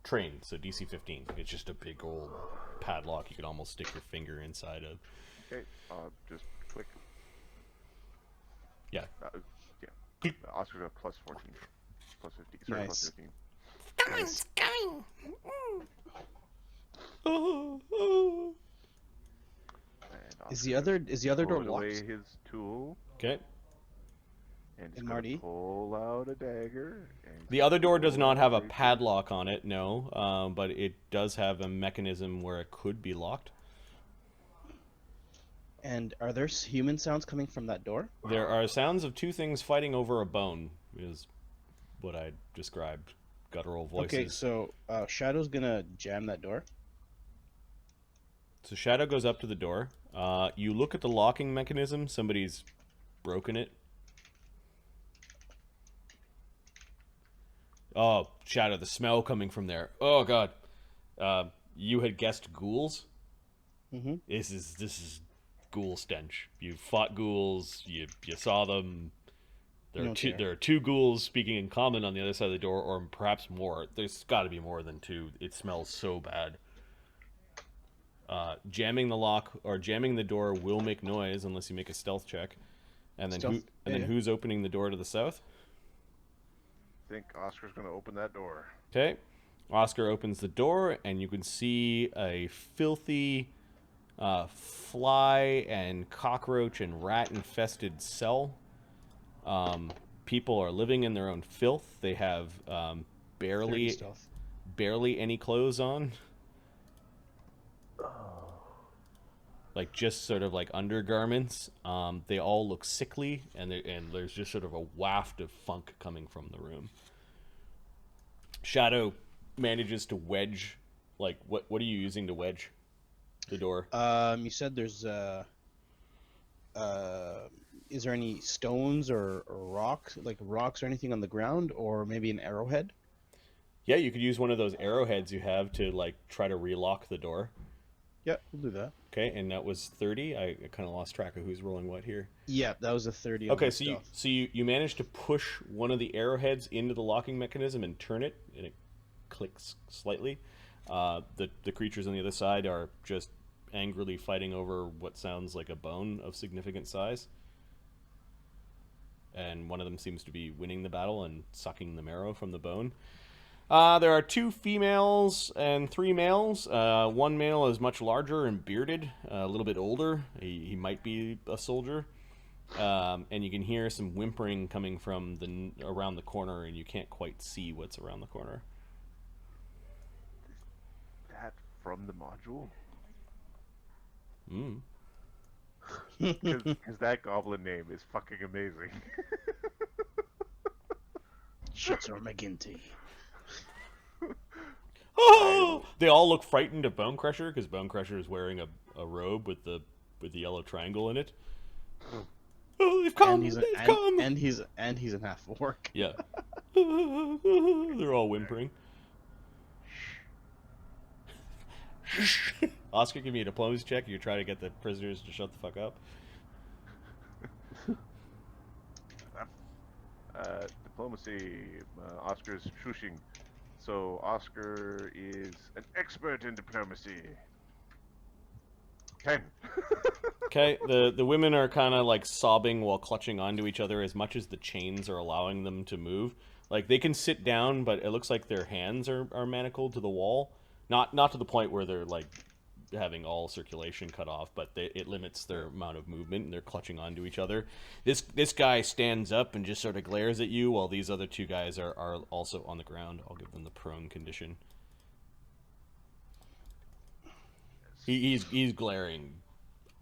[SPEAKER 1] trained, so DC 15. It's just a big old padlock you could almost stick your finger inside of.
[SPEAKER 3] Okay, just click.
[SPEAKER 1] Yeah.
[SPEAKER 3] Yeah. Oscar's got plus 14. Plus 15. Sorry, plus
[SPEAKER 2] Nice.
[SPEAKER 3] 15.
[SPEAKER 2] Nice.
[SPEAKER 3] And
[SPEAKER 2] Is the
[SPEAKER 3] Oscar
[SPEAKER 2] other door
[SPEAKER 3] pulls away
[SPEAKER 2] locked?
[SPEAKER 3] his tool,
[SPEAKER 1] Okay.
[SPEAKER 3] and he's
[SPEAKER 2] And
[SPEAKER 3] gonna
[SPEAKER 2] Marty?
[SPEAKER 3] pull out a dagger. And he's
[SPEAKER 1] The
[SPEAKER 3] gonna
[SPEAKER 1] other door does
[SPEAKER 3] pull
[SPEAKER 1] not have a
[SPEAKER 3] out a-
[SPEAKER 1] padlock on it, no, but it does have a mechanism where it could be locked.
[SPEAKER 2] And are there human sounds coming from that door?
[SPEAKER 1] There are sounds of two things fighting over a bone, is what I described. Guttural voices.
[SPEAKER 2] Okay, so Shadow's gonna jam that door.
[SPEAKER 1] So Shadow goes up to the door. You look at the locking mechanism. Somebody's broken it. Oh, Shadow, the smell coming from there. Oh, God. You had guessed ghouls?
[SPEAKER 2] Mm-hmm.
[SPEAKER 1] This is ghoul stench. You fought ghouls. You saw them. There are two ghouls speaking in common on the other side of the door, or perhaps more. There's got to be more than two. It smells so bad. Jamming the lock or jamming the door will make noise unless you make a stealth check. And then who's opening the door to the south?
[SPEAKER 3] I think Oscar's gonna open that door.
[SPEAKER 1] Okay. Oscar opens the door, and you can see a filthy fly and cockroach and rat infested cell. People are living in their own filth. They have barely any clothes on. Like just sort of like undergarments. They all look sickly, and there's just sort of a waft of funk coming from the room. Shadow manages to wedge. Like what are you using to wedge the door?
[SPEAKER 2] You said there's is there any stones or rocks or anything on the ground, or maybe an arrowhead?
[SPEAKER 1] Yeah, you could use one of those arrowheads you have to like try to relock the door.
[SPEAKER 2] Yeah, we'll do that.
[SPEAKER 1] Okay, and that was 30. I kind of lost track of who's rolling what here.
[SPEAKER 2] Yeah, that was a 30.
[SPEAKER 1] Okay, so you managed to push one of the arrowheads into the locking mechanism and turn it, and it clicks slightly. The creatures on the other side are just angrily fighting over what sounds like a bone of significant size. And one of them seems to be winning the battle and sucking the marrow from the bone. There are 2 females and 3 males. One male is much larger and bearded, a little bit older. He might be a soldier. And you can hear some whimpering coming from around the corner, and you can't quite see what's around the corner.
[SPEAKER 3] That from the module? Because that goblin name is fucking amazing.
[SPEAKER 2] Shitzer McGinty.
[SPEAKER 1] Oh! They all look frightened of Bone Crusher because Bone Crusher is wearing a robe with the yellow triangle in it. Oh, they've come!
[SPEAKER 2] And he's in half orc.
[SPEAKER 1] Yeah. They're all whimpering. Oscar, give me a diplomacy check. You try to get the prisoners to shut the fuck up.
[SPEAKER 3] Diplomacy. Oscar's shushing. So Oscar is an expert in diplomacy. 10.
[SPEAKER 1] Okay, the women are kind of like sobbing while clutching onto each other as much as the chains are allowing them to move. Like they can sit down, but it looks like their hands are manacled to the wall. Not to the point where they're like having all circulation cut off, but it limits their amount of movement, and they're clutching onto each other. This guy stands up and just sort of glares at you, while these other 2 guys are also on the ground. I'll give them the prone condition. He's glaring.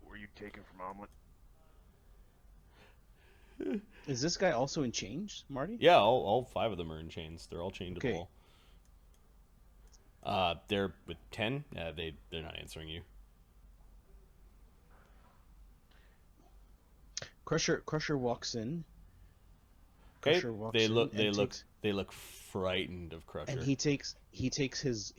[SPEAKER 3] Were you taken from Omelet?
[SPEAKER 2] Is this guy also in chains, Marty?
[SPEAKER 1] Yeah, all 5 of them are in chains. They're all chained to the wall. They're with 10. They're not answering you.
[SPEAKER 2] Crusher walks in.
[SPEAKER 1] Okay, they look frightened of Crusher.
[SPEAKER 2] And he takes his